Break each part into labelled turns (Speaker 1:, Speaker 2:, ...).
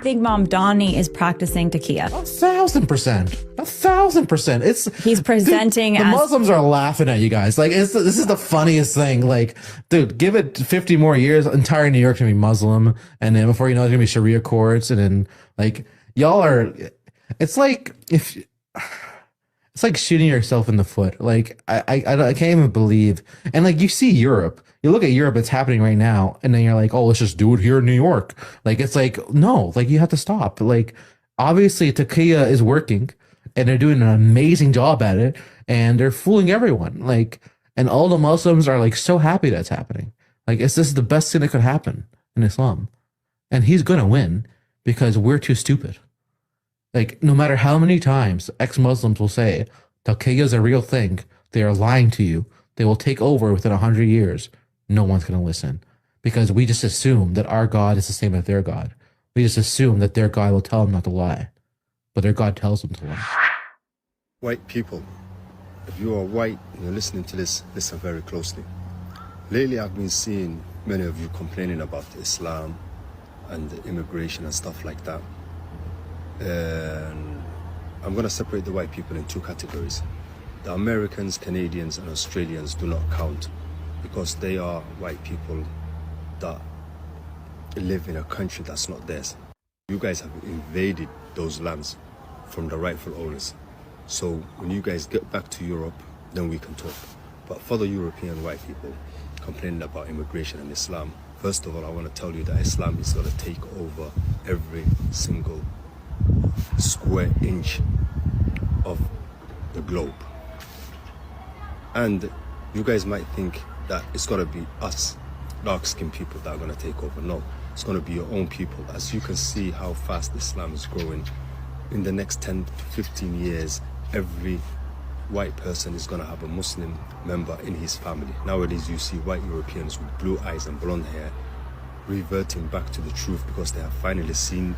Speaker 1: think Mamdani is practicing taqiyya.
Speaker 2: 1,000%. 1,000%.
Speaker 1: He's presenting
Speaker 2: the
Speaker 1: as
Speaker 2: Muslims are laughing at you guys. Like, this is the funniest thing. Like, dude, give it 50 more years, entire New York's gonna be Muslim, and then before you know, it's gonna be Sharia courts, and then like y'all are. It's like it's like shooting yourself in the foot. Like I can't even believe. And like you see Europe, you look at Europe, it's happening right now, and then you're like, oh, let's just do it here in New York. Like it's like no, like you have to stop. Like obviously Taqiyya is working, and they're doing an amazing job at it, and they're fooling everyone. Like, and all the Muslims are like so happy that's happening. Like this is the best thing that could happen in Islam, and he's gonna win because we're too stupid. Like, no matter how many times ex-Muslims will say, Taqiyya is a real thing, they are lying to you, they will take over within 100 years, no one's going to listen. Because we just assume that our God is the same as their God. We just assume that their God will tell them not to lie. But their God tells them to lie.
Speaker 3: White people, if you are white and you're listening to this, listen very closely. Lately, I've been seeing many of you complaining about Islam and the immigration and stuff like that. And I'm going to separate the white people in two categories. The Americans, Canadians, and Australians do not count because they are white people that live in a country that's not theirs. You guys have invaded those lands from the rightful owners. So when you guys get back to Europe, then we can talk. But for the European white people complaining about immigration and Islam, first of all, I want to tell you that Islam is going to take over every single square inch of the globe. And you guys might think that it's going to be us dark-skinned people that are going to take over. No, it's going to be your own people. As you can see how fast Islam is growing, in the next 10 to 15 years, every white person is going to have a Muslim member in his family. Nowadays you see white Europeans with blue eyes and blonde hair reverting back to the truth because they have finally seen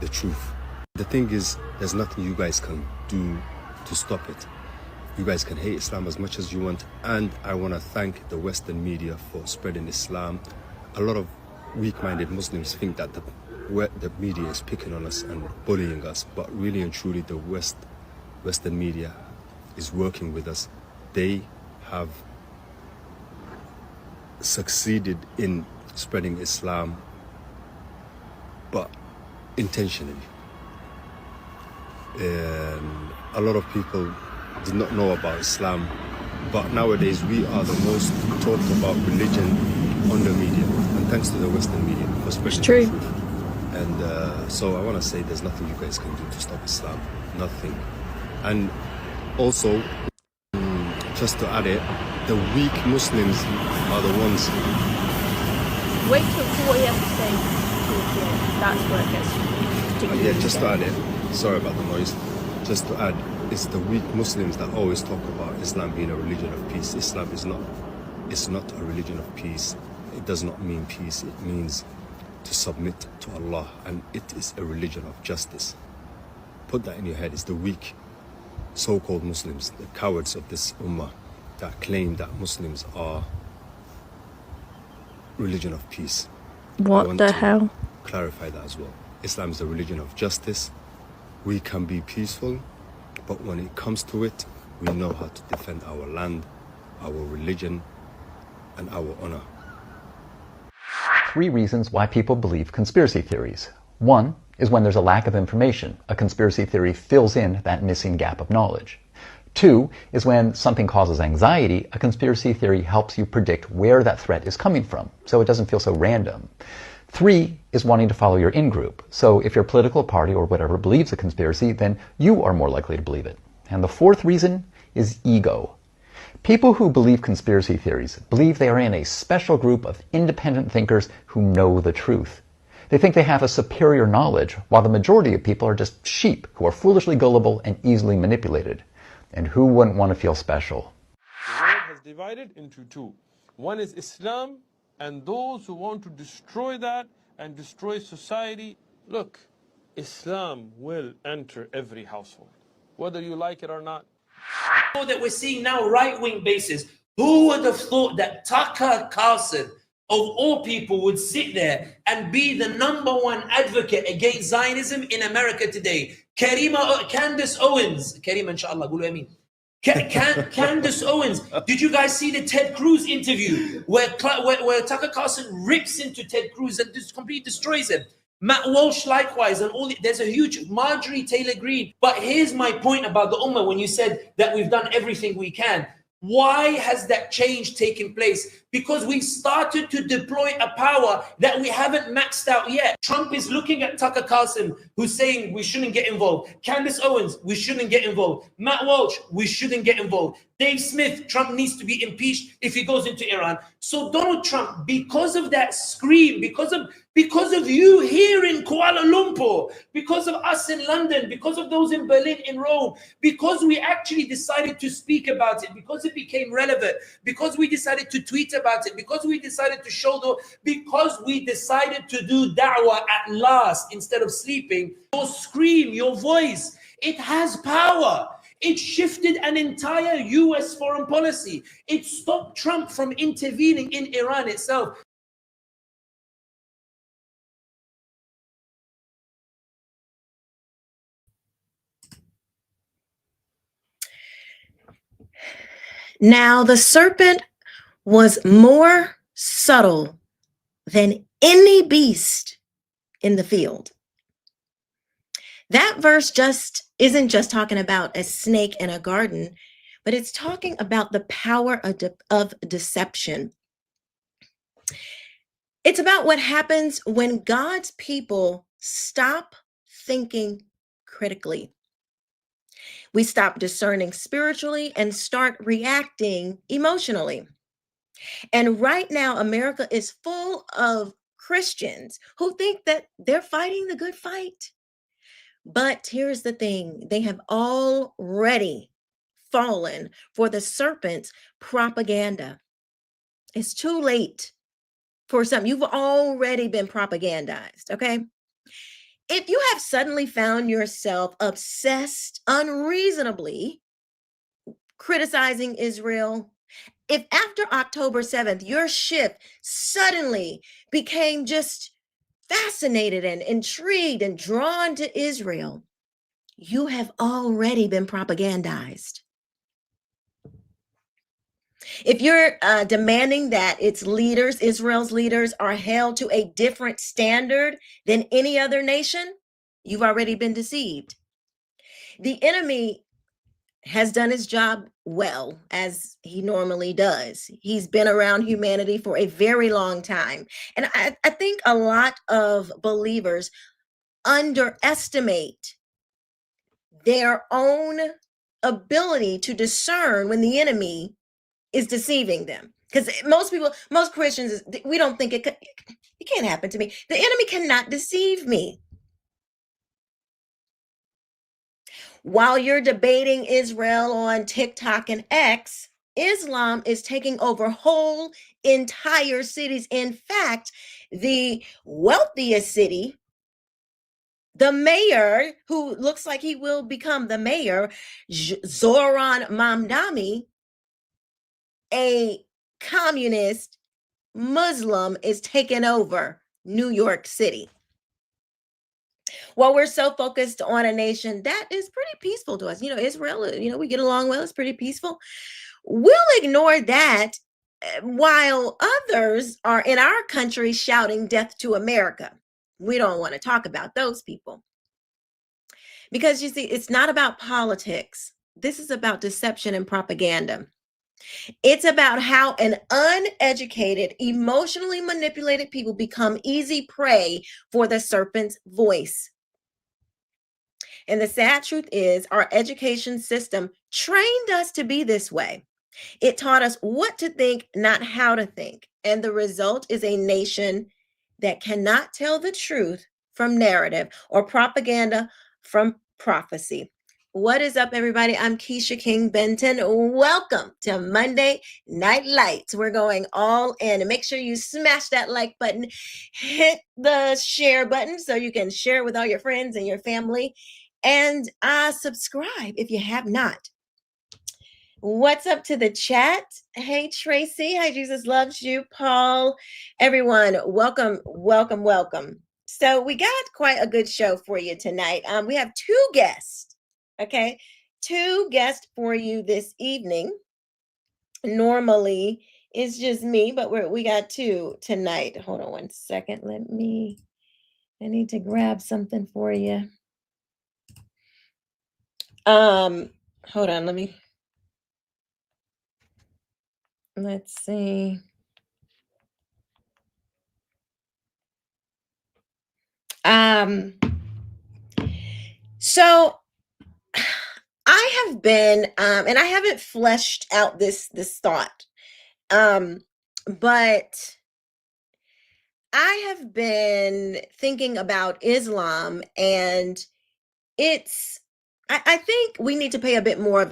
Speaker 3: the truth. The thing is, there's nothing you guys can do to stop it. You guys can hate Islam as much as you want, and I want to thank the Western media for spreading Islam. A lot of weak-minded Muslims think that the media is picking on us and bullying us, but really and truly the Western media is working with us. They have succeeded in spreading Islam, but intentionally. A lot of people did not know about Islam, but nowadays we are the most talked about religion on the media, and thanks to the Western media for spreading the truth. And so I want to say there's nothing you guys can do to stop Islam, nothing. And also, just to add it, the weak Muslims are the ones.
Speaker 4: Wait till what he has to say towards the end. That's where it gets particularly.
Speaker 3: Yeah, just to add it. Sorry about the noise. Just to add, it's the weak Muslims that always talk about Islam being a religion of peace. Islam is not. It's not a religion of peace. It does not mean peace. It means to submit to Allah, and it is a religion of justice. Put that in your head. It's the weak so-called Muslims, the cowards of this ummah, that claim that Muslims are religion of peace.
Speaker 4: What the hell?
Speaker 3: Clarify that as well. Islam is the religion of justice. We can be peaceful, but when it comes to it, we know how to defend our land, our religion, and our honor.
Speaker 5: 3 reasons why people believe conspiracy theories. 1 is when there's a lack of information. A conspiracy theory fills in that missing gap of knowledge. 2 is when something causes anxiety, a conspiracy theory helps you predict where that threat is coming from, so it doesn't feel so random. 3 is wanting to follow your in-group. So if your political party or whatever believes a conspiracy, then you are more likely to believe it. And the 4th reason is ego. People who believe conspiracy theories believe they are in a special group of independent thinkers who know the truth. They think they have a superior knowledge, while the majority of people are just sheep who are foolishly gullible and easily manipulated. And who wouldn't want to feel special?
Speaker 6: The world has divided into 2. One is Islam, and those who want to destroy that and destroy society. Look, Islam will enter every household, whether you like it or not.
Speaker 7: That we're seeing now right-wing bases. Who would have thought that Tucker Carlson of all people would sit there and be the #1 advocate against Zionism in America today. Candace Owens. Karima, inshallah, قولوا ameen. Candace Owens. Did you guys see the Ted Cruz interview where Tucker Carlson rips into Ted Cruz and just completely destroys him? Matt Walsh likewise, and there's a huge Marjorie Taylor Greene. But here's my point about the Ummah when you said that we've done everything we can. Why has that change taken place? Because we've started to deploy a power that we haven't maxed out yet. Trump is looking at Tucker Carlson, who's saying we shouldn't get involved. Candace Owens, we shouldn't get involved. Matt Walsh, we shouldn't get involved. Dave Smith, Trump needs to be impeached if he goes into Iran. So Donald Trump, because of that scream, because of you here in Kuala Lumpur, because of us in London, because of those in Berlin, in Rome, because we actually decided to speak about it, because it became relevant, because we decided to tweet about it, because we decided to because we decided to do da'wah at last instead of sleeping, your scream, your voice, it has power. It shifted an entire US foreign policy. It stopped Trump from intervening in Iran itself.
Speaker 8: Now, the serpent was more subtle than any beast in the field. That verse isn't just talking about a snake in a garden, but it's talking about the power of deception. It's about what happens when God's people stop thinking critically. We stop discerning spiritually and start reacting emotionally. And right now, America is full of Christians who think that they're fighting the good fight. But here's the thing, they have already fallen for the serpent's propaganda. It's too late for some. You've already been propagandized, okay? If you have suddenly found yourself obsessed unreasonably criticizing Israel, if after October 7th, your ship suddenly became just fascinated and intrigued and drawn to Israel, you have already been propagandized. If you're demanding that its leaders, Israel's leaders, are held to a different standard than any other nation, you've already been deceived. The enemy has done his job well, as he normally does. He's been around humanity for a very long time. And I think a lot of believers underestimate their own ability to discern when the enemy is deceiving them. Because most Christians, we don't think it can't happen to me. The enemy cannot deceive me. While you're debating Israel on TikTok and X, Islam is taking over whole entire cities. In fact, the wealthiest city, the mayor, who looks like he will become the mayor, Zoran Mamdani, a communist Muslim, is taking over New York City. While we're so focused on a nation that is pretty peaceful to us, Israel, we get along well, it's pretty peaceful. We'll ignore that while others are in our country shouting death to America. We don't want to talk about those people. Because you see, it's not about politics. This is about deception and propaganda. It's about how an uneducated, emotionally manipulated people become easy prey for the serpent's voice. And the sad truth is, our education system trained us to be this way. It taught us what to think, not how to think. And the result is a nation that cannot tell the truth from narrative or propaganda from prophecy. What is up, everybody? I'm Quisha King Benton. Welcome to Monday Night Lights. We're going all in. And make sure you smash that like button, hit the share button so you can share with all your friends and your family, and subscribe if you have not. What's up to the chat? Hey, Tracy. Hi, Jesus loves you. Paul, everyone, welcome, welcome, welcome. So we got quite a good show for you tonight. We have two guests, okay? Two guests for you this evening. Normally, it's just me, but we got two tonight. Hold on one second. I need to grab something for you. Hold on, let's see. So I have been, and I haven't fleshed out this thought, but I have been thinking about Islam, and I think we need to pay a bit more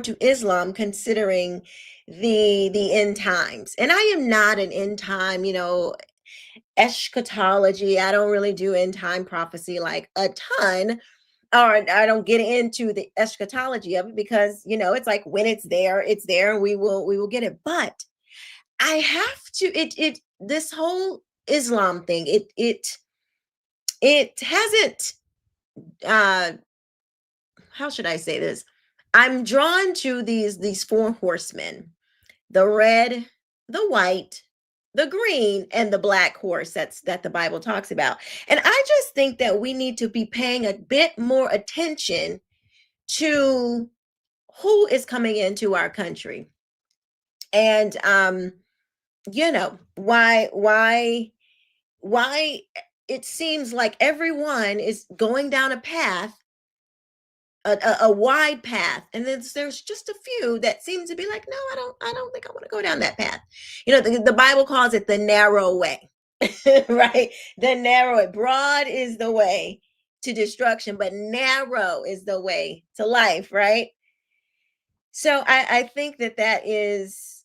Speaker 8: to Islam, considering the end times. And I am not an end time, eschatology. I don't really do end time prophecy like a ton, or I don't get into the eschatology of it, because it's like, when it's there, and we will get it. But I have to, this whole Islam thing, it hasn't, how should I say this? I'm drawn to these four horsemen: the red, the white, the green, and the black horse that the Bible talks about. And I just think that we need to be paying a bit more attention to who is coming into our country. And why it seems like everyone is going down a path, a wide path, and then there's just a few that seem to be like, no, I don't think I want to go down that path. The Bible calls it the narrow way. Right? The narrow, broad is the way to destruction, but narrow is the way to life, right? So I think that is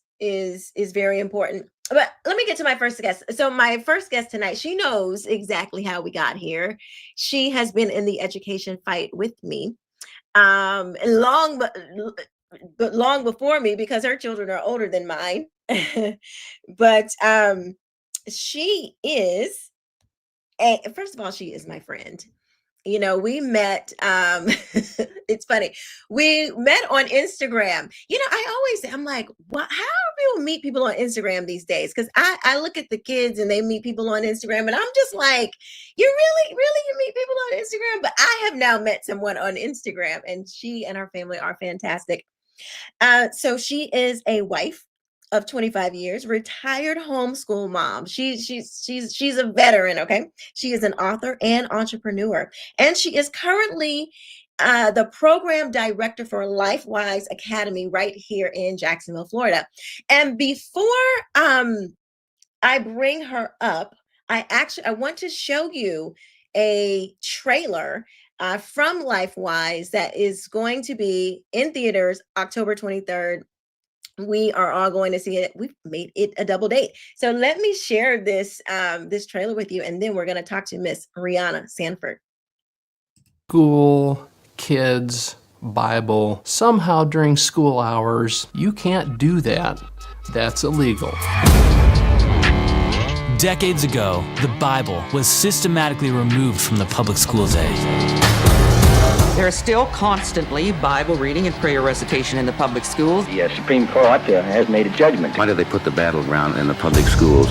Speaker 8: very important. But let me get to my first guest. So my first guest tonight, she knows exactly how we got here. She has been in the education fight with me, long before me, because her children are older than mine. But she is first of all, she is my friend. We met, it's funny. We met on Instagram. I always say, I'm like, how do people meet people on Instagram these days? Because I look at the kids and they meet people on Instagram, and I'm just like, you meet people on Instagram? But I have now met someone on Instagram, and she and her family are fantastic. So she is a wife of 25 years, retired homeschool mom. She's a veteran, okay? She is an author and entrepreneur, and she is currently the program director for LifeWise Academy right here in Jacksonville, Florida. And before I bring her up, I want to show you a trailer from LifeWise that is going to be in theaters October 23rd. We are all going to see it. We've made it a double date. So let me share this trailer with you, and then we're going to talk to Miss Rihanna Sanford.
Speaker 9: School, kids, Bible, somehow during school hours. You can't do that. That's illegal.
Speaker 10: Decades ago, the Bible was systematically removed from the public school day.
Speaker 11: There is still constantly Bible reading and prayer recitation in the public schools.
Speaker 12: The Supreme Court has made a judgment.
Speaker 13: Why do they put the battleground in the public schools?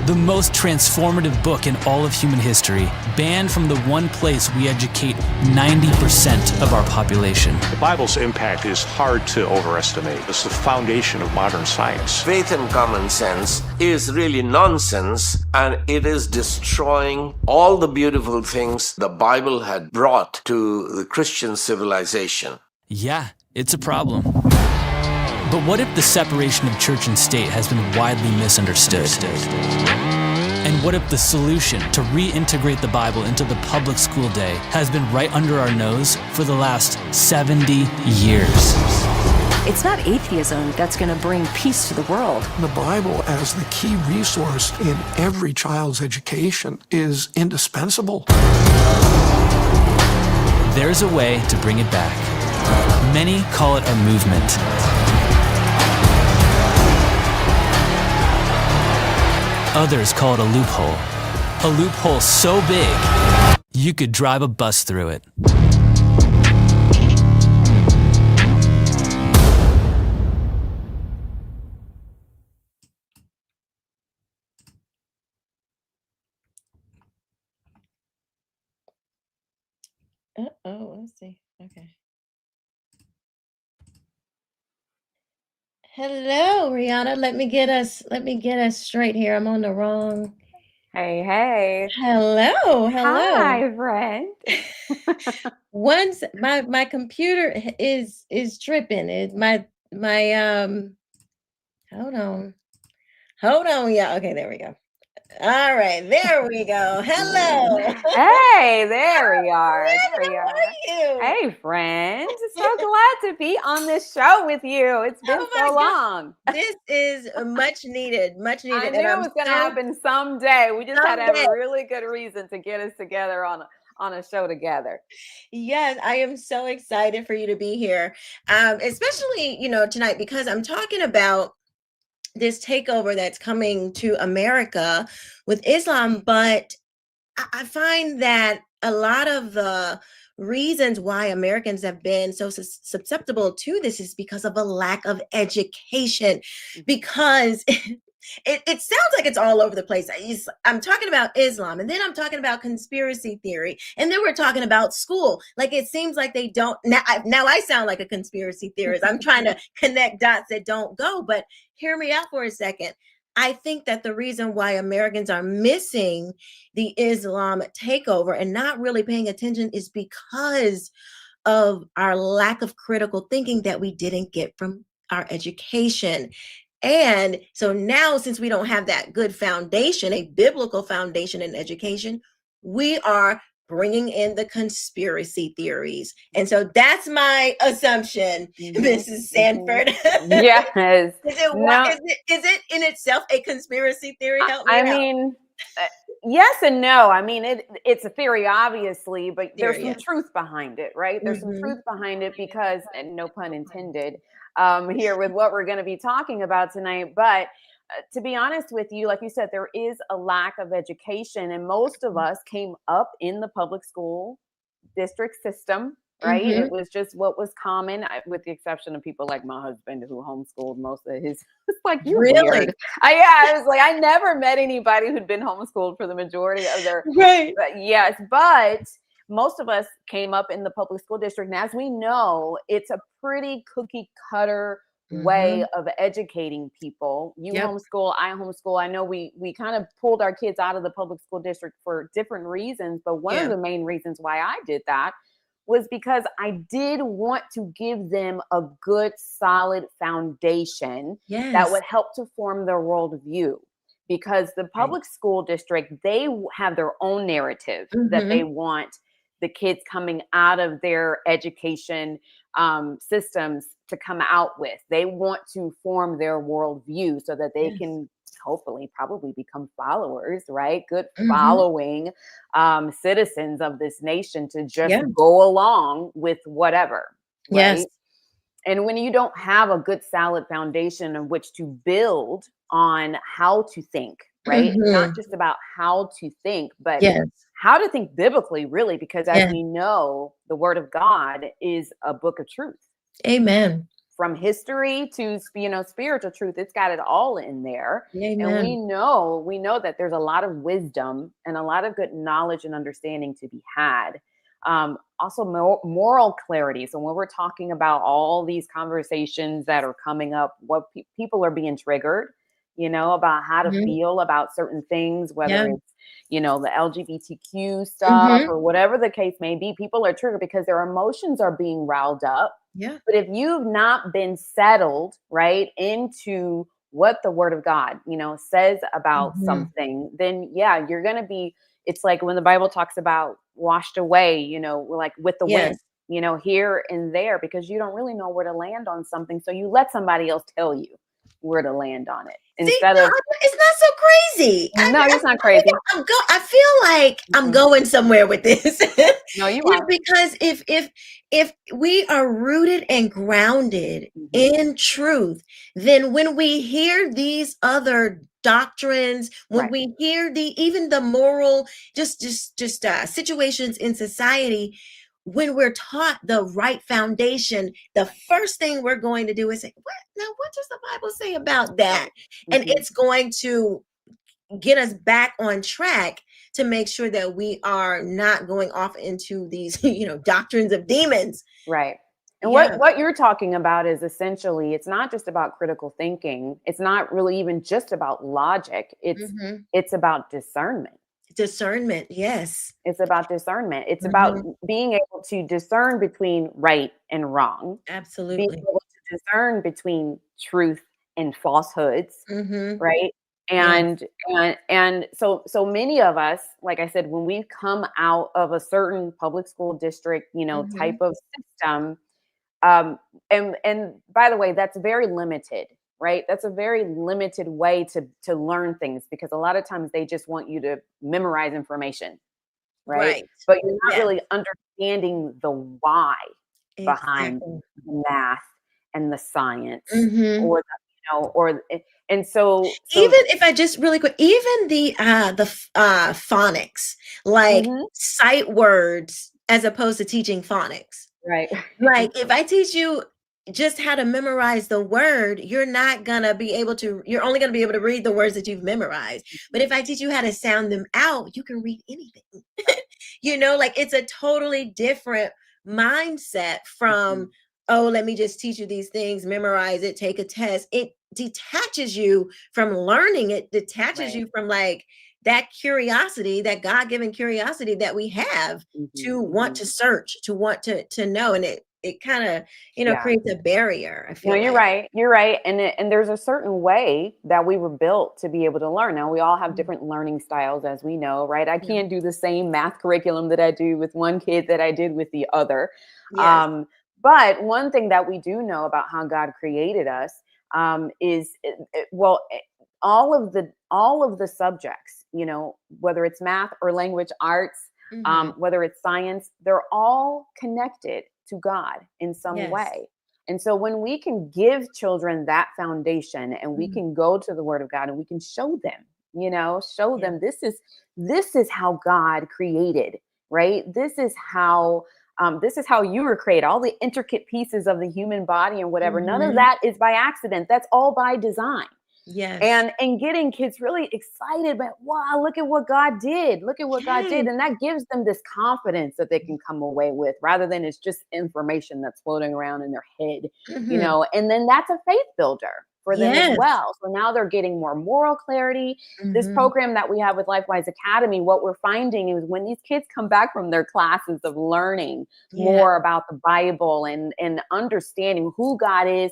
Speaker 10: The most transformative book in all of human history, banned from the one place we educate 90% of our population.
Speaker 14: The Bible's impact is hard to overestimate. It's the foundation of modern science.
Speaker 15: Faith and common sense is really nonsense, and it is destroying all the beautiful things the Bible had brought to the Christian civilization.
Speaker 10: Yeah, it's a problem. But what if the separation of church and state has been widely misunderstood? And what if the solution to reintegrate the Bible into the public school day has been right under our nose for the last 70 years?
Speaker 16: It's not atheism that's going to bring peace to the world.
Speaker 17: The Bible as the key resource in every child's education is indispensable.
Speaker 10: There's a way to bring it back. Many call it a movement. Others call it a loophole. A loophole so big, you could drive a bus through it.
Speaker 8: Oh, let's see. Okay. Hello, Rihanna. Let me get us straight here. I'm on the wrong.
Speaker 18: Hey.
Speaker 8: Hello.
Speaker 18: Hi, friend.
Speaker 8: Once my computer is tripping. Hold on. Yeah. Okay, there we go. All right, there we go. Hello.
Speaker 18: Hey, there we are. There we
Speaker 8: How
Speaker 18: are.
Speaker 8: are you?
Speaker 18: Hey, friend. So glad to be on this show with you. It's been so long.
Speaker 8: This is much needed.
Speaker 18: I knew it was going to happen someday. We just had to have a really good reason to get us together on a show together.
Speaker 8: Yes, I am so excited for you to be here, especially tonight, because I'm talking about this takeover that's coming to America with Islam. But I find that a lot of the reasons why Americans have been so susceptible to this is because of a lack of education, because it sounds like it's all over the place. I'm talking about Islam, and then I'm talking about conspiracy theory, and then we're talking about school. Like, it seems like they don't. Now I sound like a conspiracy theorist. I'm trying to connect dots that don't go, but hear me out for a second. I think that the reason why Americans are missing the Islam takeover and not really paying attention is because of our lack of critical thinking that we didn't get from our education. And so now, since we don't have that good foundation, a biblical foundation in education, we are bringing in the conspiracy theories. And so that's my assumption, Mrs. Sanford.
Speaker 18: Yes.
Speaker 8: Is it in itself a conspiracy theory? Help me out.
Speaker 18: Mean, yes and no. I mean, it's a theory, obviously, but there's some truth behind it, right? There's some truth behind it because, and no pun intended, here with what we're going to be talking about tonight. But to be honest with you, like you said, there is a lack of education, and most of us came up in the public school district system, right? It was just what was common, with the exception of people like my husband who homeschooled most of his. It's like, you're weird. I was like, I never met anybody who'd been homeschooled for the majority of their
Speaker 8: right.
Speaker 18: But most of us came up in the public school district, and as we know, it's a pretty cookie cutter way of educating people. You homeschool, I homeschool. I know we kind of pulled our kids out of the public school district for different reasons, but one of the main reasons why I did that was because I did want to give them a good, solid foundation that would help to form their worldview. Because the public school district, they have their own narrative that they want the kids coming out of their education systems to come out with. They want to form their worldview so that they can hopefully probably become followers, right? Good following citizens of this nation to just go along with whatever. Right?
Speaker 8: Yes.
Speaker 18: And when you don't have a good solid foundation on which to build on how to think, right? It's not just about how to think, but how to think biblically, really, because as we know, the Word of God is a book of truth.
Speaker 8: Amen.
Speaker 18: From history to, spiritual truth, it's got it all in there.
Speaker 8: Amen.
Speaker 18: And we know that there's a lot of wisdom and a lot of good knowledge and understanding to be had. Also moral clarity. So when we're talking about all these conversations that are coming up, what people are being triggered, about how to feel about certain things, whether it's, the LGBTQ stuff or whatever the case may be, people are triggered because their emotions are being riled up.
Speaker 8: Yeah.
Speaker 18: But if you've not been settled, right, into what the Word of God, says about something, then you're going to be, it's like when the Bible talks about washed away, like with the wind, here and there, because you don't really know where to land on something. So you let somebody else tell you where to land on it instead of.
Speaker 8: It's not so crazy.
Speaker 18: It's not crazy.
Speaker 8: I feel like I'm going somewhere with this.
Speaker 18: No, you are.
Speaker 8: Because if if we are rooted and grounded in truth, then when we hear these other doctrines, when we hear even the moral, just situations in society, when we're taught the right foundation, the first thing we're going to do is say, what does the Bible say about that? And it's going to get us back on track to make sure that we are not going off into these, doctrines of demons.
Speaker 18: Right. And
Speaker 8: Yeah.
Speaker 18: what you're talking about is essentially, it's not just about critical thinking. It's not really even just about logic. It's about discernment.
Speaker 8: Discernment, yes.
Speaker 18: It's about discernment. It's about being able to discern between right and wrong.
Speaker 8: Absolutely.
Speaker 18: Being able to discern between truth and falsehoods, right? And so many of us, like I said, when we come out of a certain public school district, type of system, and by the way, that's very limited, right? That's a very limited way to learn things, because a lot of times they just want you to memorize information, right? But you're not really understanding the why behind the math and the science, or and so
Speaker 8: even if I just really quick, even the phonics, like sight words as opposed to teaching phonics.
Speaker 18: Right.
Speaker 8: Like if I teach you just how to memorize the word, you're only going to be able to read the words that you've memorized. But if I teach you how to sound them out, you can read anything. Like it's a totally different mindset from, oh, let me just teach you these things, memorize it, take a test. It detaches you from learning. It detaches you from like that curiosity, that God-given curiosity that we have to want to search, to want to know. And it kind of, creates a barrier. I feel
Speaker 18: you're right. You're right. And there's a certain way that we were built to be able to learn. Now, we all have different learning styles, as we know, right? I can't do the same math curriculum that I do with one kid that I did with the other.
Speaker 8: Yes.
Speaker 18: But one thing that we do know about how God created us is, all of the subjects, whether it's math or language arts, whether it's science, they're all connected to God in some way. And so when we can give children that foundation, and we can go to the Word of God and we can show them, them this is how God created, right? This is how you were created, all the intricate pieces of the human body and whatever. None of that is by accident. That's all by design.
Speaker 8: Yes.
Speaker 18: And getting kids really excited about, wow, look at what God did. Look at what God did. And that gives them this confidence that they can come away with, rather than it's just information that's floating around in their head, and then that's a faith builder for them as well. So now they're getting more moral clarity. This program that we have with LifeWise Academy, what we're finding is when these kids come back from their classes of learning more about the Bible and understanding who God is,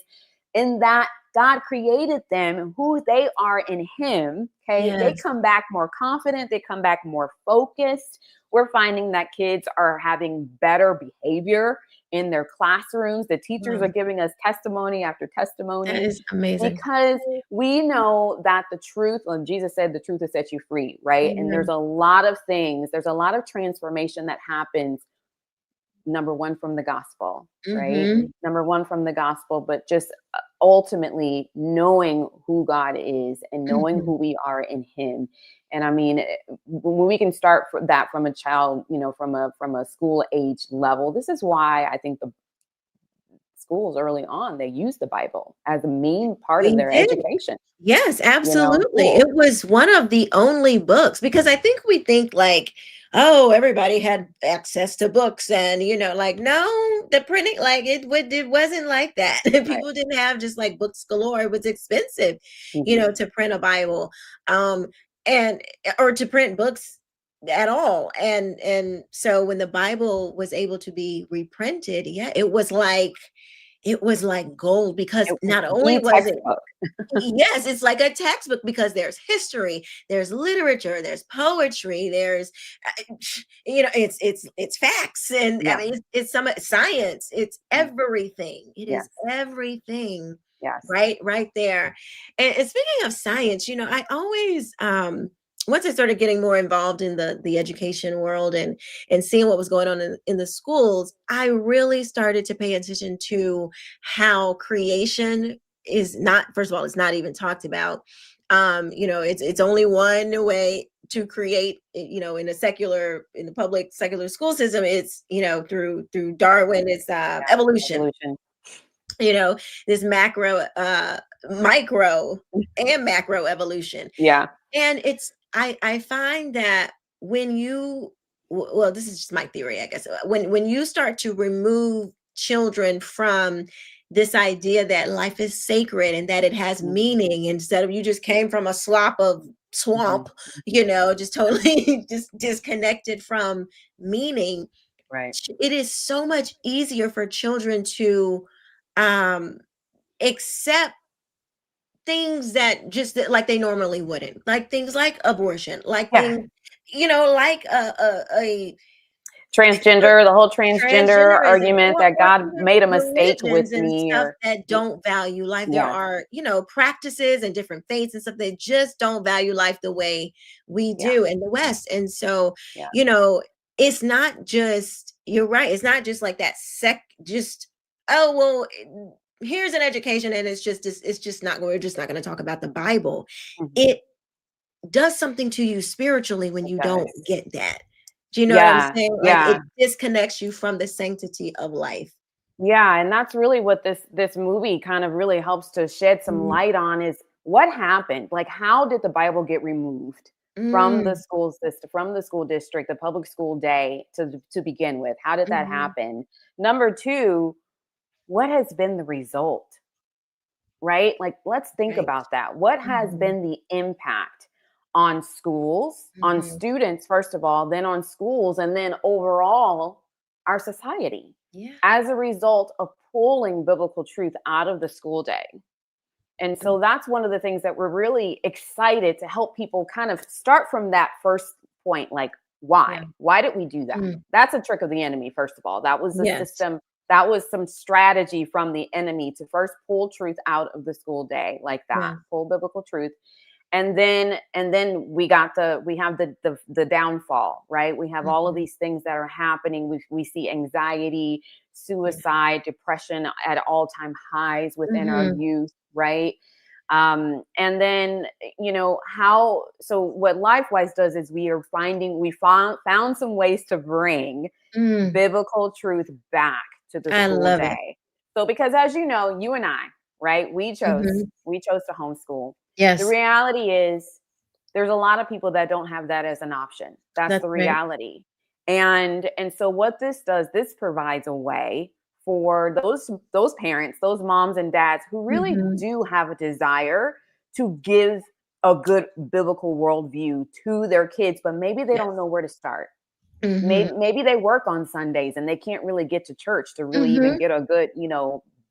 Speaker 18: in that God created them and who they are in Him, they come back more confident. They come back more focused. We're finding that kids are having better behavior in their classrooms. The teachers are giving us testimony after testimony.
Speaker 8: That is amazing.
Speaker 18: Because we know that the truth, when Jesus said the truth will set you free, right? And there's a lot of things, there's a lot of transformation that happens, number one, from the gospel, right? Number one, from the gospel, but just ultimately knowing who God is and knowing who we are in Him. And I mean, when we can start that from a child, from a school age level, this is why I think the schools early on, they use the Bible as a main part of their education.
Speaker 8: Yes, absolutely. It was one of the only books, because I think we think like, oh, everybody had access to books, and no, the printing, like it wasn't like that. People didn't have just like books galore. It was expensive, to print a Bible, or to print books at all. And so when the Bible was able to be reprinted, it was like gold, because not only was it yes, it's like a textbook, because there's history, there's literature, there's poetry, there's it's facts, and I mean it's some science, it's everything. It is everything.
Speaker 18: Yes.
Speaker 8: Right there. And speaking of science, I always once I started getting more involved in the education world and seeing what was going on in the schools, I really started to pay attention to how creation is not, first of all, it's not even talked about. It's only one way to create, in the public secular school system. It's, through Darwin, it's evolution. This micro and macro evolution.
Speaker 18: Yeah.
Speaker 8: And I find that when you, well, this is just my theory, I guess. When you start to remove children from this idea that life is sacred and that it has meaning, instead of you just came from a slop of swamp, just totally just disconnected from meaning.
Speaker 18: Right.
Speaker 8: It is so much easier for children to accept things that like they normally wouldn't, like things like abortion, like things, like a
Speaker 18: transgender, the whole transgender argument that God made a mistake with
Speaker 8: religions and
Speaker 18: me,
Speaker 8: stuff
Speaker 18: or
Speaker 8: that don't value life. There are, practices and different faiths and stuff that just don't value life the way we do in the West. And so, it's not just, you're right, it's not just like that oh, well, here's an education and it's just not, we're just not going to talk about the Bible. It does something to you spiritually when you don't get that. Do you know what I'm saying? Like, it disconnects you from the sanctity of life.
Speaker 18: Yeah, and that's really what this movie kind of really helps to shed some light on, is what happened. Like, how did the Bible get removed from the school system, from the school district, the public school day to begin with? How did that happen? Number two, what has been the result? Right? Like, let's think about that. What has been the impact on schools, on students, first of all, then on schools, and then overall our society as a result of pulling biblical truth out of the school day? And so that's one of the things that we're really excited to help people kind of start from that first point. Like, why? Why did we do that? That's a trick of the enemy, first of all. That was the system. That was some strategy from the enemy to first pull truth out of the school day, like that, pull biblical truth. And then we have the downfall, right? We have all of these things that are happening. We see anxiety, suicide, depression at all-time highs within our youth, right? And then, so what LifeWise does is we found some ways to bring biblical truth back to the school day. So, because as you know, you and I, right, we chose to homeschool.
Speaker 8: Yes.
Speaker 18: The reality is there's a lot of people that don't have that as an option. That's the reality. And so what this does, this provides a way for those parents, those moms and dads who really do have a desire to give a good biblical worldview to their kids, but maybe they don't know where to start. Maybe they work on Sundays and they can't really get to church to really even get a good,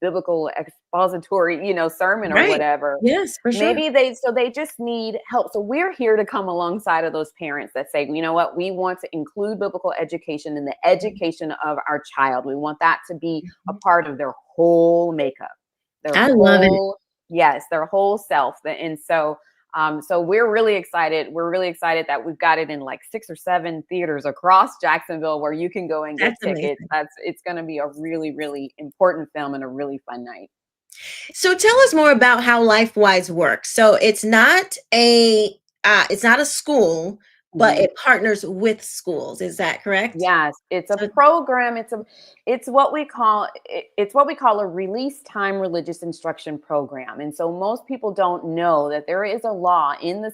Speaker 18: biblical expository, sermon or whatever.
Speaker 8: Yes, for sure.
Speaker 18: Maybe they just need help. So we're here to come alongside of those parents that say, you know what, we want to include biblical education in the education of our child. We want that to be a part of their whole makeup.
Speaker 8: I love it.
Speaker 18: Yes, their whole self. And so we're really excited. We're really excited that we've got it in like 6 or 7 theaters across Jacksonville where you can go and get tickets. It's going to be a really, really important film and a really fun night.
Speaker 8: So tell us more about how LifeWise works. So it's not a school, but it partners with schools. Is that correct?
Speaker 18: Yes, it's a program. It's what we call a release time religious instruction program. And so most people don't know that there is a law in the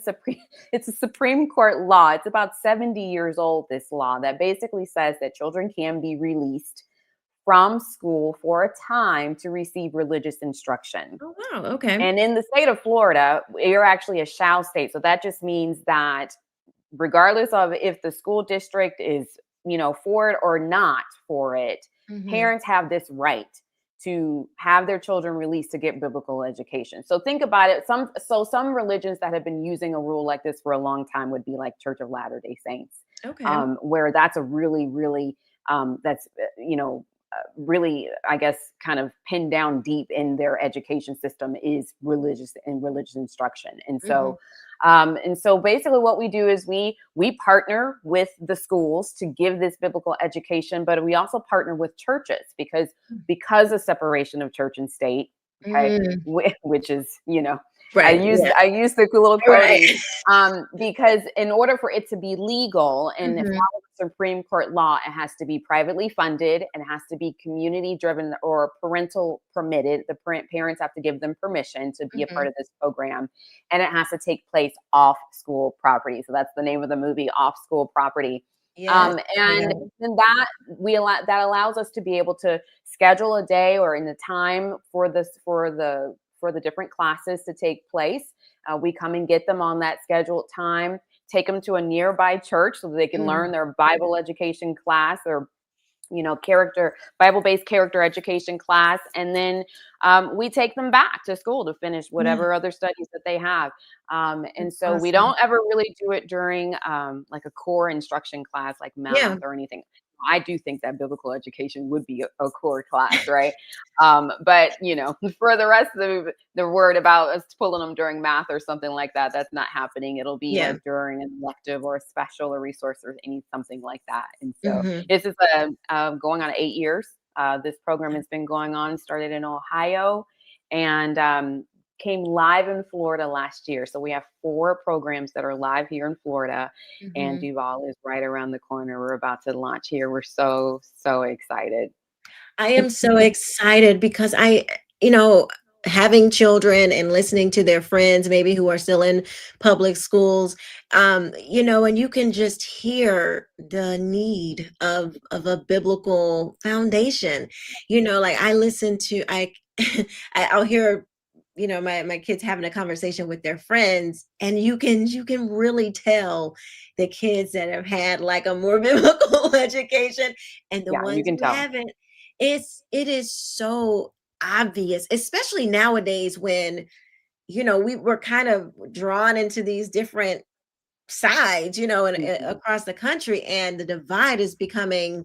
Speaker 18: it's a Supreme Court law. It's about 70 years old, this law, that basically says that children can be released from school for a time to receive religious instruction.
Speaker 8: Oh, wow. Okay.
Speaker 18: And in the state of Florida, you're actually a shall state. So that just means that regardless of if the school district is, for it or not for it, parents have this right to have their children released to get biblical education. So think about it. Some religions that have been using a rule like this for a long time would be like Church of Latter-day Saints,
Speaker 8: okay,
Speaker 18: where that's a really, really, that's, really, I guess, kind of pinned down deep in their education system is religious instruction. And so basically what we do is we partner with the schools to give this biblical education, but we also partner with churches because of separation of church and state, okay, which is,
Speaker 8: Right.
Speaker 18: I use the little
Speaker 8: Right.
Speaker 18: quoting because in order for it to be legal and follow the Supreme Court law, it has to be privately funded and it has to be community driven or parental permitted. The parents have to give them permission to be a part of this program, and it has to take place off school property. So that's the name of the movie, Off School Property.
Speaker 8: Yes.
Speaker 18: And then that allows us to be able to schedule a day or in the time for the different classes to take place. We come and get them on that scheduled time, take them to a nearby church so that they can learn their Bible education class or Bible-based character education class. And then we take them back to school to finish whatever other studies that they have. And so we don't ever really do it during like a core instruction class, like math or anything. I do think that biblical education would be a core class, right? But for the rest of the word about us pulling them during math or something like that, that's not happening. It'll be like during an elective or a special or resource or something like that. And so this is going on 8 years. This program has been going on, started in Ohio, and came live in Florida last year. So we have 4 programs that are live here in Florida, and Duval is right around the corner. We're about to launch here. We're so excited.
Speaker 8: I am so excited because having children and listening to their friends, maybe who are still in public schools, and you can just hear the need of a biblical foundation. Like I'll hear my kids having a conversation with their friends, and you can really tell the kids that have had like a more biblical education and the ones who haven't. It is so obvious, especially nowadays when we're kind of drawn into these different sides, and across the country, and the divide is becoming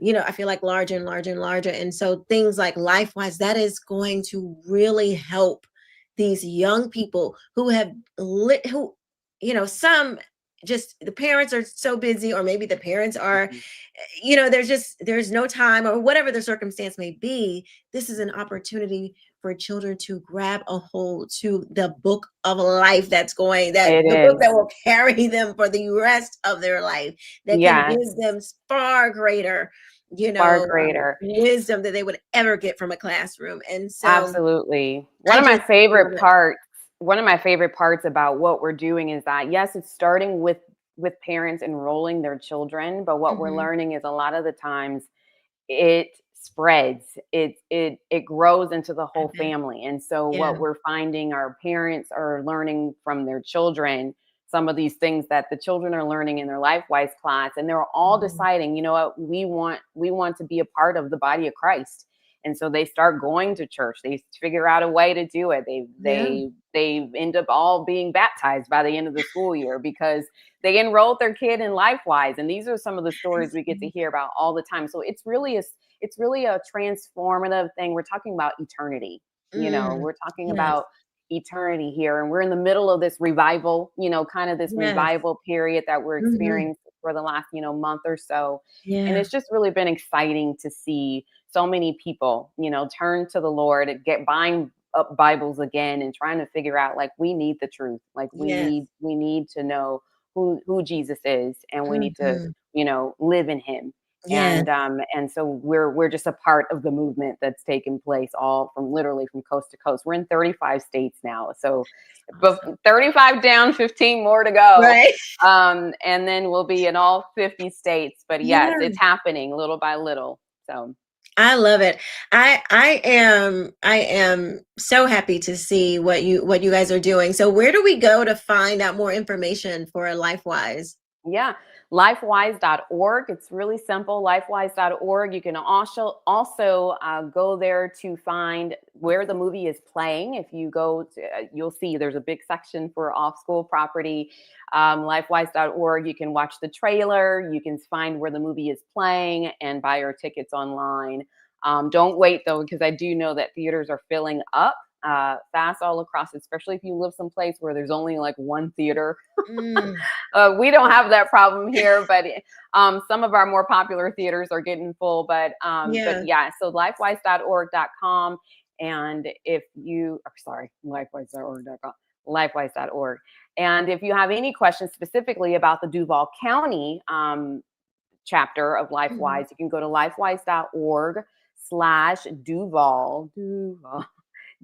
Speaker 8: I feel like larger and larger and larger. And so things like LifeWise, that is going to really help these young people who have some just the parents are so busy, or maybe the parents are, there's no time, or whatever the circumstance may be. This is an opportunity for children to grab a hold to the book of life book that will carry them for the rest of their life, that can give them far greater wisdom that they would ever get from a classroom. And so
Speaker 18: absolutely, one of my favorite parts about what we're doing is that yes, it's starting with parents enrolling their children, but what we're learning is a lot of the times it spreads, it grows into the whole family. And so what we're finding, our parents are learning from their children some of these things that the children are learning in their LifeWise class, and they're all deciding, you know what, we want to be a part of the body of Christ. And so they start going to church. They figure out a way to do it. They end up all being baptized by the end of the school year because they enrolled their kid in LifeWise. And these are some of the stories we get to hear about all the time. So it's really a transformative thing. We're talking about eternity. We're talking about eternity here, and we're in the middle of this revival, kind of this revival period that we're experiencing for the last, month or so. And it's just really been exciting to see so many people, turn to the Lord and buying up Bibles again and trying to figure out, like, we need the truth. Like we need to know who Jesus is, and we need to, live in him. And so we're just a part of the movement that's taken place all from coast to coast. We're in 35 states now. So but 35 down, 15 more to go.
Speaker 8: Right.
Speaker 18: And then we'll be in all 50 states. But yes, it's happening little by little. So
Speaker 8: I love it. I am so happy to see what you guys are doing. So where do we go to find out more information for LifeWise?
Speaker 18: Yeah, lifewise.org. It's really simple, lifewise.org. You can also go there to find where the movie is playing. If you go to, you'll see there's a big section for off-school property. Lifewise.org. You can watch the trailer. You can find where the movie is playing and buy your tickets online. Don't wait though, because I do know that theaters are filling up fast all across, especially if you live someplace where there's only like one theater. We don't have that problem here, but some of our more popular theaters are getting full. But yeah, so lifewise.org.com. And if you, lifewise.org.com, lifewise.org. And if you have any questions specifically about the Duval County chapter of LifeWise, you can go to lifewise.org/Duval,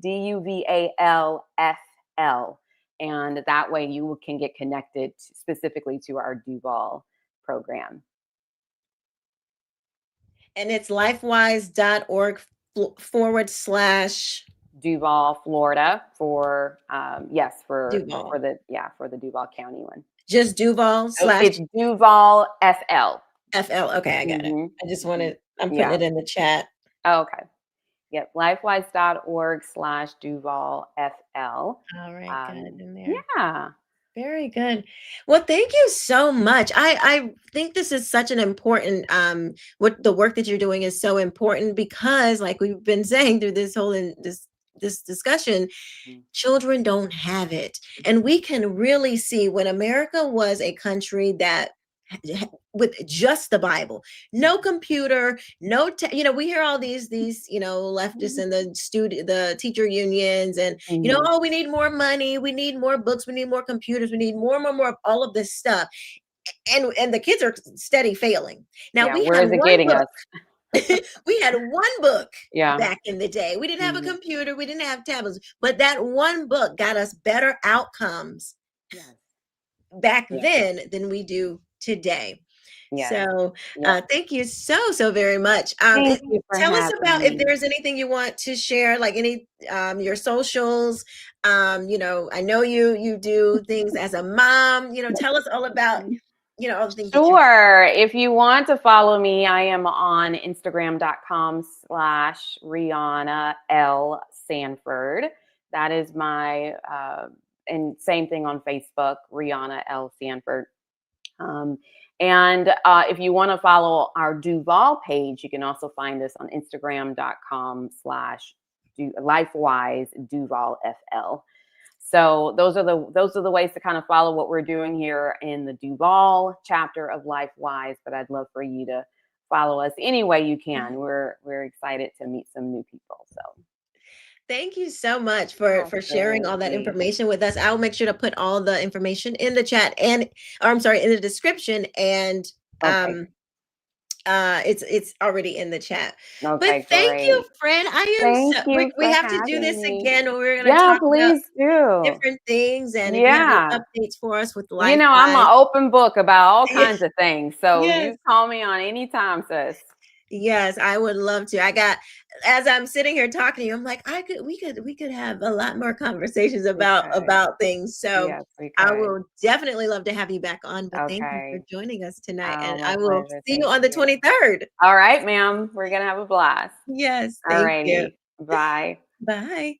Speaker 18: DUVALFL. And that way you can get connected specifically to our Duval program.
Speaker 8: And it's lifewise.org /
Speaker 18: Duval, Florida for
Speaker 8: Duval.
Speaker 18: for the Duval County one.
Speaker 8: Just Duval /
Speaker 18: It's Duval FL.
Speaker 8: FL. Okay, I got it. I just wanted, I'm putting it in the chat.
Speaker 18: Okay. Yep. Lifewise.org/Duval FL.
Speaker 8: All right, got it in there.
Speaker 18: Yeah.
Speaker 8: Very good. Well, thank you so much. I think this is such an important, what the work that you're doing is so important because like we've been saying through this whole, this discussion, children don't have it. And we can really see when America was a country that with just the Bible, no computer, no, we hear all these, leftists and the teacher unions and, oh, we need more money. We need more books. We need more computers. We need more of all of this stuff. And the kids are steady failing. Now
Speaker 18: where is it getting us?
Speaker 8: We had one book
Speaker 18: back
Speaker 8: in the day. We didn't have a computer. We didn't have tablets, but that one book got us better outcomes back then than we do today. So thank you so very much. Tell us about if there's anything you want to share, like any your socials. I know you do things as a mom. Tell us all about all the things.
Speaker 18: Sure. If you want to follow me, I am on Instagram.com/Rihanna L Sanford. That is my and same thing on Facebook, Rihanna L Sanford. And if you want to follow our Duval page, you can also find us on Instagram.com/LifeWise Duval FL. So those are the ways to kind of follow what we're doing here in the Duval chapter of LifeWise. But I'd love for you to follow us any way you can. We're excited to meet some new people. So.
Speaker 8: Thank you so much for sharing all that information with us. I'll make sure to put all the information in the chat in the description, and it's already in the chat.
Speaker 18: Okay,
Speaker 8: but thank you, friend. We have to do this again. We're going to talk about different things, and if you have any updates for us with life.
Speaker 18: I'm an open book about all kinds of things. So you call me on any time, sis.
Speaker 8: Yes, I would love to. As I'm sitting here talking to you, I'm like, we could have a lot more conversations about things. So I will definitely love to have you back on. But thank you for joining us tonight. And I will see you on the 23rd.
Speaker 18: All right, ma'am. We're going to have a blast.
Speaker 8: Yes.
Speaker 18: Thank you. Bye.
Speaker 8: Bye.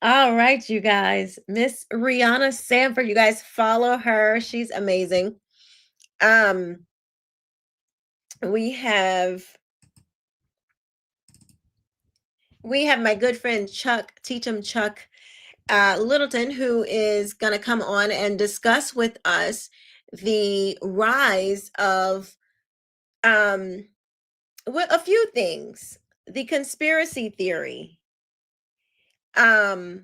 Speaker 8: All right, you guys. Miss Rihanna Sanford, you guys follow her. She's amazing. We have my good friend Chuck Littleton, who is going to come on and discuss with us the rise of a few things. The conspiracy theory, the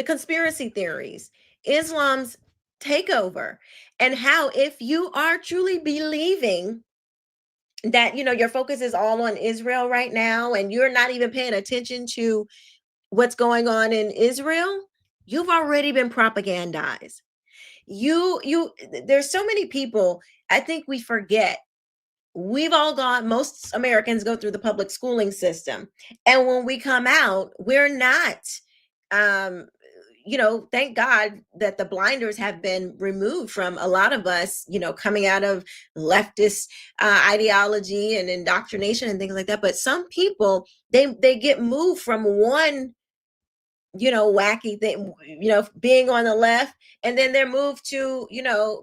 Speaker 8: conspiracy theories, Islam's takeover, and how if you are truly believing that, your focus is all on Israel right now, and you're not even paying attention to what's going on in Israel, you've already been propagandized. There's so many people, I think we forget, most Americans go through the public schooling system. And when we come out, we're not, thank God that the blinders have been removed from a lot of us, coming out of leftist ideology and indoctrination and things like that. But some people, they get moved from one wacky thing, being on the left, and then they're moved to,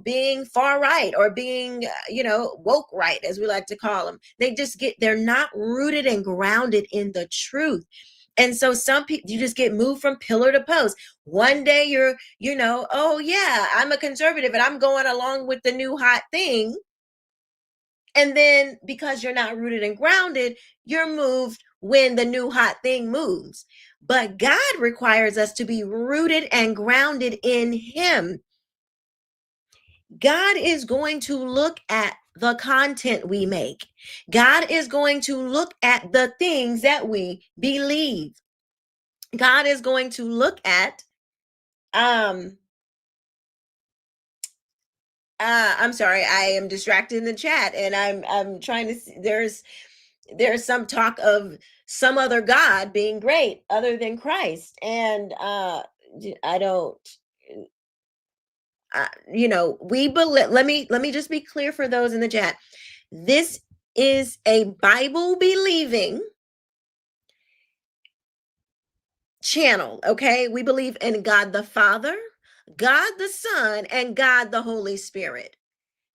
Speaker 8: being far right, or being, woke right, as we like to call them. They're not rooted and grounded in the truth. And so some people, you just get moved from pillar to post. One day you're, oh yeah, I'm a conservative and I'm going along with the new hot thing. And then because you're not rooted and grounded, you're moved when the new hot thing moves. But God requires us to be rooted and grounded in Him. God is going to look at the content we make. God is going to look at the things that we believe. God is going to look at, I'm sorry, I am distracted in the chat, and I'm trying to see, there's some talk of some other God being great other than Christ. And I don't, we believe, let me just be clear for those in the chat. This is a Bible believing channel, okay? We believe in God the Father, God the Son, and God the Holy Spirit.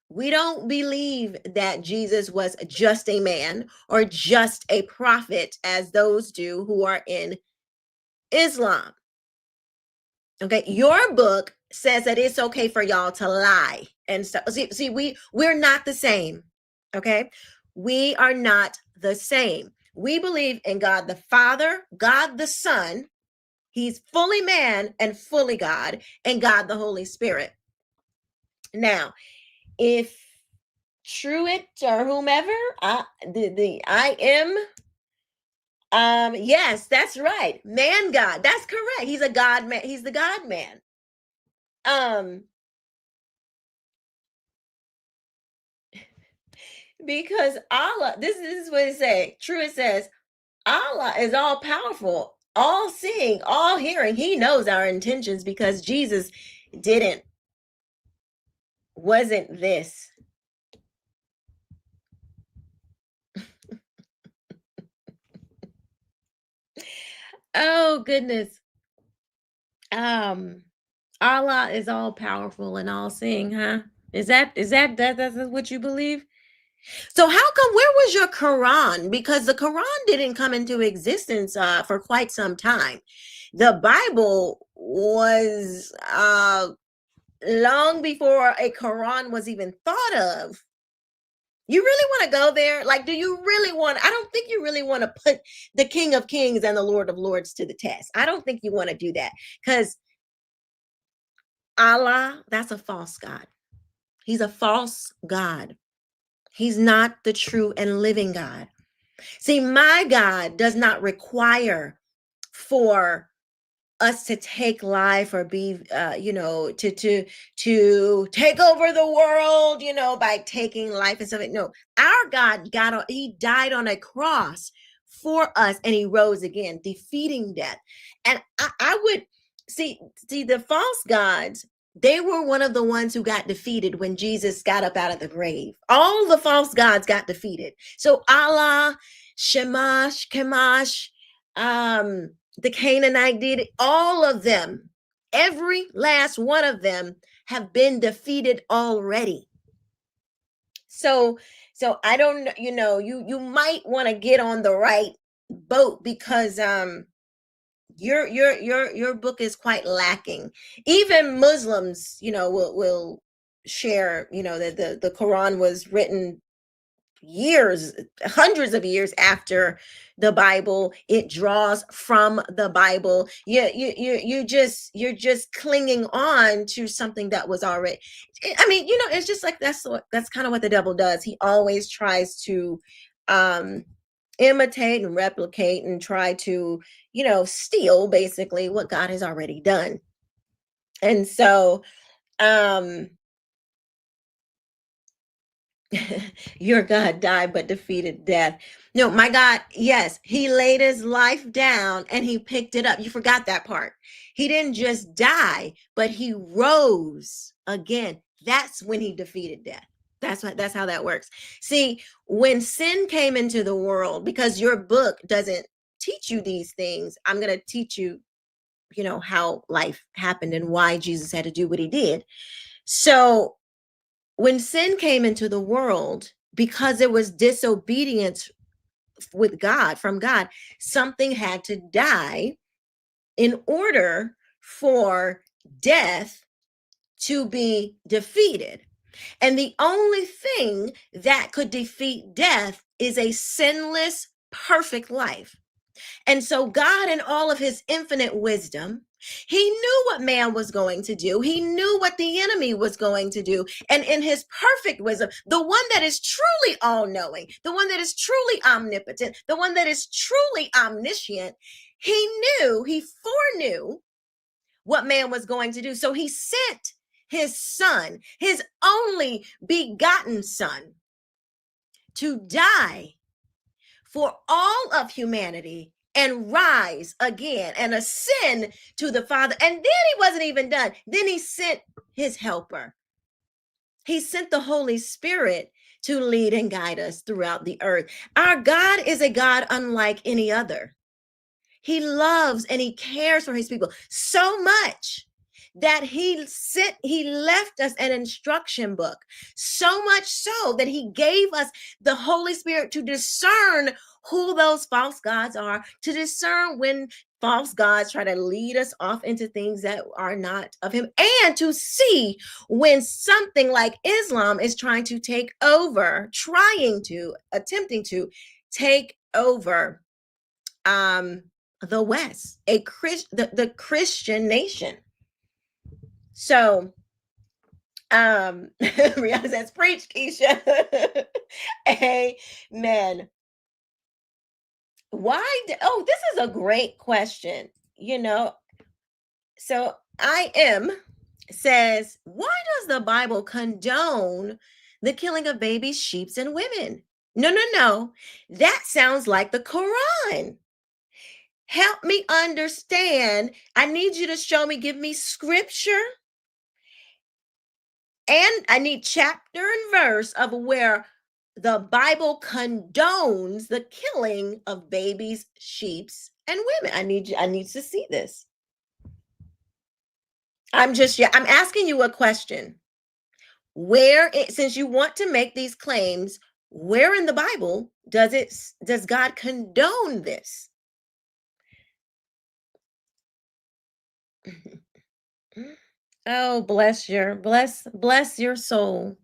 Speaker 8: We don't believe that Jesus was just a man or just a prophet, as those do who are in Islam. Okay, your book says that it's okay for y'all to lie and stuff. See, we're not the same. Okay, we are not the same. We believe in God the Father, God the Son. He's fully man and fully God, and God the Holy Spirit. Now, if Truett or whomever, I am, yes, that's right, man God, that's correct. He's a God man. He's the God man. Because Allah, this is what it says. Truett says, Allah is all powerful, all seeing, all hearing. He knows our intentions because Jesus wasn't this. Oh goodness. Allah is all powerful and all seeing, huh? That's what you believe? So how come, where was your Quran? Because the Quran didn't come into existence for quite some time. The Bible was long before a Quran was even thought of. You really want to go there? Like, do you really want, I don't think you really want to put the King of Kings and the Lord of Lords to the test. I don't think you want to do that, because Allah, that's a false God. He's a false God. He's not the true and living God. See, my God does not require for us to take life or be, to take over the world, by taking life and stuff. No, our God he died on a cross for us, and he rose again, defeating death. And I would see the false gods. They were one of the ones who got defeated when Jesus got up out of the grave. All the false gods got defeated. So Allah, Shamash, Kamash, the Canaanite did it. All of them, every last one of them have been defeated already. So I don't, you might want to get on the right boat, because your book is quite lacking. Even Muslims, will share, that the Quran was written hundreds of years after the Bible. It draws from the Bible. You're just clinging on to something that was already, I mean, it's just like, that's kind of what the devil does. He always tries to imitate and replicate and try to, steal basically what God has already done. And so your God died but defeated death. No, my God, yes, he laid his life down and he picked it up. You forgot that part. He didn't just die, but he rose again. That's when he defeated death. That's how that works. See, when sin came into the world, because your book doesn't teach you these things, I'm going to teach you how life happened and why Jesus had to do what he did. So when sin came into the world, because there was disobedience with God, from God, something had to die in order for death to be defeated. And the only thing that could defeat death is a sinless, perfect life. And so God, in all of his infinite wisdom, he knew what man was going to do. He knew what the enemy was going to do. And in his perfect wisdom, the one that is truly all-knowing, the one that is truly omnipotent, the one that is truly omniscient, he foreknew what man was going to do. So he sent his son, his only begotten son, to die for all of humanity and rise again and ascend to the Father. And then he wasn't even done. Then he sent his helper. He sent the Holy Spirit to lead and guide us throughout the earth. Our God is a God unlike any other. He loves and he cares for his people so much that he left us an instruction book, so much so that he gave us the Holy Spirit to discern who those false gods are, to discern when false gods try to lead us off into things that are not of him, and to see when something like Islam is attempting to take over the West, the Christian nation. So Rihanna says, preach, Quisha. Amen. This is a great question. So I says, why does the Bible condone the killing of babies, sheep, and women? No. That sounds like the Quran. Help me understand. I need you to give me scripture. And I need chapter and verse of where the Bible condones the killing of babies, sheep, and women. I need to see this. I'm asking you a question. Since you want to make these claims, where in the Bible does God condone this? Oh, bless your soul.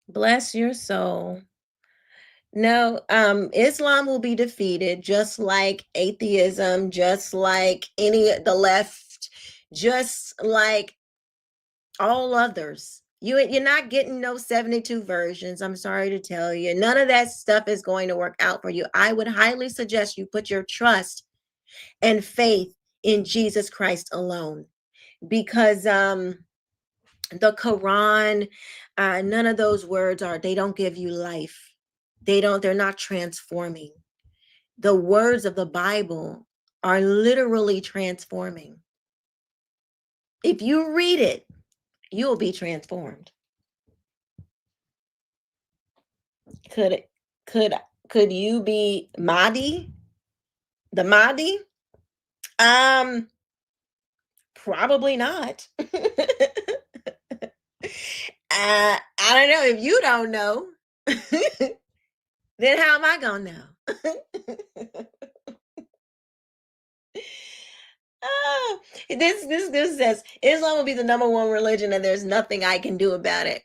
Speaker 8: Bless your soul. No, Islam will be defeated, just like atheism, just like the left, just like all others. You're not getting no 72 versions. I'm sorry to tell you. None of that stuff is going to work out for you. I would highly suggest you put your trust and faith in Jesus Christ alone. Because the Quran, none of those words they don't give you life. They're not transforming. The words of the Bible are literally transforming. If you read it, you'll be transformed. Could you be Mahdi? The Mahdi? Probably not. I don't know. If you don't know, then how am I gonna know? This says Islam will be the number one religion and there's nothing I can do about it.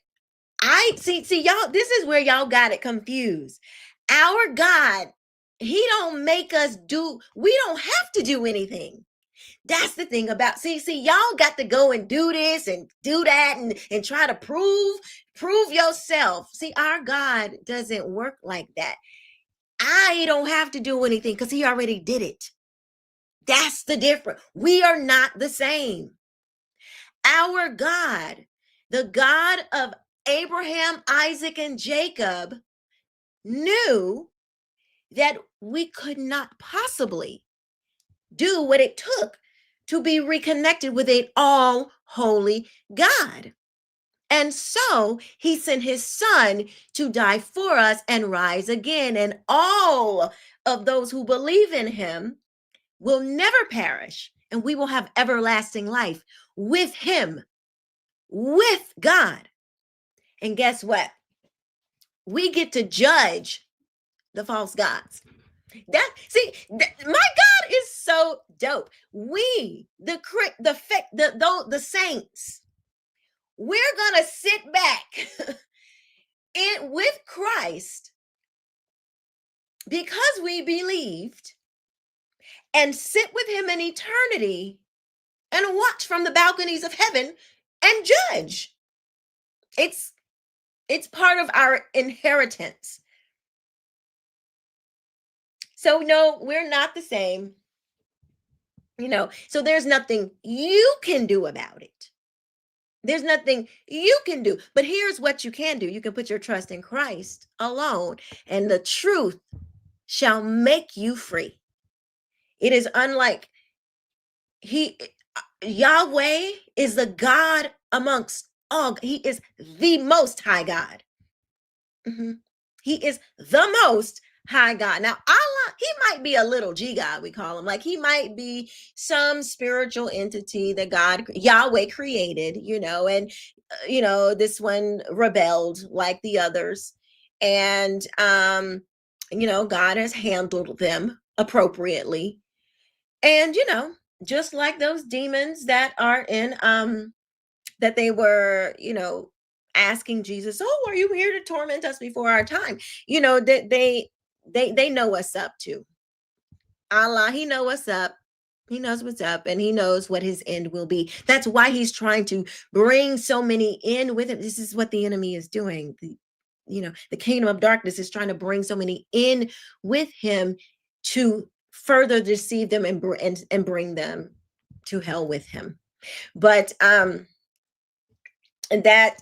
Speaker 8: I see y'all, this is where y'all got it confused. Our God, he don't make us we don't have to do anything. That's the thing about, see, y'all got to go and do this and do that and try to prove yourself. See, our God doesn't work like that. I don't have to do anything because he already did it. That's the difference. We are not the same. Our God, the God of Abraham, Isaac, and Jacob, knew that we could not possibly do what it took to be reconnected with an all-holy God. And so he sent his son to die for us and rise again. And all of those who believe in him will never perish and we will have everlasting life with him, with God. And guess what? We get to judge the false gods. My God is so dope. We, the saints, we're gonna sit back with Christ because we believed, and sit with him in eternity and watch from the balconies of heaven and judge. It's part of our inheritance. So no, we're not the same. So there's nothing you can do about it. There's nothing you can do. But here's what you can do. You can put your trust in Christ alone, and the truth shall make you free. It is unlike Yahweh is the God amongst all. He is the most high God. He is the most high God. Now, Allah, he might be a little G God, we call him. Like he might be some spiritual entity that Yahweh created, and, this one rebelled like the others. And, God has handled them appropriately. And, just like those demons that are in, that they were, asking Jesus, "Oh, are you here to torment us before our time?" They know what's up too. Allah, he knows what's up. He knows what's up, and he knows what his end will be. That's why he's trying to bring so many in with him. This is what the enemy is doing. The kingdom of darkness is trying to bring so many in with him to further deceive them and bring them to hell with him. But that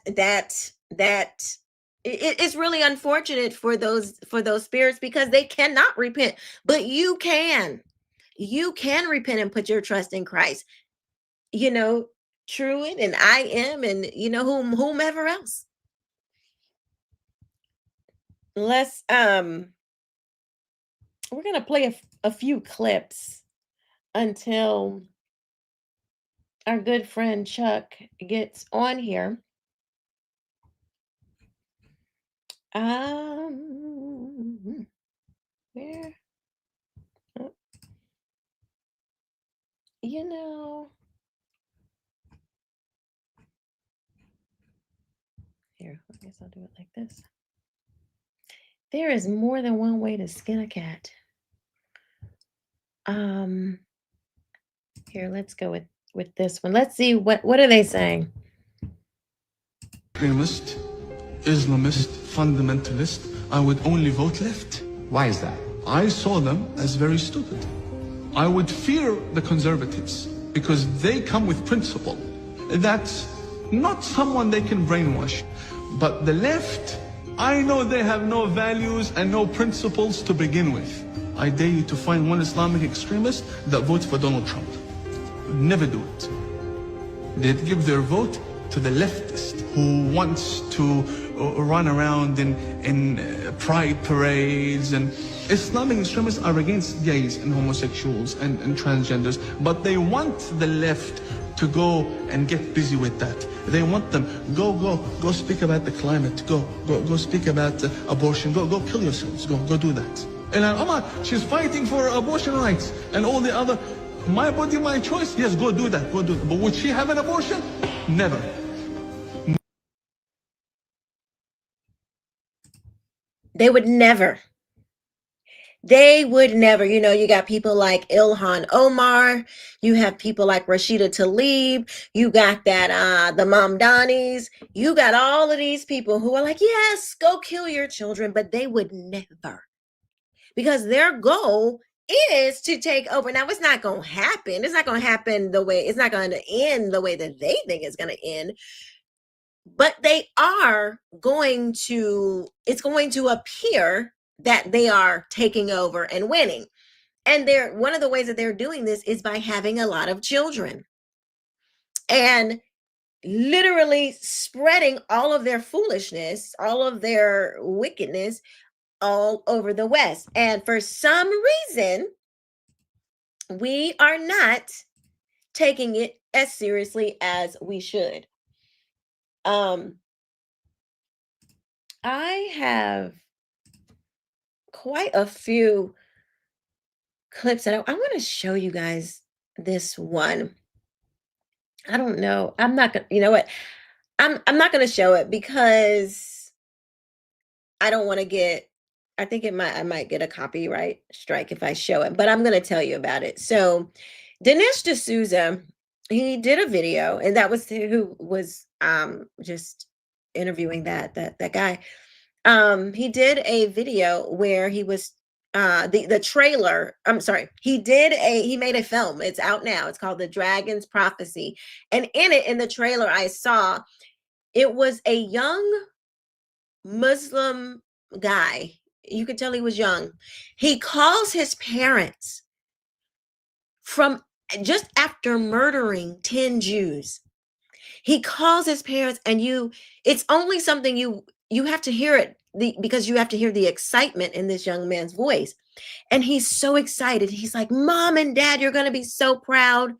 Speaker 8: it is really unfortunate for those spirits, because they cannot repent. But you can repent and put your trust in Christ. Truett and I am, and whomever else. Let's we're gonna play a few clips until our good friend Chuck gets on here. Where? Oh. Here, I guess I'll do it like this. There is more than one way to skin a cat. Here, let's go with this one. Let's see what are they saying.
Speaker 19: Extremist, Islamist, fundamentalist, I would only vote left.
Speaker 20: Why is that?
Speaker 19: I saw them as very stupid. I would fear the conservatives because they come with principle. That's not someone they can brainwash. But the left, I know they have no values and no principles to begin with. I dare you to find one Islamic extremist that votes for Donald Trump. Never do it. They'd give their vote to the leftist who wants to run around in pride parades. And Islamic extremists are against gays and homosexuals and transgenders, but they want the left to go and get busy with that. They want them, go speak about the climate, go speak about abortion, go kill yourselves, go do that. And Omar, she's fighting for abortion rights and all the other, my body, my choice. Yes, go do that, But would she have an abortion? Never.
Speaker 8: They would never. You got people like Ilhan Omar. You have people like Rashida Tlaib. You got that, the Mamdanis. You got all of these people who are like, yes, go kill your children, but they would never. Because their goal is to take over. Now, it's not going to happen. It's not going to happen it's not going to end the way that they think it's going to end. But it's going to appear that they are taking over and winning. And one of the ways that they're doing this is by having a lot of children and literally spreading all of their foolishness, all of their wickedness all over the West. And for some reason, we are not taking it as seriously as we should. I have quite a few clips that I want to show you guys this one. I don't know. I'm not gonna, you know what? I'm not gonna show it because I don't want to get, I think I might get a copyright strike if I show it, but I'm gonna tell you about it. So Dinesh D'Souza, he did a video, and that was who was just interviewing that guy. He did a video where he was the trailer. I'm sorry, he made a film. It's out now. It's called The Dragon's Prophecy. And in the trailer, I saw it was a young Muslim guy. You could tell he was young. He calls his parents from just after murdering 10 Jews. He calls his parents, and it's only something you have to hear it because you have to hear the excitement in this young man's voice. And he's so excited. He's like, Mom and Dad, you're going to be so proud.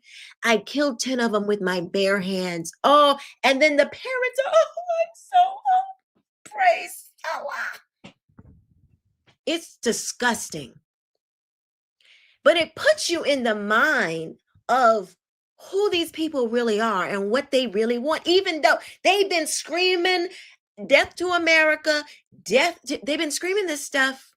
Speaker 8: I killed 10 of them with my bare hands. Oh, and then the parents are, praise Allah. It's disgusting. But it puts you in the mind of who these people really are and what they really want, even though they've been screaming death to America, they've been screaming this stuff,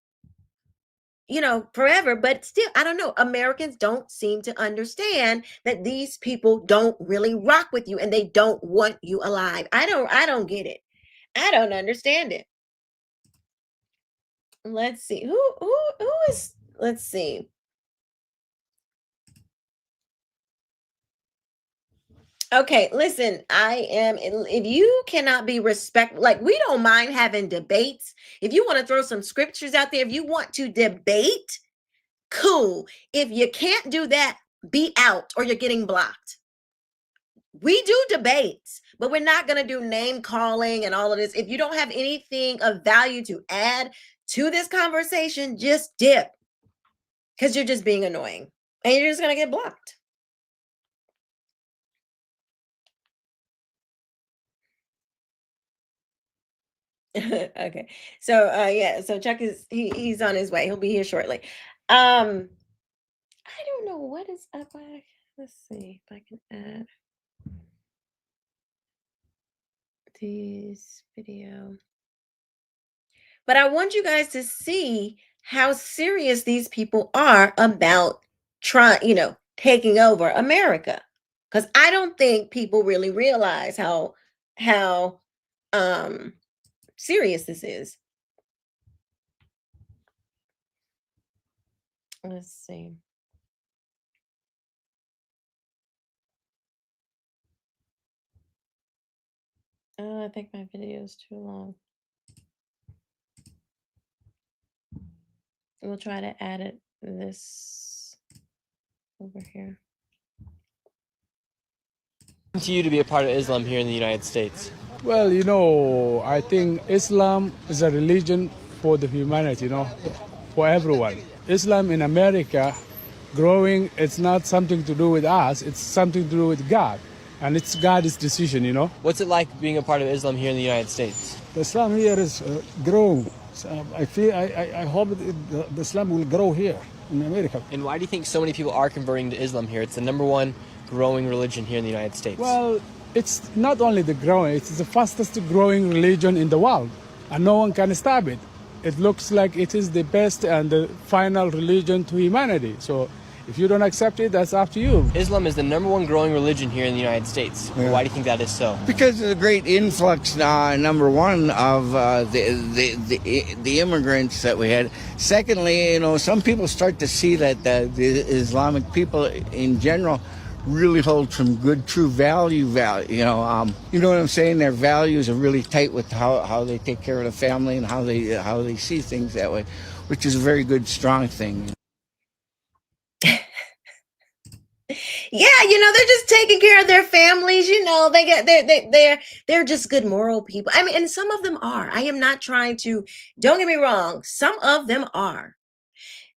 Speaker 8: forever. But still, I don't know. Americans don't seem to understand that these people don't really rock with you and they don't want you alive. I don't get it. I don't understand it. Let's see. Who is, let's see. Okay, listen, if you cannot be like, we don't mind having debates. If you want to throw some scriptures out there, if you want to debate, cool. If you can't do that, be out or you're getting blocked. We do debates, but we're not going to do name calling and all of this. If you don't have anything of value to add to this conversation, just dip, because you're just being annoying and you're just going to get blocked. Okay. So yeah, so Chuck he's on his way. He'll be here shortly. I don't know what is up. Let's see if I can add this video. But I want you guys to see how serious these people are about taking over America. Because I don't think people really realize how serious this is. Let's see. Oh, I think my video is too long. We'll try to add it this over here.
Speaker 20: To you to be a part of Islam here in the United States?
Speaker 21: Well, I think Islam is a religion for the humanity, for everyone. Islam in America growing, it's not something to do with us, it's something to do with God. And it's God's decision,
Speaker 20: What's it like being a part of Islam here in the United States?
Speaker 21: The Islam here is growing. So I hope the Islam will grow here in America.
Speaker 20: And why do you think so many people are converting to Islam here? It's the #1 growing religion here in the United States.
Speaker 21: Well, it's not only the growing, it's the fastest growing religion in the world, and no one can stop it. It looks like it is the best and the final religion to humanity. So if you don't accept it, that's up to you.
Speaker 20: Islam is the #1 growing religion here in the United States. Yeah. Why do you think that is so?
Speaker 22: Because of the great influx, #1, of the immigrants that we had. Secondly, some people start to see that the Islamic people in general really hold some good, true value. You know what I'm saying? Their values are really tight with how they take care of the family and how they see things that way, which is a very good, strong thing.
Speaker 8: Yeah, they're just taking care of their families. They're just good moral people. I mean, and some of them are. I am not trying to. Don't get me wrong. Some of them are.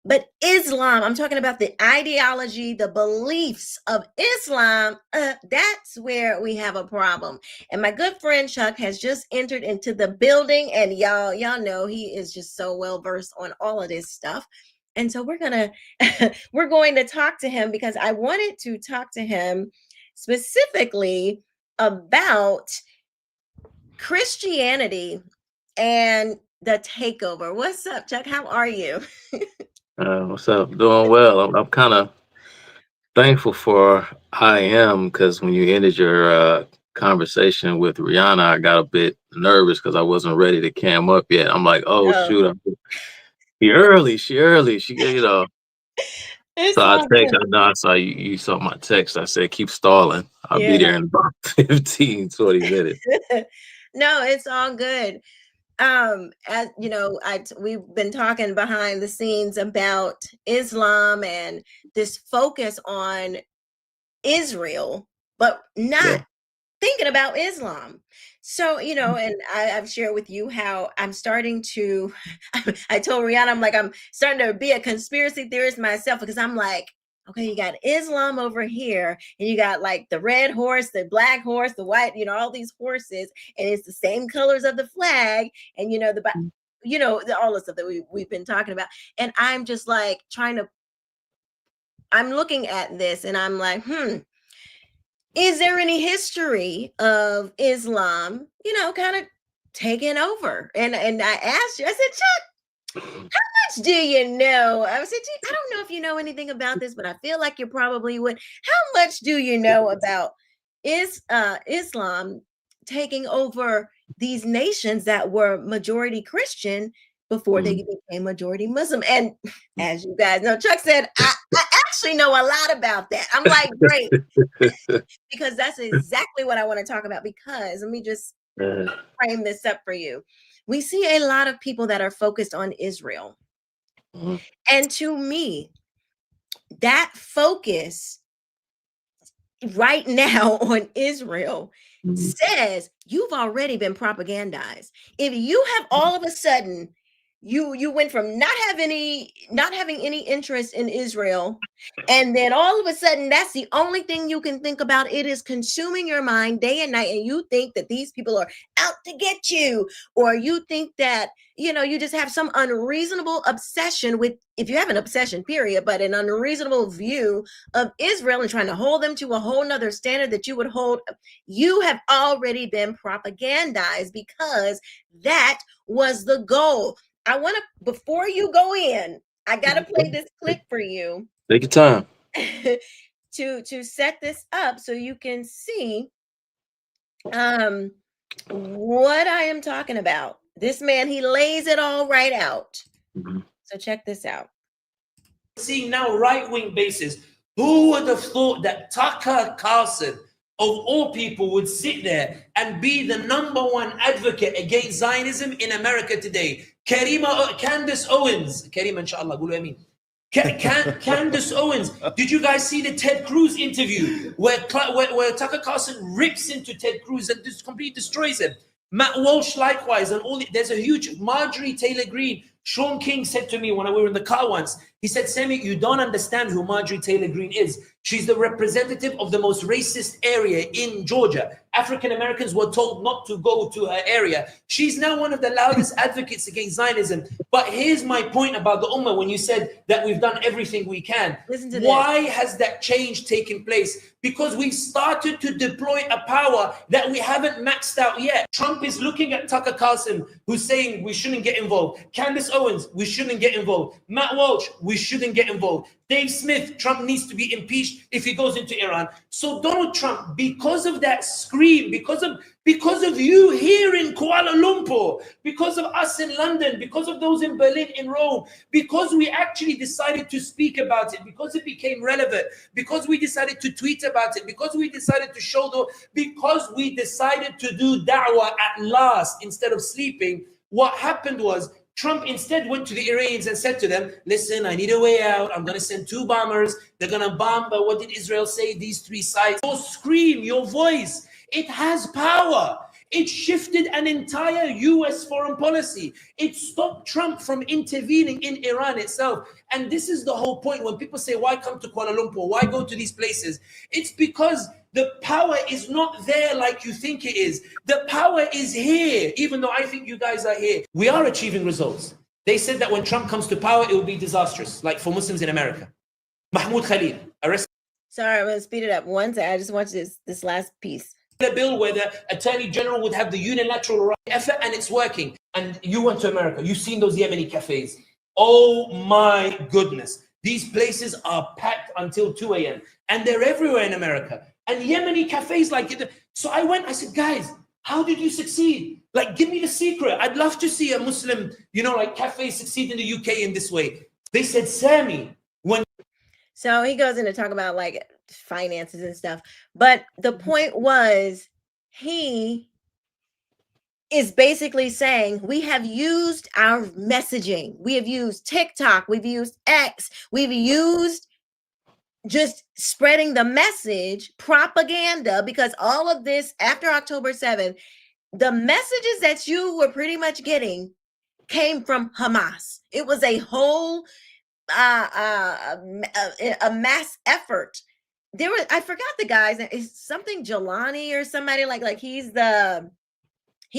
Speaker 8: But Islam, I'm talking about the ideology, the beliefs of Islam, that's where we have a problem. And my good friend Chuck has just entered into the building, and y'all know he is just so well versed on all of this stuff. And so we're going to talk to him, because I wanted to talk to him specifically about Christianity and the takeover. What's up, Chuck? How are you?
Speaker 1: What's up? Doing well. I'm kind of thankful for I am, because when you ended your conversation with Rihanna, I got a bit nervous because I wasn't ready to cam up yet. I'm like, oh shoot, she early, she
Speaker 8: It's
Speaker 1: So I
Speaker 8: all
Speaker 1: text.
Speaker 8: good.
Speaker 1: I know I saw you saw my text. I said keep stalling. I'll be
Speaker 8: Yeah.
Speaker 1: there in about 15, 20 minutes.
Speaker 8: No, it's all good. As you know, we've been talking behind the scenes about Islam and this focus on Israel, but not thinking about Islam. So, you know, and I've shared with you how I'm starting to, I told Rihanna, I'm like, I'm starting to be a conspiracy theorist myself, because I'm like, okay, you got Islam over here, and you got like the red horse, the black horse, the white, you know, all these horses, and it's the same colors of the flag, and you know, all the stuff that we've been talking about. And I'm just like I'm looking at this and I'm like, is there any history of Islam, you know, kind of taking over? And I asked you, I said, Chuck, how much do you know? I said, I don't know if you know anything about this, but I feel like you probably would. How much do you know about Islam taking over these nations that were majority Christian before they became majority Muslim? And as you guys know, Chuck said, I actually know a lot about that. I'm like, great. Because that's exactly what I want to talk about. Because let me just frame this up for you. We see a lot of people that are focused on Israel. And to me, that focus right now on Israel says you've already been propagandized. If you have all of a sudden you went from not having any interest in Israel, and then all of a sudden that's the only thing you can think about, it is consuming your mind day and night, and you think that these people are out to get you, or you think that, you know, you just have some unreasonable obsession with, if you have an obsession period, but an unreasonable view of Israel and trying to hold them to a whole nother standard that you would hold, you have already been propagandized, because that was the goal. I want to, before you go in, I got to play this clip for you.
Speaker 1: Take your time.
Speaker 8: to set this up so you can see what I am talking about. This man, he lays it all right out. So check this out.
Speaker 7: Seeing now right-wing bases, who would have thought that Tucker Carlson, of all people, would sit there and be the #1 advocate against Zionism in America today? Candace Owens, Karima, inshallah, قولوا آمين. Candace Owens, did you guys see the Ted Cruz interview where Tucker Carlson rips into Ted Cruz and just completely destroys him? Matt Walsh likewise, and there's a huge Marjorie Taylor Greene. Sean King said to me when we were in the car once, he said, Sammy, you don't understand who Marjorie Taylor Greene is. She's the representative of the most racist area in Georgia. African Americans were told not to go to her area. She's now one of the loudest advocates against Zionism. But here's my point about the Ummah when you said that we've done everything we can. Why has that change taken place? Because we've started to deploy a power that we haven't maxed out yet. Trump is looking at Tucker Carlson, who's saying we shouldn't get involved. Candace Owens, we shouldn't get involved. Matt Walsh, we shouldn't get involved. Dave Smith, Trump needs to be impeached if he goes into Iran. So Donald Trump, because of that scream, because of you here in Kuala Lumpur, because of us in London, because of those in Berlin, in Rome, because we actually decided to speak about it, because it became relevant, because we decided to tweet about it, because we decided to because we decided to do da'wah at last instead of sleeping, what happened was Trump instead went to the Iranians and said to them, listen, I need a way out. I'm going to send 2 bombers. They're going to bomb, but what did Israel say? These 3 sites. Your scream, your voice, it has power. It shifted an entire US foreign policy. It stopped Trump from intervening in Iran itself. And this is the whole point. When people say, why come to Kuala Lumpur? Why go to these places? It's because the power is not there like you think it is. The power is here, even though I think you guys are here. We are achieving results. They said that when Trump comes to power, it will be disastrous, like for Muslims in America. Mahmoud Khalil, arrested.
Speaker 8: Sorry, I'm going to speed it up. One second. I just want this last piece.
Speaker 7: A bill where the Attorney General would have the unilateral right effort, and it's working. And you went to America. You've seen those Yemeni cafes. Oh my goodness. These places are packed until 2 a.m. And they're everywhere in America. And Yemeni cafes like it. So I went, I said, guys, how did you succeed? Like, give me the secret. I'd love to see a Muslim, like cafe succeed in the UK in this way. They said, Sammy, when...
Speaker 8: So he goes in to talk about like finances and stuff. But the point was, he is basically saying we have used our messaging. We have used TikTok. We've used X. We've used just spreading the message, propaganda, because all of this after October 7th, the messages that you were pretty much getting came from Hamas. It was a whole a mass effort. There was, I forgot the guy's name. It's something Jelani or somebody like he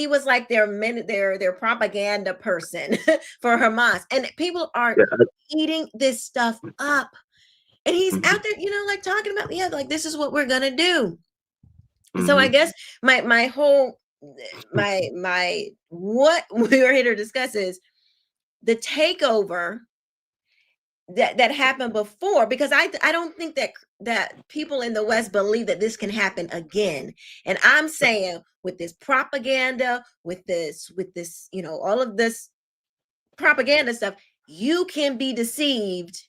Speaker 8: was like their propaganda person for Hamas, and people are eating this stuff up. And he's out there, like talking about, like this is what we're gonna do. So I guess my whole what we are here to discuss is the takeover that happened before, because I don't think that people in the West believe that this can happen again. And I'm saying with this propaganda, with this, all of this propaganda stuff, you can be deceived.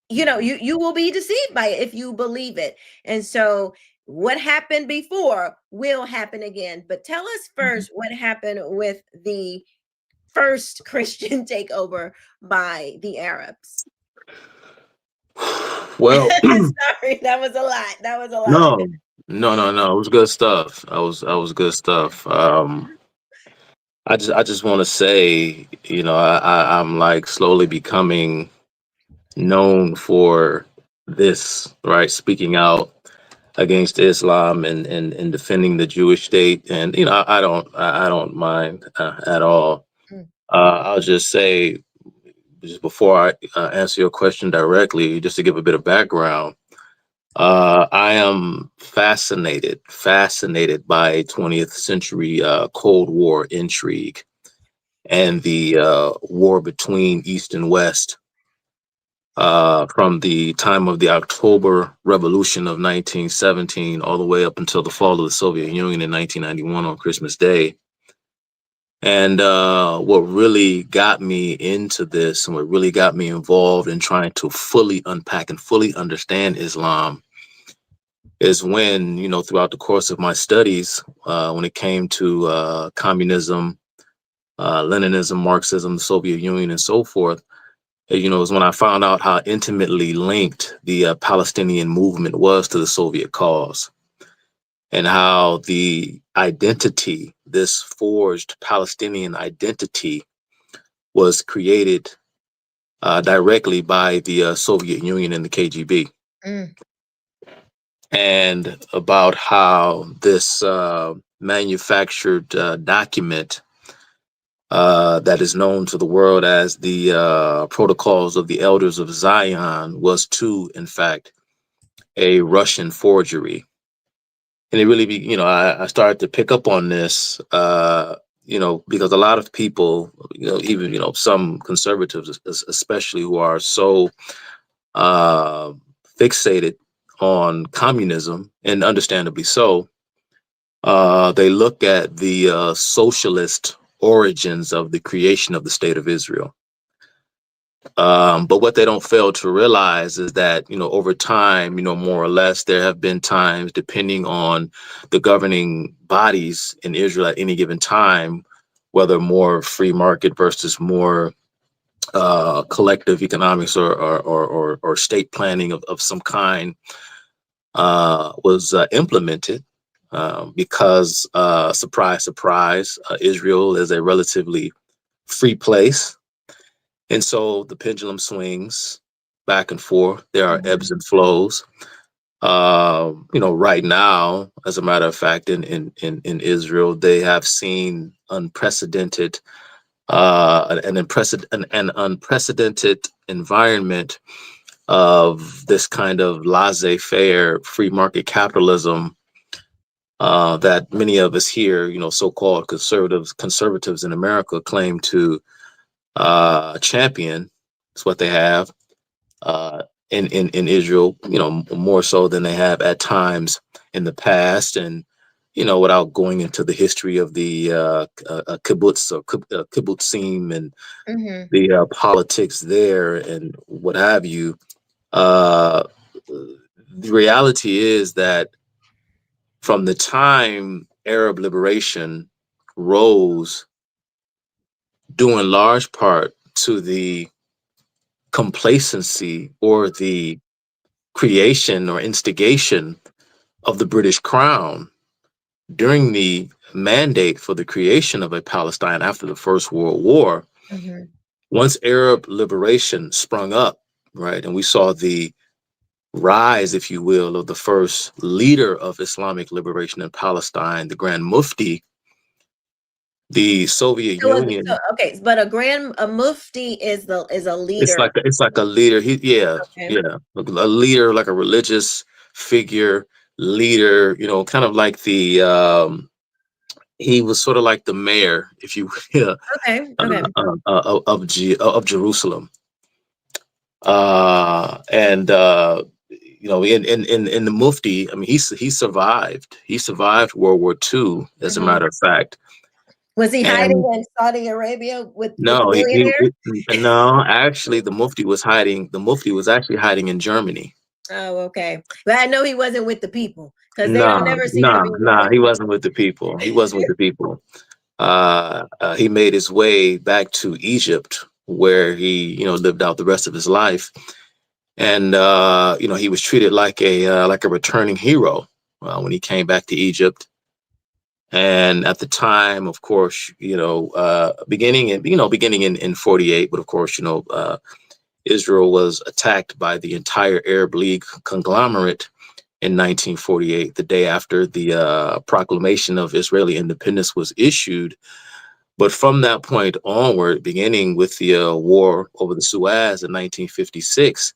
Speaker 8: You will be deceived by it if you believe it. And so what happened before will happen again. But tell us first what happened with the first Christian takeover by the Arabs.
Speaker 1: Well,
Speaker 8: sorry, that was a lot.
Speaker 1: No. It was good stuff. I was good stuff. I just want to say, I'm like slowly becoming known for this, right? Speaking out against Islam and defending the Jewish state, and I don't mind at all. I'll just say, just before I answer your question directly, just to give a bit of background, I am fascinated by 20th century Cold War intrigue and the war between East and West. From the time of the October Revolution of 1917 all the way up until the fall of the Soviet Union in 1991 on Christmas Day. And what really got me into this and what really got me involved in trying to fully unpack and fully understand Islam is when, throughout the course of my studies, when it came to communism, Leninism, Marxism, the Soviet Union, and so forth, it was when I found out how intimately linked the Palestinian movement was to the Soviet cause, and how the identity, this forged Palestinian identity, was created directly by the Soviet Union and the KGB. And about how this manufactured document that is known to the world as the Protocols of the Elders of Zion was too, in fact, a Russian forgery. And it really, I started to pick up on this, because a lot of people, even, some conservatives, especially, who are so fixated on communism, and understandably so, they look at the socialist origins of the creation of the state of Israel. But what they don't fail to realize is that, over time, more or less, there have been times, depending on the governing bodies in Israel at any given time, whether more free market versus more collective economics or state planning of some kind was implemented, because, surprise, surprise, Israel is a relatively free place. And so the pendulum swings back and forth. There are ebbs and flows. Right now, as a matter of fact, in Israel, they have seen unprecedented, an unprecedented environment of this kind of laissez-faire free market capitalism that many of us here, so-called conservatives in America claim to champion. It's what they have in Israel, more so than they have at times in the past. And, without going into the history of the kibbutz or kibbutzim and the politics there and what have you, the reality is that from the time Arab liberation rose, due in large part to the complacency or the creation or instigation of the British Crown during the mandate for the creation of a Palestine after the First World War, once Arab liberation sprung up, right, and we saw the rise, if you will, of the first leader of Islamic liberation in Palestine, the Grand Mufti, the Soviet Union.
Speaker 8: But a mufti is a leader.
Speaker 1: It's like a leader. A leader, like a religious figure, leader. Kind of like the he was sort of like the mayor, if you will, of Jerusalem. In the Mufti, I mean, he survived. He survived World War II, as a matter of fact.
Speaker 8: Was he hiding in Saudi Arabia with
Speaker 1: no,
Speaker 8: billionaires?
Speaker 1: No, actually, the Mufti was hiding. The Mufti was actually hiding in Germany.
Speaker 8: Oh, okay. But I know he wasn't with the people because they don't never seem to be.
Speaker 1: He wasn't with the people. He wasn't with the people. He made his way back to Egypt, where he, lived out the rest of his life. And, he was treated like a returning hero when he came back to Egypt. And at the time, of course, beginning in 48, but of course, Israel was attacked by the entire Arab League conglomerate in 1948, the day after the proclamation of Israeli independence was issued. But from that point onward, beginning with the war over the Suez in 1956,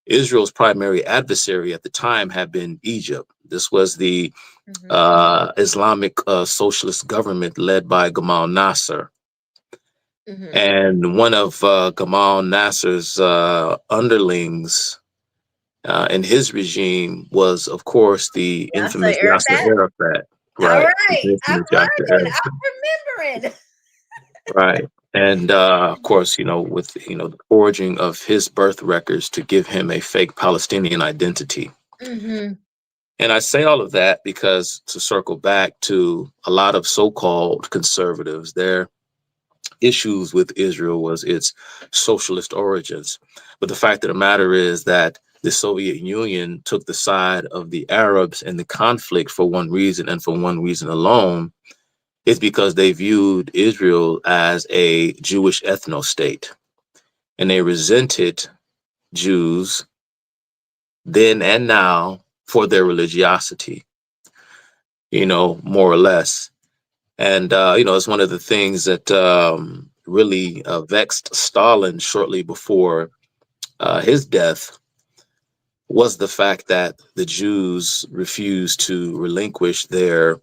Speaker 1: Israel's primary adversary at the time had been Egypt. This was the Islamic socialist government led by Gamal Nasser. And one of Gamal Nasser's underlings in his regime was, of course, the infamous Yasser Arafat. Right.
Speaker 8: All right. I'm remembering.
Speaker 1: Right. And of course, with the forging of his birth records to give him a fake Palestinian identity. And I say all of that because, to circle back to a lot of so-called conservatives, their issues with Israel was its socialist origins. But the fact of the matter is that the Soviet Union took the side of the Arabs in the conflict for one reason, and for one reason alone. Is because they viewed Israel as a Jewish ethno-state, and they resented Jews then and now for their religiosity, more or less. And, it's one of the things that really vexed Stalin shortly before his death was the fact that the Jews refused to relinquish their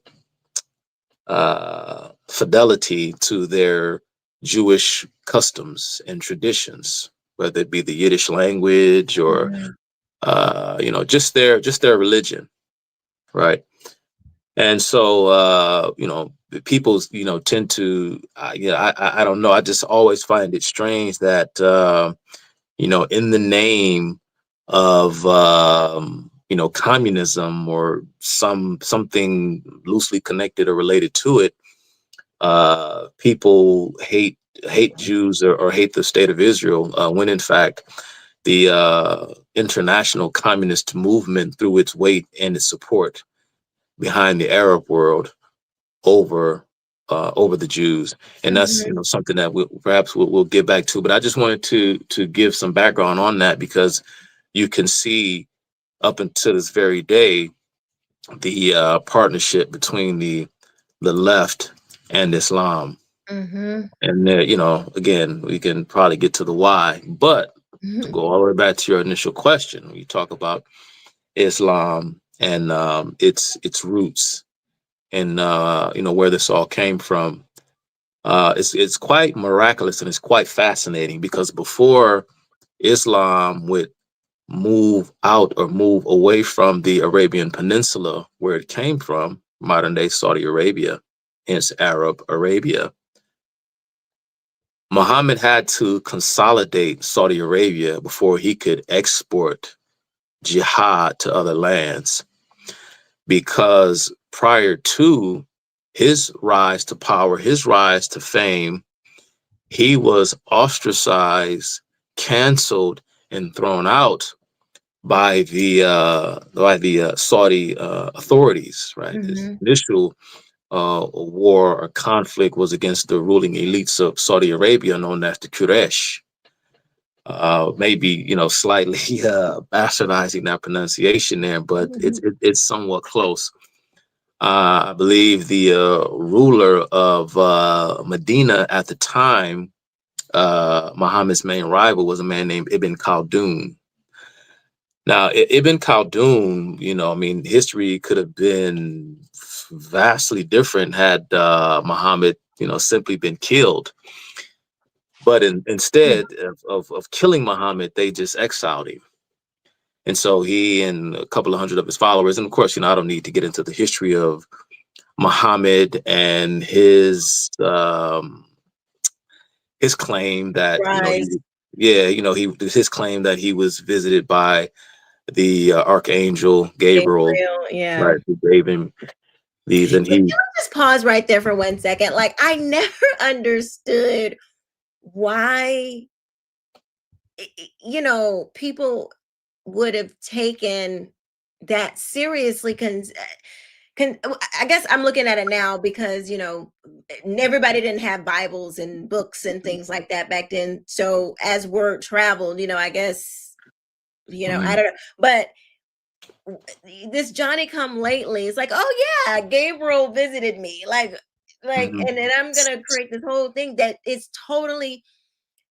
Speaker 1: fidelity to their Jewish customs and traditions, whether it be the Yiddish language or just their religion, right? And so people tend to I don't know, I just always find it strange that in the name of communism or something loosely connected or related to it, people hate Jews or hate the state of Israel, when in fact the international communist movement, through its weight and its support, behind the Arab world over the Jews, and that's something that we'll get back to. But I just wanted to give some background on that, because you can see up until this very day the partnership between the left and Islam. And again, we can probably get to the why, but to go all the way back to your initial question, when you talk about Islam and its roots and where this all came from, it's quite miraculous, and it's quite fascinating, because before Islam would move out or move away from the Arabian Peninsula, where it came from, modern day Saudi Arabia, hence Arab Arabia, Muhammad had to consolidate Saudi Arabia before he could export jihad to other lands, because prior to his rise to power, his rise to fame, he was ostracized, canceled, and thrown out by the Saudi authorities. Right, his initial war or conflict was against the ruling elites of Saudi Arabia, known as the Quraysh. Maybe slightly bastardizing that pronunciation there, but it's somewhat close. I believe the ruler of Medina at the time, Muhammad's main rival, was a man named Ibn Khaldun. Now, Ibn Khaldun, history could have been vastly different had Muhammad, simply been killed. But instead of killing Muhammad, they just exiled him. And so he and a couple of hundred of his followers, and of course, I don't need to get into the history of Muhammad and his claim that, his claim that he was visited by the archangel Gabriel, right, who gave him these, and
Speaker 8: Can we just pause right there for 1 second? Like, I never understood why people would have taken that seriously. I guess I'm looking at it now because everybody didn't have Bibles and books and things like that back then. So as word traveled, I guess I don't know, but this Johnny come lately, it's like, oh yeah, Gabriel visited me, like and then I'm gonna create this whole thing that is totally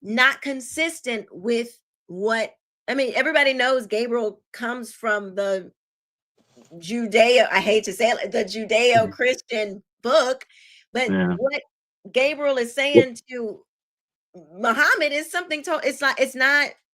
Speaker 8: not consistent with what everybody knows. Gabriel comes from the I hate to say it, the Judeo-Christian book, but what Gabriel is saying to Muhammad is something it's not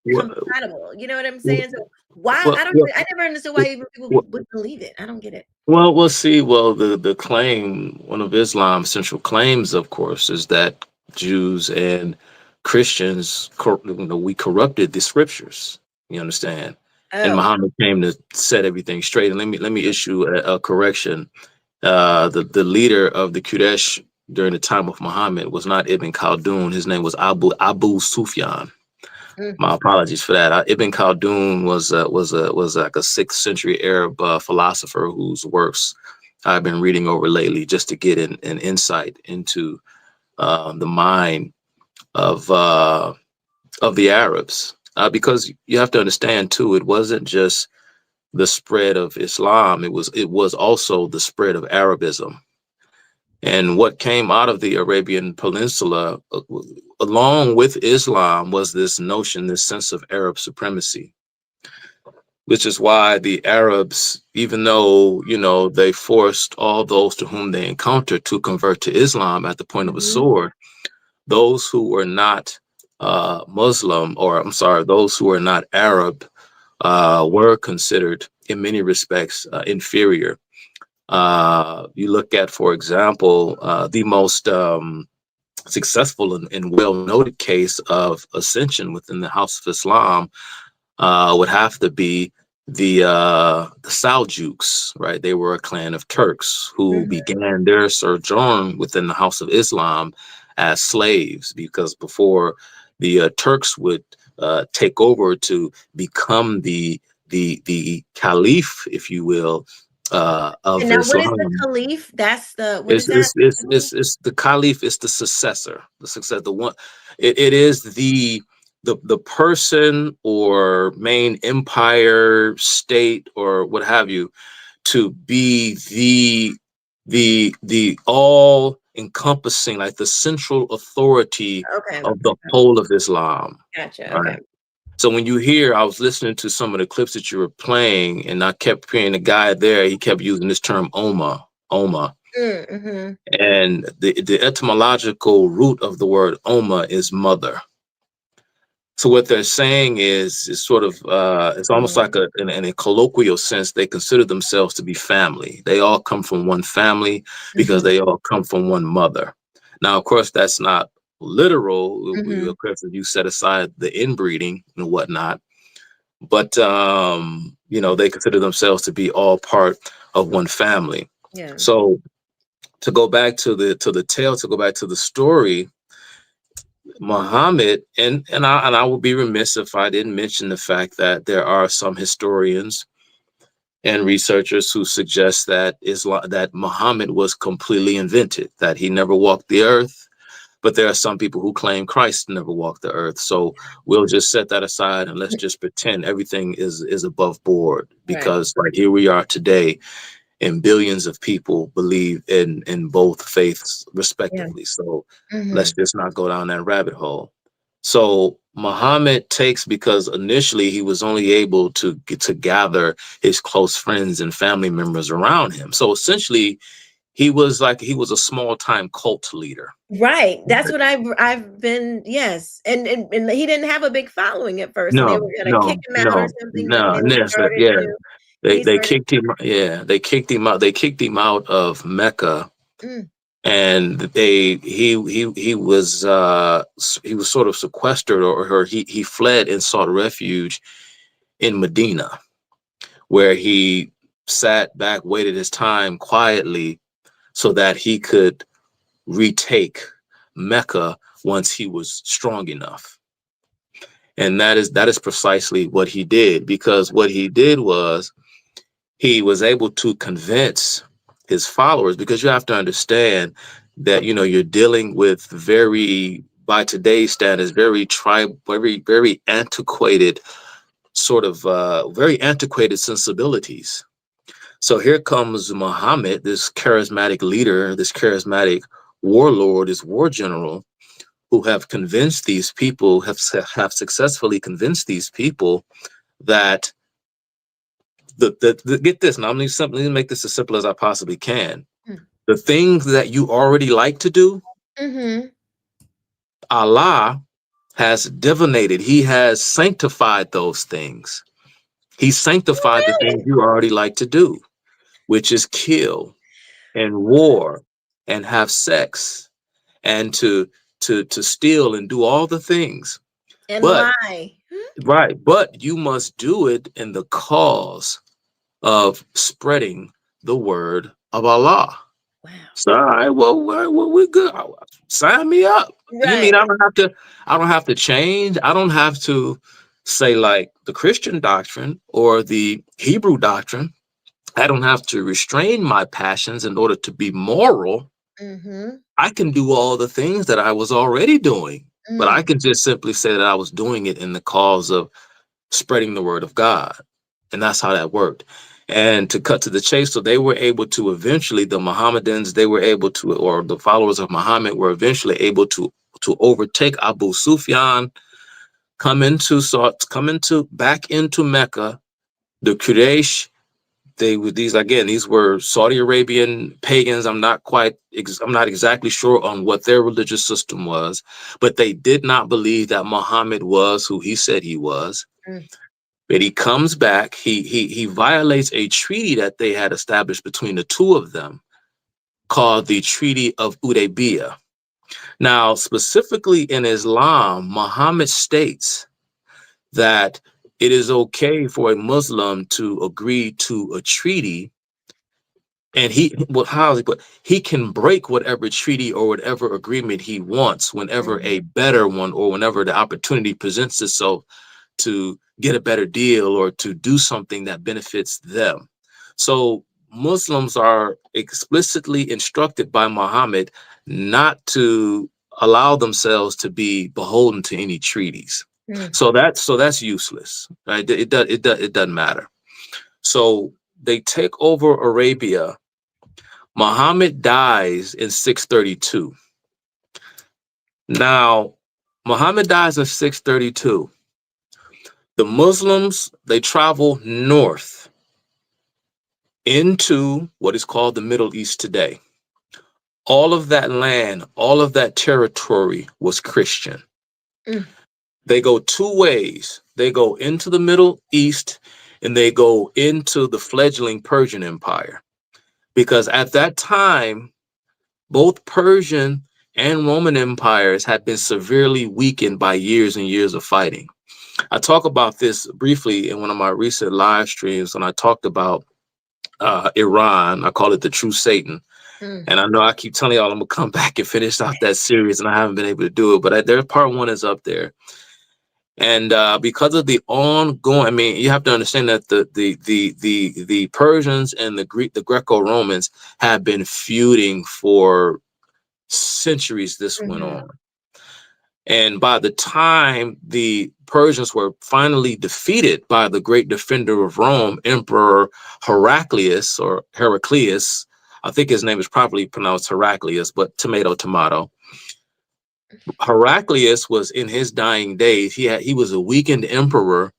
Speaker 8: compatible. You know what I'm saying? So why I never understood why people would believe it. I don't get it.
Speaker 1: Well, we'll see. Well, the claim, one of Islam's central claims, of course, is that Jews and Christians, we corrupted the scriptures. You understand? And Muhammad came to set everything straight. And let me issue a correction. The leader of the Quraysh during the time of Muhammad was not Ibn Khaldun. His name was Abu Sufyan. My apologies for that. Ibn Khaldun was like a 6th century Arab philosopher whose works I've been reading over lately, just to get an insight into the mind of the Arabs. Because you have to understand too, it wasn't just the spread of Islam; it was also the spread of Arabism. And what came out of the Arabian Peninsula, along with Islam, was this notion, this sense of Arab supremacy, which is why the Arabs, even though, they forced all those to whom they encountered to convert to Islam at the point of a sword, those who were not Muslim, or I'm sorry, those who were not Arab, were considered in many respects inferior. You look at, for example, the most successful and well-noted case of ascension within the House of Islam would have to be the Seljuks, right? They were a clan of Turks who began their sojourn within the House of Islam as slaves, because before the Turks would take over to become the caliph, if you will,
Speaker 8: And
Speaker 1: of
Speaker 8: now, what is the
Speaker 1: Islam.
Speaker 8: caliph? That's the what is
Speaker 1: It's
Speaker 8: that?
Speaker 1: it's it's it's, it's the caliph is the successor, the one. It is the person or main empire, state, or what have you, to be the all encompassing, like the central authority
Speaker 8: Okay.
Speaker 1: of the whole of Islam.
Speaker 8: Gotcha.
Speaker 1: Right.
Speaker 8: Okay.
Speaker 1: So when you hear, I was listening to some of the clips that you were playing, and I kept hearing the guy there. He kept using this term Oma.
Speaker 8: Mm-hmm.
Speaker 1: And the etymological root of the word Oma is mother. So what they're saying is sort of it's almost like in a colloquial sense, they consider themselves to be family. They all come from one family because they all come from one mother. Now, of course, that's not literal. Of course, if you set aside the inbreeding and whatnot, but they consider themselves to be all part of one family.
Speaker 8: Yeah.
Speaker 1: So to go back to the tale, to go back to the story, Muhammad, and I would be remiss if I didn't mention the fact that there are some historians and researchers who suggest that that Muhammad was completely invented, that he never walked the earth. But there are some people who claim Christ never walked the earth. So we'll just set that aside and let's just pretend everything is above board, because right here we are today, and billions of people believe in both faiths respectively. So let's just not go down that rabbit hole. So Muhammad takes, because initially he was only able to gather his close friends and family members around him. So essentially he was a small time cult leader.
Speaker 8: Right. That's what I've been. Yes. And he didn't have a big following at first, and they were gonna kick him out or something. But then he started to.
Speaker 1: They kicked him. Yeah, they kicked him out. They kicked him out of Mecca, and he was sort of sequestered, or he fled and sought refuge in Medina, where he sat back, waited his time quietly, so that he could retake Mecca once he was strong enough. And that is precisely what he did, because what he did was he was able to convince his followers, because you have to understand that, you're dealing with by today's standards, very antiquated very antiquated sensibilities. So here comes Muhammad, this charismatic leader, this charismatic warlord, this war general, who have convinced these people, have successfully convinced these people that get this. Now, let me make this as simple as I possibly can. The things that you already like to do, Allah has divinated. He has sanctified those things. He sanctified the things you already like to do, which is kill and war and have sex and to steal and do all the things.
Speaker 8: And
Speaker 1: but
Speaker 8: lie.
Speaker 1: Right, but you must do it in the cause of spreading the word of Allah. Wow. So, all right, well, we're good. Sign me up. Right. You mean I don't have to change? I don't have to say like the Christian doctrine or the Hebrew doctrine. I don't have to restrain my passions in order to be moral. I can do all the things that I was already doing, but I can just simply say that I was doing it in the cause of spreading the word of God. And that's how that worked. And to cut to the chase, so they were able to eventually, the Mohammedans, or the followers of Muhammad were eventually able to overtake Abu Sufyan, come back into Mecca. The Quraysh, these were Saudi Arabian pagans. I'm not exactly sure on what their religious system was, but they did not believe that Muhammad was who he said he was. But he comes back, he violates a treaty that they had established between the two of them, called the Treaty of Hudaybiyah. Now, specifically in Islam, Muhammad states that it is okay for a Muslim to agree to a treaty, and he can break whatever treaty or whatever agreement he wants whenever a better one, or whenever the opportunity presents itself to get a better deal or to do something that benefits them. So Muslims are explicitly instructed by Muhammad not to allow themselves to be beholden to any treaties. So that's useless, right? It doesn't matter. So they take over Arabia. Muhammad dies in 632. Now, Muhammad dies in 632. The Muslims, they travel north into what is called the Middle East today. All of that land, all of that territory was Christian. They go two ways. They go into the Middle East and they go into the fledgling Persian Empire. Because at that time, both Persian and Roman empires had been severely weakened by years and years of fighting. I talk about this briefly in one of my recent live streams when I talked about Iran. I call it the true Satan. And I know I keep telling y'all I'm gonna come back and finish out that series, and I haven't been able to do it. But their part one is up there, and because of the ongoing, I mean, you have to understand that the Persians and the Greco-Romans have been feuding for centuries. This went on, and by the time the Persians were finally defeated by the great defender of Rome, Emperor Heraclius. I think his name is properly pronounced Heraclius, but tomato, tomato. Heraclius was in his dying days. He was a weakened emperor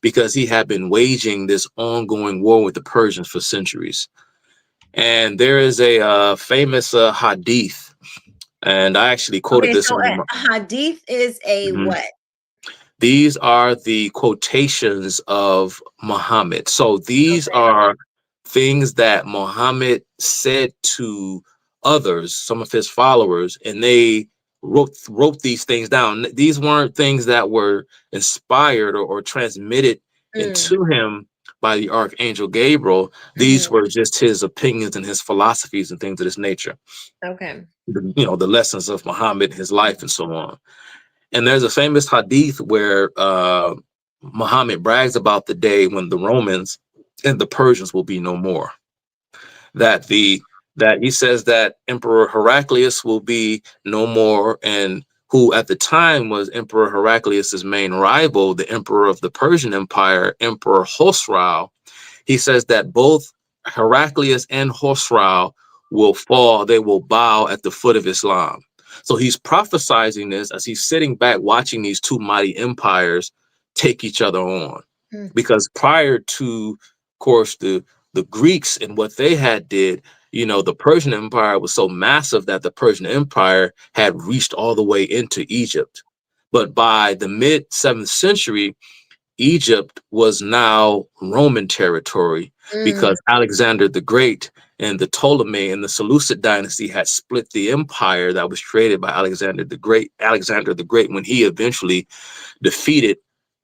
Speaker 1: because he had been waging this ongoing war with the Persians for centuries. And there is a famous hadith, and I actually quoted this.
Speaker 8: So a hadith is a what?
Speaker 1: These are the quotations of Muhammad. So these are things that Muhammad said to others, some of his followers, and they wrote these things down. These weren't things that were inspired or transmitted into him by the Archangel Gabriel. These were just his opinions and his philosophies and things of this nature.
Speaker 8: Okay.
Speaker 1: You know, the lessons of Muhammad, his life, and so on. And there's a famous hadith where Muhammad brags about the day when the Romans and the Persians will be no more. That he says that Emperor Heraclius will be no more, and who at the time was Emperor Heraclius's main rival, the emperor of the Persian Empire, Emperor Khosrau. He says that both Heraclius and Khosrau will fall, they will bow at the foot of Islam. So he's prophesizing this as he's sitting back watching these two mighty empires take each other on. Because prior to, of course, the Greeks and what they had did, you know, the Persian Empire was so massive that the Persian Empire had reached all the way into Egypt. But by the mid 7th century, Egypt was now Roman territory because Alexander the Great and the Ptolemy and the Seleucid dynasty had split the empire that was created by Alexander the Great when he eventually defeated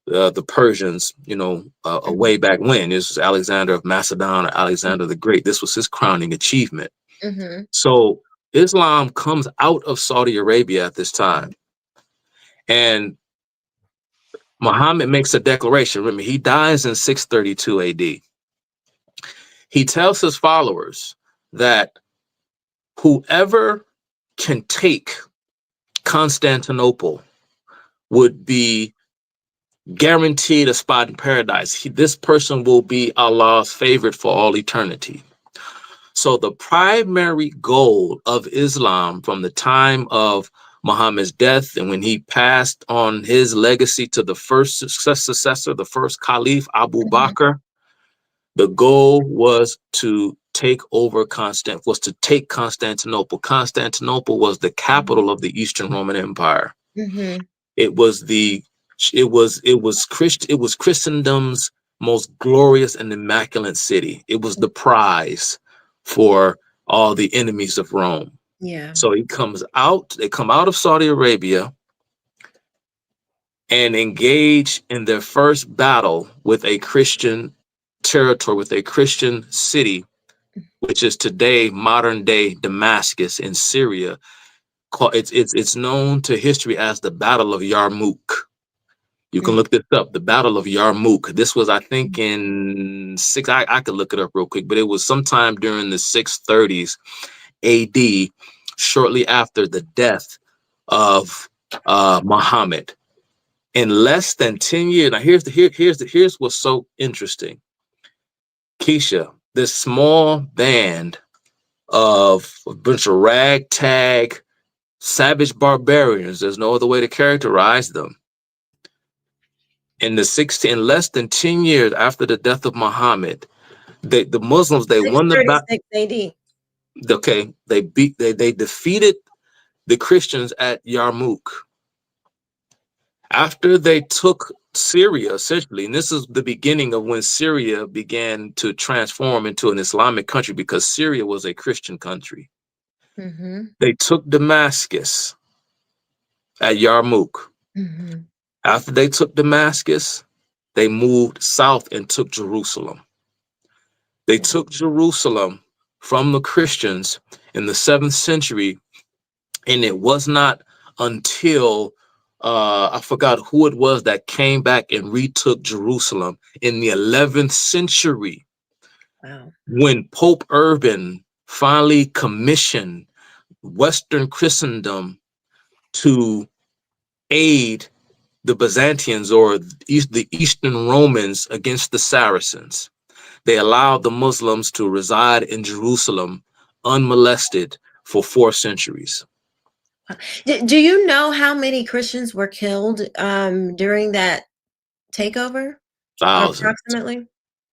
Speaker 1: the Persians, you know, way back when. This was Alexander of Macedon or Alexander the Great. This was his crowning achievement. So Islam comes out of Saudi Arabia at this time. And Muhammad makes a declaration. Remember, he dies in 632 AD. He tells his followers that whoever can take Constantinople would be guaranteed a spot in paradise. This person will be Allah's favorite for all eternity. So the primary goal of Islam from the time of Muhammad's death and when he passed on his legacy to the first successor, the first Caliph, Abu Bakr, the goal was to take Constantinople. Constantinople was the capital of the Eastern Roman Empire. It was Christendom's most glorious and immaculate city. It was the prize for all the enemies of Rome. So they come out of Saudi Arabia and engage in their first battle with a Christian territory, with a Christian city, which is today modern day Damascus in Syria. It's known to history as the Battle of Yarmouk. You can look this up. The Battle of Yarmouk. This was, I think, in I could look it up real quick, but it was sometime during the 630s AD, shortly after the death of Muhammad. In less than 10 years, now here's what's so interesting. Quisha, this small band of a bunch of ragtag, savage barbarians, there's no other way to characterize them. In less than 10 years after the death of Muhammad, the Muslims, they won the battle.
Speaker 8: 636 AD.
Speaker 1: Okay, they defeated the Christians at Yarmouk. After they took Syria, essentially, and this is the beginning of when Syria began to transform into an Islamic country, because Syria was a Christian country. They took Damascus at Yarmouk. After they took Damascus, they moved south and took Jerusalem. They took Jerusalem from the Christians in the 7th century, and it was not until I forgot who it was that came back and retook Jerusalem in the 11th century.
Speaker 8: Wow. When
Speaker 1: Pope Urban finally commissioned Western Christendom to aid the Byzantines, or the Eastern Romans, against the Saracens. They allowed the Muslims to reside in Jerusalem unmolested for 4 centuries.
Speaker 8: Do you know how many Christians were killed during that takeover?
Speaker 1: Thousands.
Speaker 8: Approximately?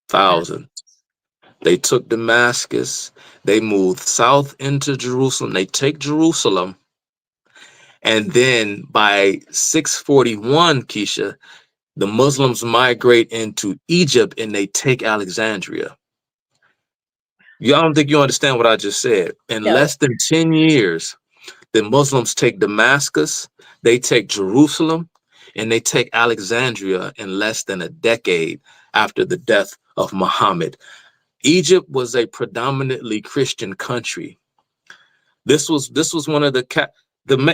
Speaker 1: Thousands. They took Damascus. They moved south into Jerusalem. They take Jerusalem. And then by 641, Quisha, the Muslims migrate into Egypt and they take Alexandria. I don't think you understand what I just said. In less than 10 years, the Muslims take Damascus, they take Jerusalem, and they take Alexandria in less than a decade after the death of Muhammad. Egypt was a predominantly Christian country. This was one of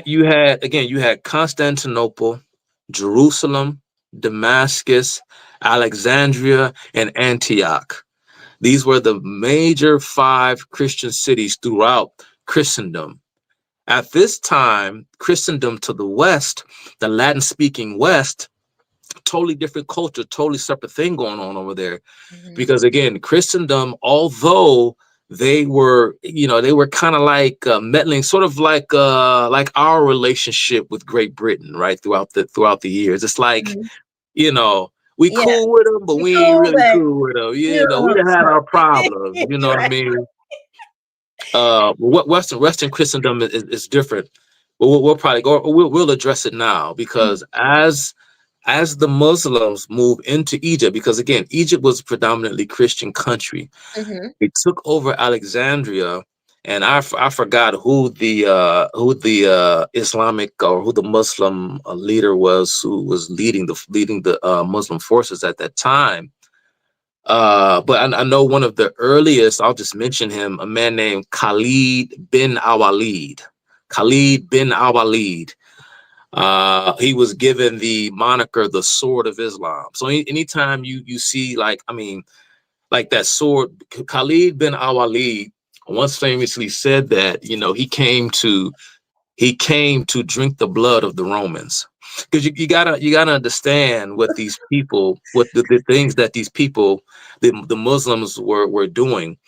Speaker 1: you had Constantinople, Jerusalem, Damascus, Alexandria, and Antioch. These were the major 5 Christian cities throughout Christendom. At this time, Christendom to the west, the Latin-speaking west, totally different culture, totally separate thing going on over there. Because again, Christendom, although they were kind of like meddling, sort of like our relationship with Great Britain, right? Throughout the years, it's like, we cool with them, but we ain't really cool with them. We done had our problems. You know what I mean? What Western Christendom is different. But we'll probably go. We'll address it now, because as the Muslims move into Egypt, because again, Egypt was a predominantly Christian country. They took over Alexandria, and I forgot who the Islamic, or who the Muslim leader was, who was leading the Muslim forces at that time. But I know one of the earliest, I'll just mention him, a man named Khalid bin al-Walid. Khalid bin al-Walid. He was given the moniker the Sword of Islam. So anytime you see like that sword, Khalid bin al-Walid once famously said that, he came to drink the blood of the Romans. Because you gotta understand what these people, what the things that these people, the Muslims were doing,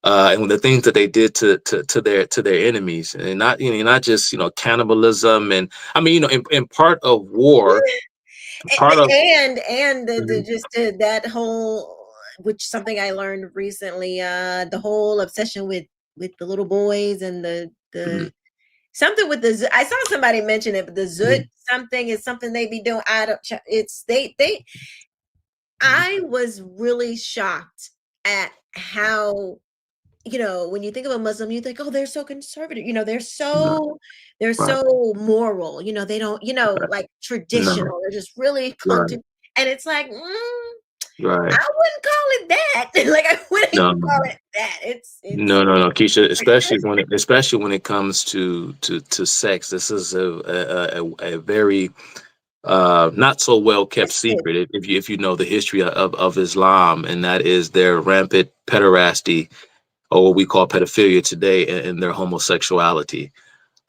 Speaker 1: and the things that they did to their enemies, and not just cannibalism, and in part of war,
Speaker 8: that whole, which something I learned recently, the whole obsession with the little boys and the something with the, I saw somebody mention it, but the Zut something is something they be doing. I was really shocked at how, when you think of a Muslim, you think, oh, they're so conservative. They're so moral. They don't, like traditional. They're just really and it's like, I wouldn't call it that. Like, I wouldn't call it that. It's
Speaker 1: no, Quisha, especially when it comes to sex. This is a very not so well kept secret if you know the history of Islam, and that is their rampant pederasty, or what we call pedophilia today, and their homosexuality.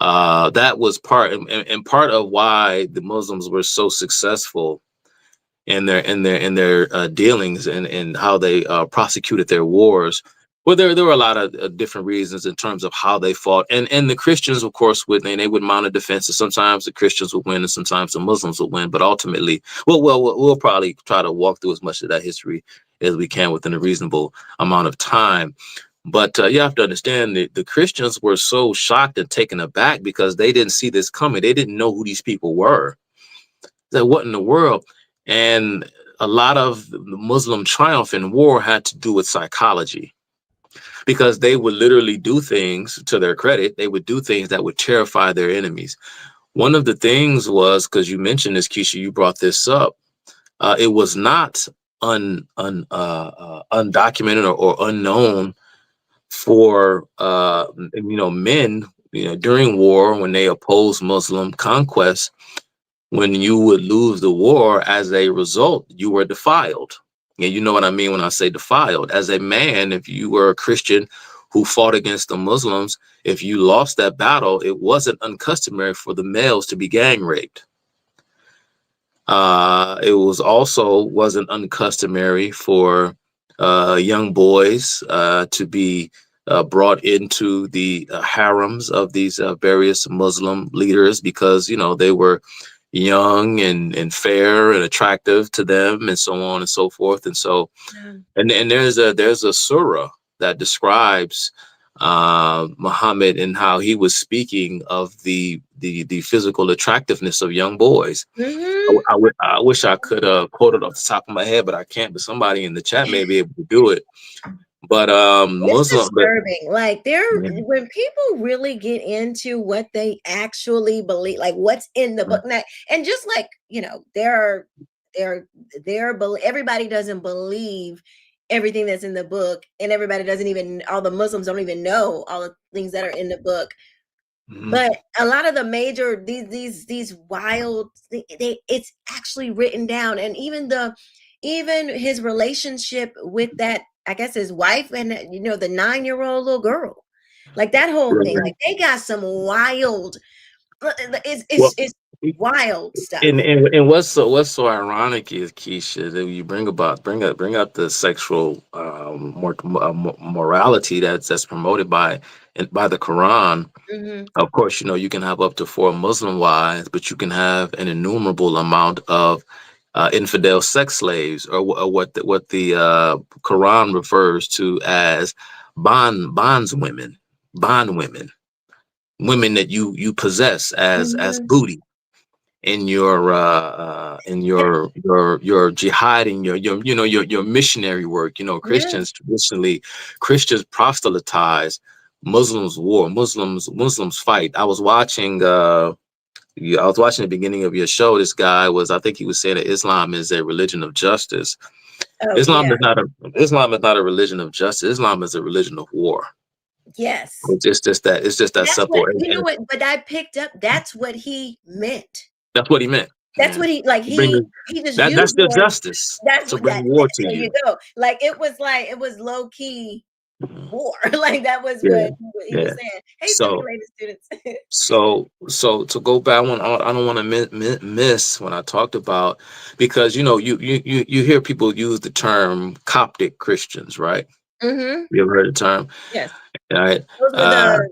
Speaker 1: That was and part of why the Muslims were so successful in their dealings and how they prosecuted their wars. Well, there were a lot of different reasons in terms of how they fought, and the Christians, of course, they would mount a defense. And sometimes the Christians would win, and sometimes the Muslims would win. But ultimately, we'll probably try to walk through as much of that history as we can within a reasonable amount of time. But you have to understand that the Christians were so shocked and taken aback because they didn't see this coming. They didn't know who these people were. That what in the world? And a lot of the Muslim triumph in war had to do with psychology, because they would literally do things, to their credit, they would do things that would terrify their enemies. One of the things was, because you mentioned this, Quisha, you brought this up, it was not undocumented or unknown for men, during war, when they opposed Muslim conquest, when you would lose the war, as a result, you were defiled. And you know what I mean when I say defiled. As a man, if you were a Christian who fought against the Muslims, if you lost that battle, it wasn't uncustomary for the males to be gang raped. It wasn't uncustomary for young boys to be brought into the harems of these various Muslim leaders, because they were young and fair and attractive to them, and so on and so forth. And so, and there's a surah that describes Muhammad and how he was speaking of the physical attractiveness of young boys. I wish I could quote it off the top of my head, but I can't. But somebody in the chat may be able to do it. But
Speaker 8: it's disturbing. When people really get into what they actually believe, like what's in the book now, and just like everybody doesn't believe everything that's in the book, and all the Muslims don't even know all the things that are in the book. But a lot of the major these wild, it's actually written down, and even his relationship with that, I guess, his wife and the 9-year-old little girl, like that whole thing, like they got some wild, it's wild stuff.
Speaker 1: And what's so ironic is, Quisha, that you bring up the sexual morality that's promoted by the Quran. Of course, you can have up to 4 Muslim wives, but you can have an innumerable amount of infidel sex slaves, or what the Quran refers to as bondwomen, women that you possess as booty in your jihad, in your missionary work. Christians traditionally, Christians proselytize, Muslims war, Muslims fight. I was watching the beginning of your show. This guy I think he was saying that Islam is a religion of justice. Islam is not a religion of justice. Islam is a religion of war.
Speaker 8: Yes.
Speaker 1: It's just that simple.
Speaker 8: But I picked up that's what he meant.
Speaker 1: That's what he meant.
Speaker 8: That's what he just used
Speaker 1: that's the
Speaker 8: war.
Speaker 1: justice.
Speaker 8: That's
Speaker 1: to bring war to
Speaker 8: you. Go. Like it was low key war. Like that was what he was saying. Hey, students.
Speaker 1: So to go back, I don't want to miss when I talked about, because you hear people use the term Coptic Christians, right? You ever heard the term?
Speaker 8: Yes.
Speaker 1: Right.
Speaker 8: Those were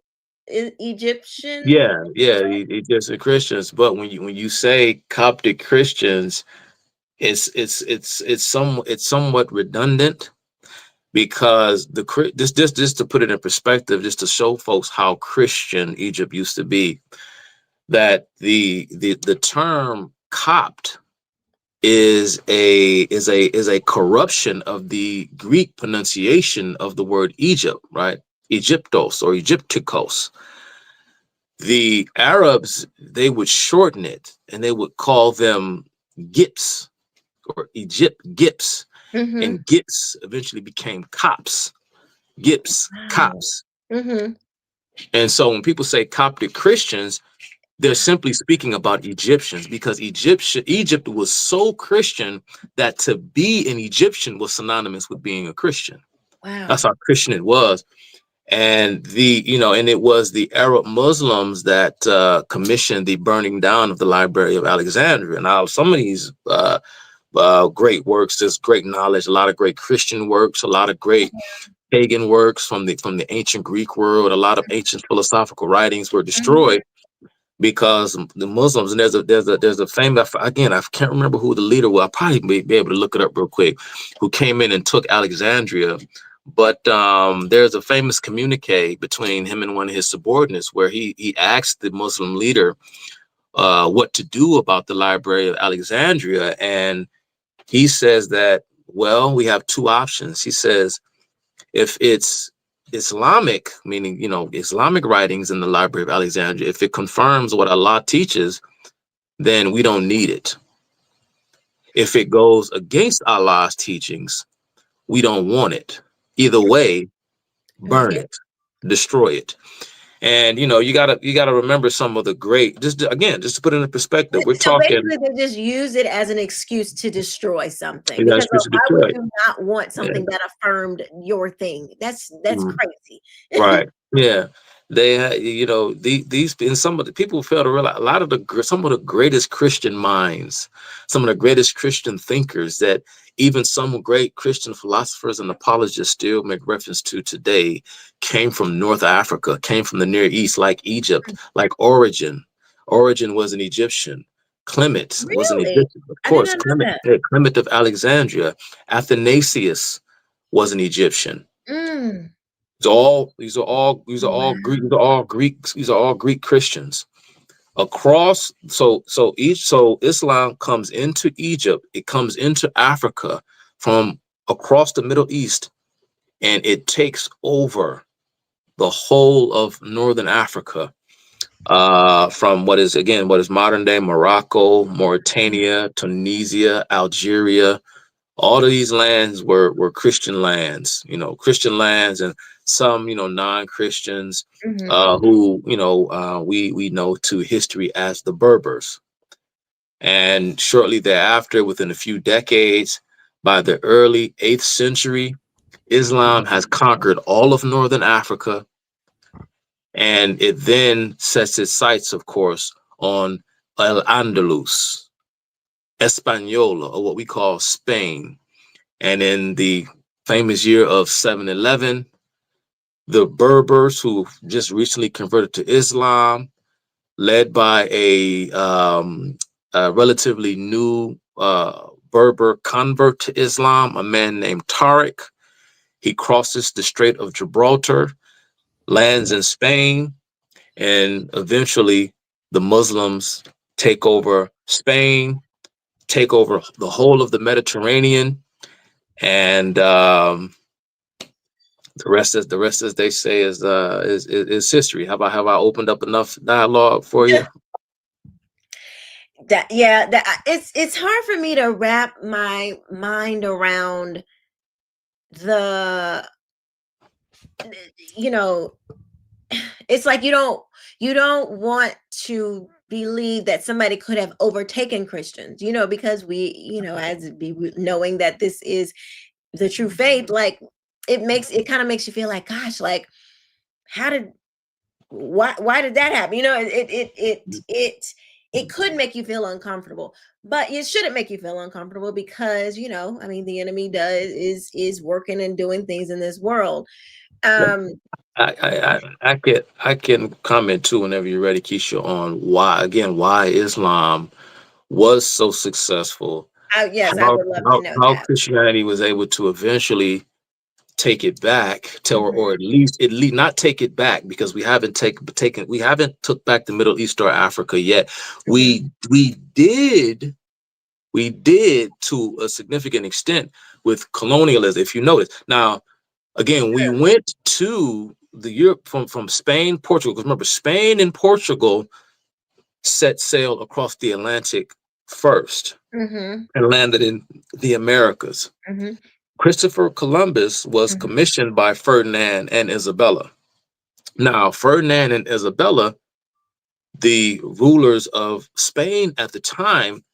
Speaker 8: the Egyptian.
Speaker 1: Egyptian Christians. But when you say Coptic Christians, it's somewhat redundant, because just to put it in perspective, just to show folks how Christian Egypt used to be, that the term Copt is a corruption of the Greek pronunciation of the word Egypt, right? Egyptos or Egyptikos. The Arabs, they would shorten it and they would call them Gips or Gips. And Gips eventually became Copts. Gips, Copts. And so when people say Coptic Christians, They're simply speaking about Egyptians, because Egypt was so Christian that to be an Egyptian was synonymous with being a Christian.
Speaker 8: Wow.
Speaker 1: That's how Christian it was. And and it was the Arab Muslims that commissioned the burning down of the Library of Alexandria. Now, some of these great works, there's great knowledge, a lot of great Christian works, a lot of great pagan works from the ancient Greek world. A lot of ancient philosophical writings were destroyed because the Muslims, and there's a famous, again, I can't remember who the leader was. I'll probably be able to look it up real quick, who came in and took Alexandria. But there's a famous communique between him and one of his subordinates where he asked the Muslim leader what to do about the Library of Alexandria. And he says that, well, we have two options. He says, if it's Islamic, meaning, Islamic writings in the Library of Alexandria, if it confirms what Allah teaches, then we don't need it. If it goes against Allah's teachings, we don't want it. Either way, burn it, destroy it. And you gotta remember some of the great, just to put it in perspective, we're
Speaker 8: So
Speaker 1: talking.
Speaker 8: basically, they just use it as an excuse to destroy something.
Speaker 1: You gotta
Speaker 8: Because
Speaker 1: choose to
Speaker 8: why
Speaker 1: destroy
Speaker 8: would
Speaker 1: it.
Speaker 8: you not want something that affirmed your thing? That's crazy.
Speaker 1: Right. Yeah. They had, these, and some of the people fail to realize some of the greatest Christian minds, some of the greatest Christian thinkers that even some great Christian philosophers and apologists still make reference to today came from North Africa, came from the Near East, like Egypt, like Origen. Origen was an Egyptian. Clement was an
Speaker 8: Really?
Speaker 1: Egyptian, of
Speaker 8: I did
Speaker 1: course.
Speaker 8: not know that.
Speaker 1: Clement of Alexandria. Athanasius was an Egyptian.
Speaker 8: Mm.
Speaker 1: These are all Greek Christians across. So Islam comes into Egypt, it comes into Africa from across the Middle East, and it takes over the whole of northern Africa, from what is modern day Morocco, Mauritania, Tunisia, Algeria. All of these lands were Christian lands, Christian lands, and some, non-Christians, who, we know to history as the Berbers. And shortly thereafter, within a few decades, by the early 8th century, Islam has conquered all of northern Africa. And it then sets its sights, of course, on Al-Andalus, Hispaniola, or what we call Spain. And in the famous year of 711, the Berbers, who just recently converted to Islam, led by a relatively new Berber convert to Islam, a man named Tariq. He crosses the Strait of Gibraltar, lands in Spain, and eventually the Muslims take over Spain, take over the whole of the Mediterranean. And the rest, as they say, is history. Have I opened up enough dialogue for you?
Speaker 8: It's hard for me to wrap my mind around it's like you don't want to believe that somebody could have overtaken Christians, because we, knowing that this is the true faith, like it kind of makes you feel like, gosh, like why did that happen? It could make you feel uncomfortable, but it shouldn't make you feel uncomfortable because, the enemy is working and doing things in this world.
Speaker 1: I can comment too whenever you're ready, Quisha, on why Islam was so successful.
Speaker 8: Yes, I would love to know
Speaker 1: how
Speaker 8: that.
Speaker 1: Christianity was able to eventually take it back, or at least not take it back, because we haven't took back the Middle East or Africa yet. We did to a significant extent with colonialism, if you notice. Now, again, we went to the Europe from Spain, Portugal, because remember, Spain and Portugal set sail across the Atlantic first and landed in the Americas. Christopher Columbus was commissioned by Ferdinand and Isabella. Now, Ferdinand and Isabella the rulers of Spain at the time,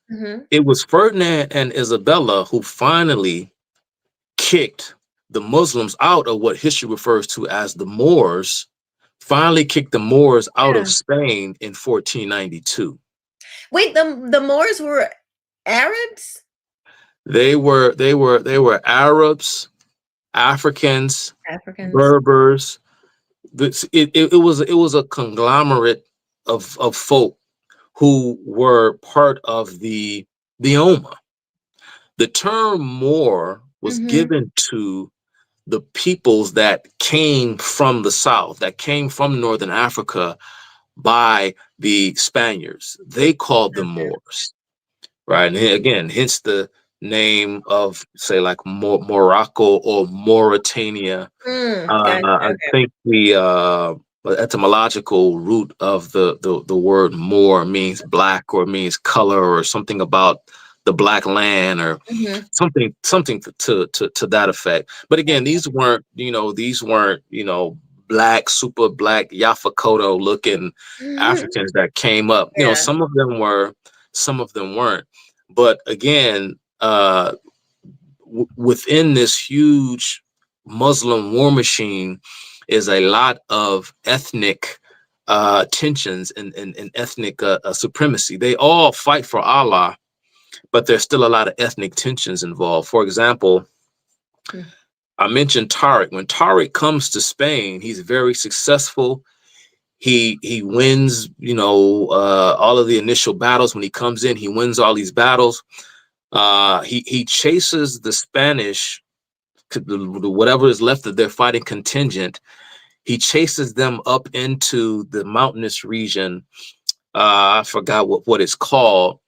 Speaker 1: it was Ferdinand and Isabella who finally kicked the Muslims out of what history refers to as the Moors, finally kicked the Moors out of Spain in 1492.
Speaker 8: Wait, the Moors were Arabs?
Speaker 1: They were Arabs, Africans,
Speaker 8: Africans.
Speaker 1: Berbers. It was a conglomerate of folk who were part of the Ummah. The term Moor was given to the peoples that came from the south, that came from northern Africa by the Spaniards. They called them Moors, right? And again, hence the name of, say, like Morocco or Mauritania. I think the etymological root of the word Moor means black, or means color, or something about the black land, or something to that effect. But again, these weren't black, super black Yafakoto looking Africans that came up. Some of them were, some of them weren't. But again, within this huge Muslim war machine is a lot of ethnic tensions and ethnic supremacy. They all fight for Allah, but there's still a lot of ethnic tensions involved. For example, I mentioned Tariq. When Tariq comes to Spain, he's very successful. He wins, all of the initial battles. When he comes in, he wins all these battles. He chases the Spanish, whatever is left of their fighting contingent. He chases them up into the mountainous region. I forgot what it's called.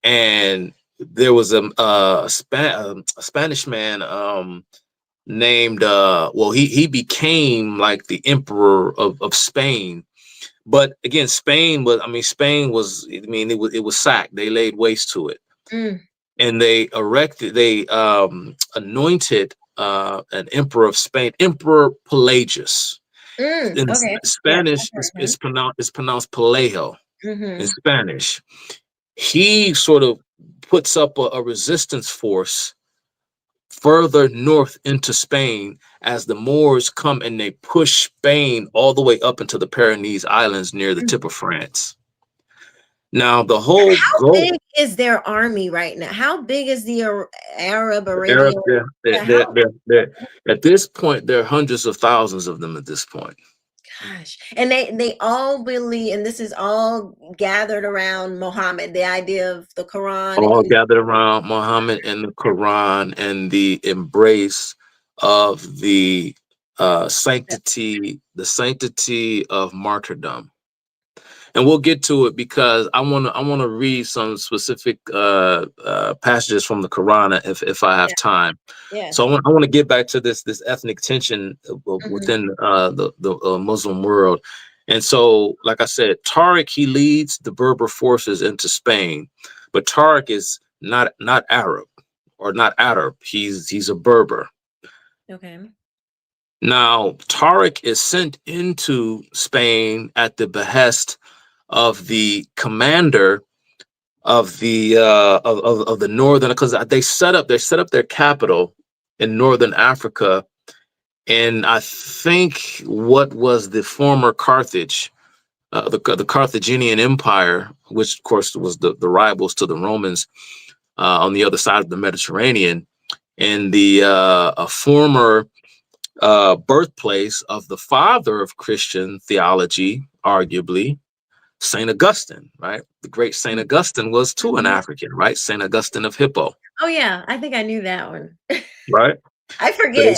Speaker 1: And there was a Spanish man named, he became like the emperor of Spain. But again, Spain was it was sacked. They laid waste to it. And they anointed an emperor of Spain, Emperor Pelagius. In Spanish, it's pronounced Pelayo in Spanish. He sort of puts up a resistance force further north into Spain as the Moors come, and they push Spain all the way up into the Pyrenees Islands near the tip of France. Now, the whole
Speaker 8: How big is their army right now? How big is the Arab Arabian?
Speaker 1: At this point, there are hundreds of thousands of them at this point.
Speaker 8: Gosh. And they all believe, and this is all gathered around Muhammad, the idea of the Quran.
Speaker 1: All gathered around Muhammad and the Quran, and the embrace of the sanctity of martyrdom. And we'll get to it, because I want to read some specific passages from the Quran if I have time. So I want to get back to this ethnic tension within the Muslim world. And so, like I said, Tariq, he leads the Berber forces into Spain, but Tariq is not Arab, or not Arab. He's a Berber.
Speaker 8: Okay.
Speaker 1: Now, Tariq is sent into Spain at the behest of the commander of the northern, because they set up their capital in northern Africa, and I think what was the former Carthage, the Carthaginian Empire, which of course was the rivals to the Romans on the other side of the Mediterranean, and the former birthplace of the father of Christian theology, arguably, Saint Augustine, right? The great Saint Augustine was too an African, right? Saint Augustine of Hippo.
Speaker 8: Oh yeah, I think I knew that one.
Speaker 1: Right?
Speaker 8: I forget.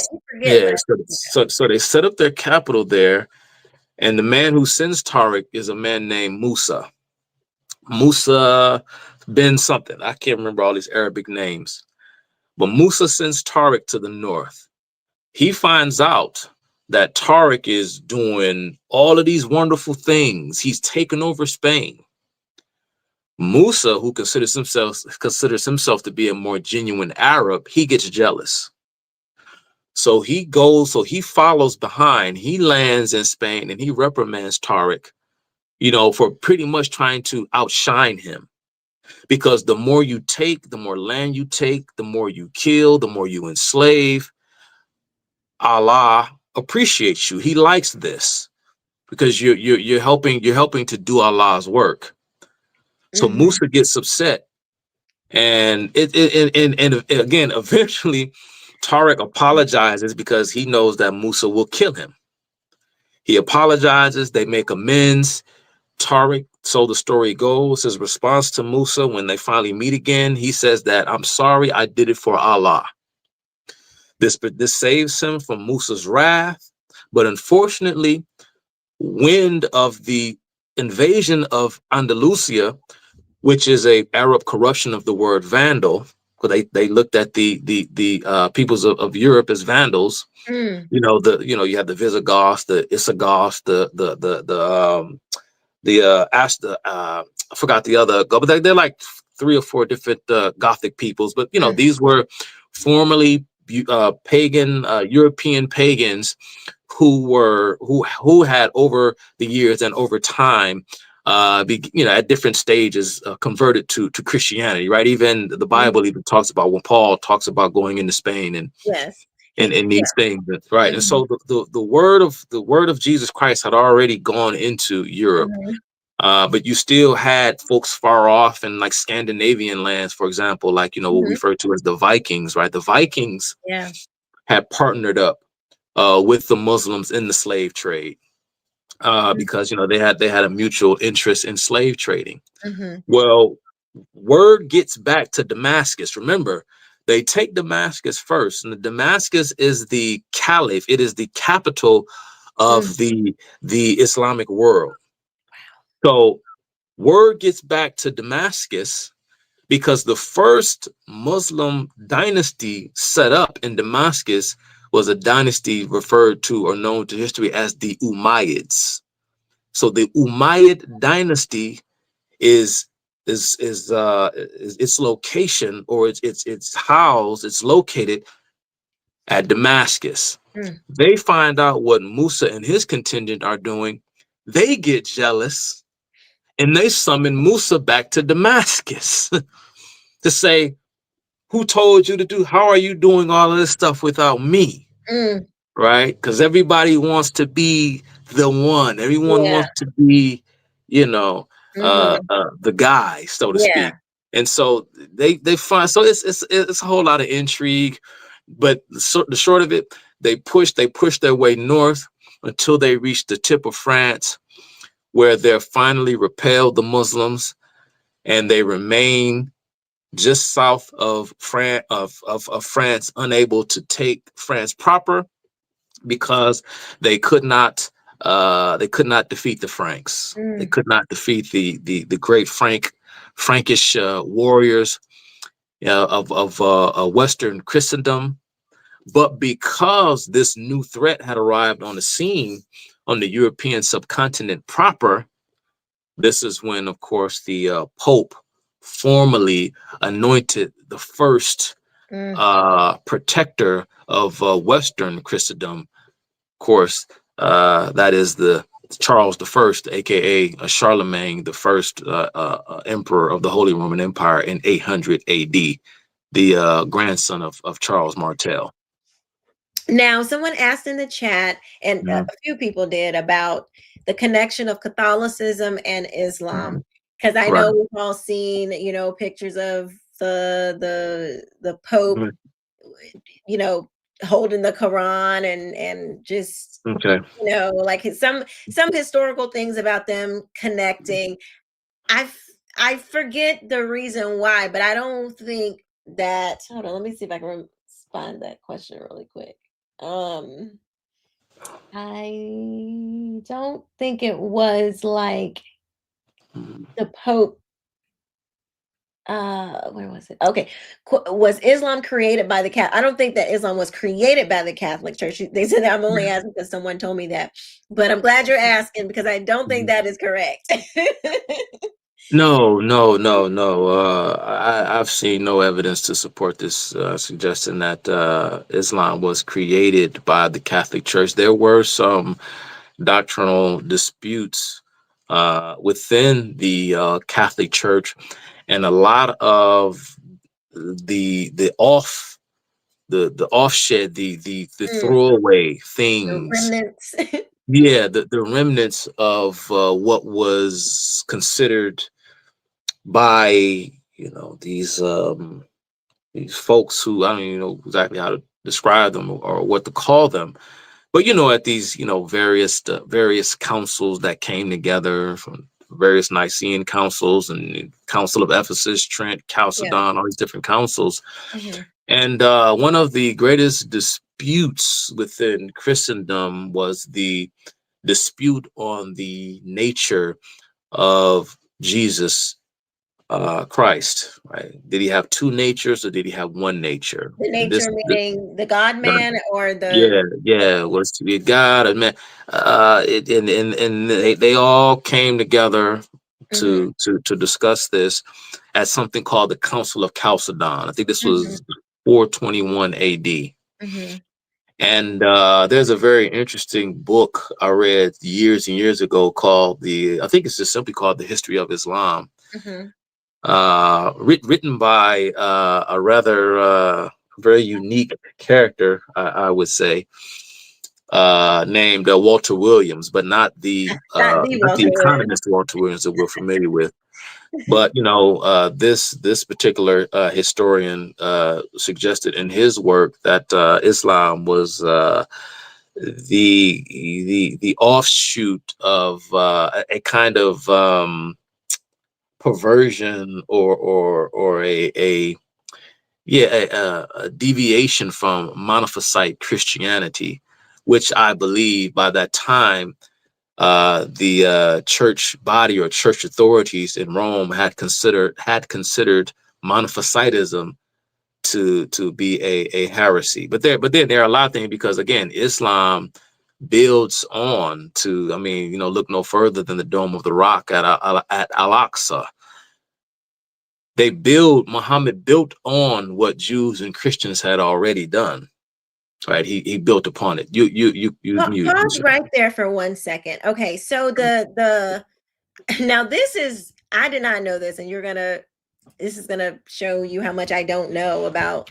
Speaker 1: So they set up their capital there, and the man who sends Tariq is a man named Musa. Musa bin something. I can't remember all these Arabic names. But Musa sends Tariq to the north. He finds out that Tariq is doing all of these wonderful things. He's taken over Spain. Musa, who considers himself to be a more genuine Arab, he gets jealous. So he follows behind. He lands in Spain and he reprimands Tariq, for pretty much trying to outshine him. Because the more you take, the more land you take, the more you kill, the more you enslave. Allah appreciates you. He likes this because you're helping to do Allah's work. So Musa gets upset, and and again, eventually, Tariq apologizes because he knows that Musa will kill him. He apologizes. They make amends. Tariq, so the story goes, his response to Musa when they finally meet again, he says that, "I'm sorry, I did it for Allah." This saves him from Musa's wrath, but unfortunately, wind of the invasion of Andalusia, which is a Arab corruption of the word Vandal, because they looked at the peoples of Europe as Vandals. You have the Visigoths, the Isigoths, I forgot the other, but they're like 3 or 4 different Gothic peoples. But these were formerly pagan European pagans who had over the years and over time at different stages converted to Christianity, right? Even the Bible even talks about, when Paul talks about going into Spain and these things, right? And so the word of Jesus Christ had already gone into Europe. But you still had folks far off in like Scandinavian lands, for example, like, what we refer to as the Vikings, right? The Vikings had partnered up with the Muslims in the slave trade because, they had a mutual interest in slave trading. Well, word gets back to Damascus. Remember, they take Damascus first, and the Damascus is the caliph. It is the capital of the Islamic world. So word gets back to Damascus because the first Muslim dynasty set up in Damascus was a dynasty referred to or known to history as the Umayyads. So the Umayyad dynasty is its location, or it's located at Damascus. They find out what Musa and his contingent are doing. They get jealous. And they summon Musa back to Damascus to say, "Who told you to do? How are you doing all of this stuff without me?" Right? Because everybody wants to be the one. Everyone wants to be, the guy, so to speak. And so they find, so it's a whole lot of intrigue. But the short of it, they push their way north until they reach the tip of France, where they're finally repelled the Muslims, and they remain just south of France, unable to take France proper because they could not defeat the Franks. They could not defeat the great Frankish warriors of Western Christendom. But because this new threat had arrived on the scene on the European subcontinent proper, this is when, of course, the Pope formally anointed the first protector of Western Christendom. Of course, that is the Charles I, aka Charlemagne, the first emperor of the Holy Roman Empire in 800 AD, the grandson of Charles Martel.
Speaker 8: Now, someone asked in the chat, and a few people did, about the connection of Catholicism and Islam, because I know we've all seen, pictures of the Pope, holding the Quran and just, like some historical things about them connecting. I forget the reason why, but I don't think that. Hold on, let me see if I can find that question really quick. I don't think it was like the Pope. Where was it? Okay. Was Islam created by the Catholic? I don't think that Islam was created by the Catholic Church. They said that. I'm only asking because someone told me that, but I'm glad you're asking because I don't think that is correct.
Speaker 1: No. I've seen no evidence to support this suggestion that Islam was created by the Catholic Church. There were some doctrinal disputes within the Catholic Church, and a lot of the offshed, the throwaway
Speaker 8: The
Speaker 1: things.
Speaker 8: remnants.
Speaker 1: Yeah, the remnants of what was considered by these folks who I don't even know exactly how to describe them or what to call them, but at these various councils that came together from various Nicene councils and Council of Ephesus, Trent,
Speaker 8: Yeah.
Speaker 1: Chalcedon, all these different councils.
Speaker 8: Mhm.
Speaker 1: And one of the greatest disputes within Christendom was the dispute on the nature of Jesus Christ. Right? Did he have two natures or did he have one nature?
Speaker 8: The
Speaker 1: And
Speaker 8: nature meaning the God man or the
Speaker 1: yeah, was to be God and man. And they all came together
Speaker 8: Mhm.
Speaker 1: to discuss this at something called the Council of Chalcedon. I think this
Speaker 8: Mhm.
Speaker 1: was 421 AD.
Speaker 8: Mhm.
Speaker 1: And there's a very interesting book I read years and years ago called I think it's just simply called The History of Islam,
Speaker 8: Mhm.
Speaker 1: written by a rather very unique character, I would say, named Walter Williams, but not the
Speaker 8: Not the
Speaker 1: not the
Speaker 8: Walter Williams.
Speaker 1: economist Walter Williams that we're familiar with. But this particular historian suggested in his work that Islam was the offshoot of a kind of perversion or a deviation from Monophysite Christianity, which I believe by that time the church body or church authorities in Rome had considered Monophysitism to be a heresy. But then there are a lot of things, because again, Islam builds on to, look no further than the Dome of the Rock at Al-Aqsa. Muhammad built on what Jews and Christians had already done. Right. He built upon it. You
Speaker 8: Pause right there for 1 second. Okay, so the now this is, I did not know this, and this is gonna show you how much I don't know about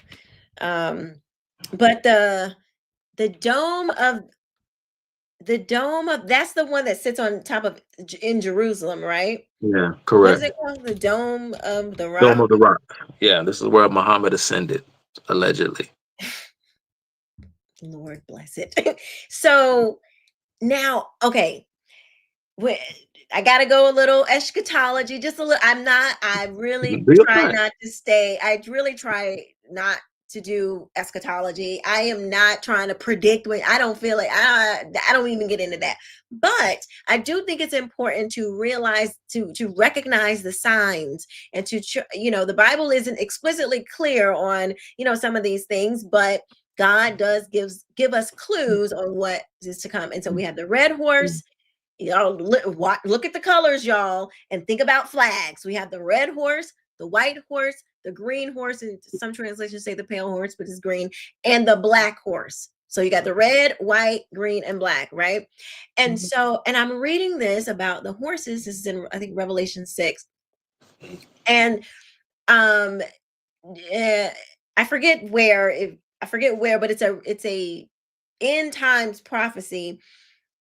Speaker 8: but the dome of that's the one that sits on top of in Jerusalem, right?
Speaker 1: Yeah,
Speaker 8: What is
Speaker 1: correct.
Speaker 8: it called? The Dome of the Rock?
Speaker 1: Dome of the Rock. Yeah, this is where Muhammad ascended, allegedly.
Speaker 8: Lord bless it. So now, okay, I gotta go a little eschatology, just a little. I really
Speaker 1: Do your
Speaker 8: try
Speaker 1: thing.
Speaker 8: not to stay. I really try not to do eschatology. I am not trying to predict when. I don't feel like I don't even get into that. But I do think it's important to realize to recognize the signs and the Bible isn't explicitly clear on some of these things, but God does give us clues on what is to come. And so we have the red horse. Y'all look at the colors, y'all, and think about flags. We have the red horse, the white horse, the green horse, and some translations say the pale horse, but it's green, and the black horse. So you got the red, white, green, and black, right? And so, and I'm reading this about the horses. This is in, I think, Revelation 6. And I forget where, but it's a end times prophecy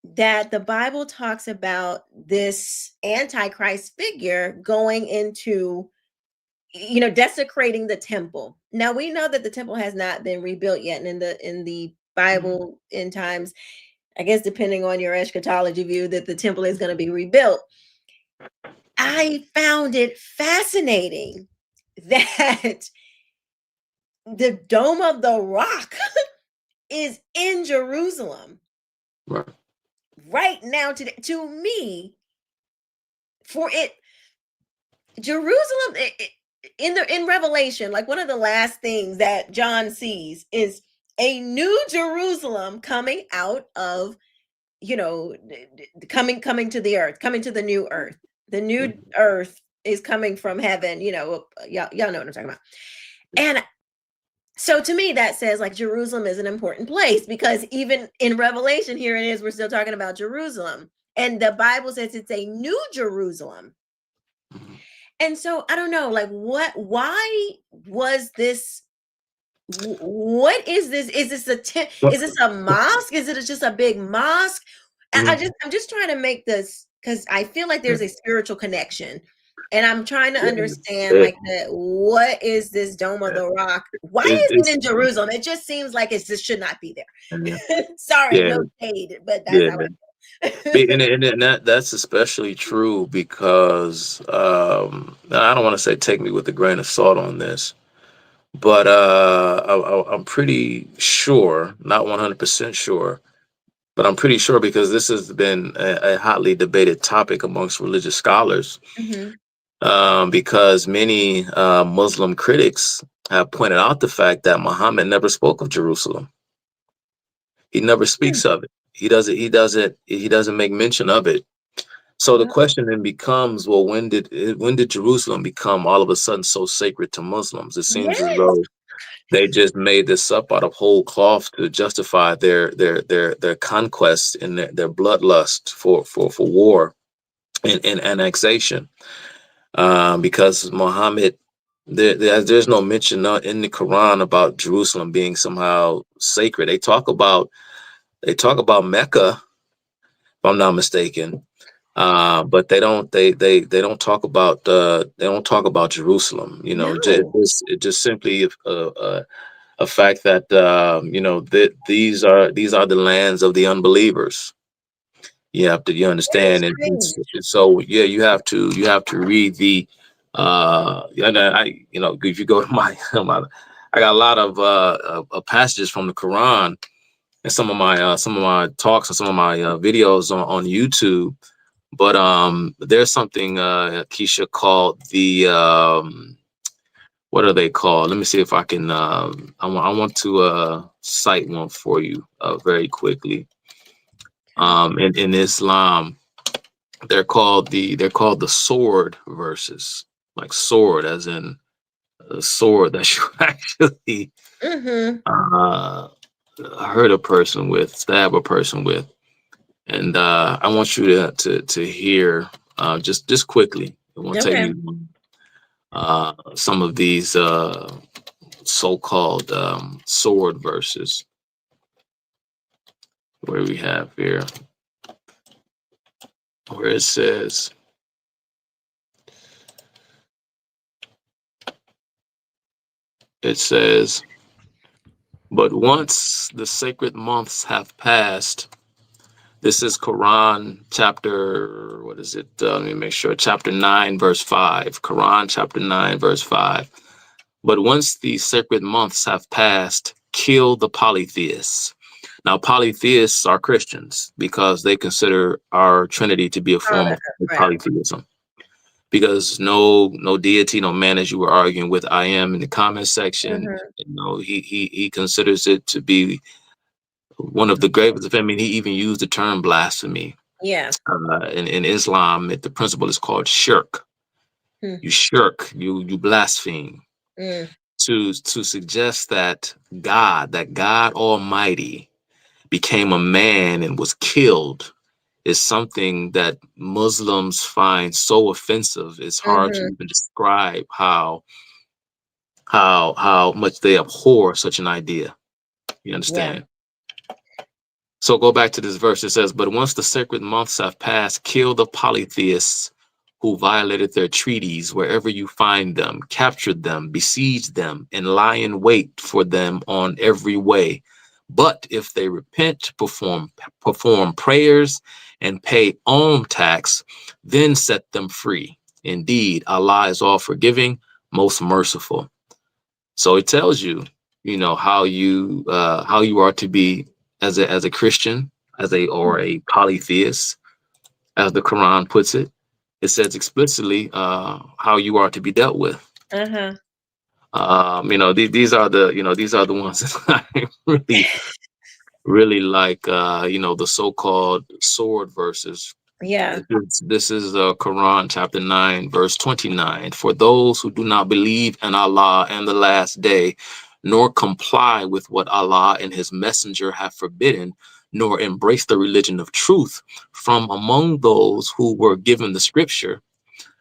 Speaker 8: that the Bible talks about this Antichrist figure going into, desecrating the temple. Now we know that the temple has not been rebuilt yet, and in the Bible in times, I guess depending on your eschatology view, that the temple is going to be rebuilt. I found it fascinating that the Dome of the Rock is in Jerusalem. Right now, to me, Jerusalem in Revelation, like one of the last things that John sees is a new Jerusalem coming out of, coming to the earth, coming to the new earth. The new earth is coming from heaven, y'all know what I'm talking about. And so to me, that says like Jerusalem is an important place, because even in Revelation, here it is, we're still talking about Jerusalem. and the Bible says it's a new Jerusalem. And so I don't know, like, why was this? What is this? Is this is this a mosque? Is it just a big mosque? I'm just trying to make this, because I feel like there's a spiritual connection, and I'm trying to understand, like, what is this Dome of the Rock? Why is it in Jerusalem? It just seems like this should not be there. Sorry, no shade, but that's how I feel.
Speaker 1: And that's especially true because I don't want to say take me with a grain of salt on this, but I'm pretty sure, not 100% sure, but I'm pretty sure, because this has been a hotly debated topic amongst religious scholars, because many Muslim critics have pointed out the fact that Muhammad never spoke of Jerusalem. He never speaks of it. He doesn't make mention of it. So the question then becomes, well, when did Jerusalem become all of a sudden so sacred to Muslims? It seems as though they just made this up out of whole cloth to justify their conquest and their bloodlust for war and annexation. Because Muhammad, there's no mention in the Quran about Jerusalem being somehow sacred. They talk about Mecca, if I'm not mistaken, but they don't talk about Jerusalem. You know, it just simply a fact that that these are the lands of the unbelievers. You understand, and so you have to read the and if you go to my I got a lot of passages from the Quran and some of my talks and some of my videos on YouTube. But there's something Quisha called the what are they called? Let me see if I can I want to cite one for you very quickly. In Islam, they're called the sword verses, like sword as in a sword that you actually hurt a person with, stab a person with. And I want you to hear just quickly. It won't take me long. Some of these so-called sword verses. Where we have here, where it says, but once the sacred months have passed, this is Quran chapter, what is it? Let me make sure, chapter 9, verse 5. Quran chapter 9, verse 5. But once the sacred months have passed, kill the polytheists. Now, polytheists are Christians because they consider our Trinity to be a form of polytheism. Because no deity, no man, as you were arguing with I am in the comment section, he considers it to be one of the gravest. I mean, he even used the term blasphemy.
Speaker 8: Yeah.
Speaker 1: In Islam, the principle is called shirk. You shirk, you blaspheme. To suggest that God Almighty became a man and was killed is something that Muslims find so offensive. It's hard to even describe how much they abhor such an idea. You understand? So go back to this verse. It says, but once the sacred months have passed, kill the polytheists who violated their treaties wherever you find them, captured them, besiege them, and lie in wait for them on every way. But if they repent, perform prayers, and pay alms tax, then set them free. Indeed, Allah is all forgiving, most merciful. So it tells you, how you are to be as a Christian, or a polytheist, as the Quran puts it. It says explicitly how you are to be dealt with. These are the ones that I really like. The so-called sword verses.
Speaker 8: Yeah.
Speaker 1: This is Quran chapter 9, verse 29. For those who do not believe in Allah and the last day, nor comply with what Allah and his messenger have forbidden, nor embrace the religion of truth from among those who were given the scripture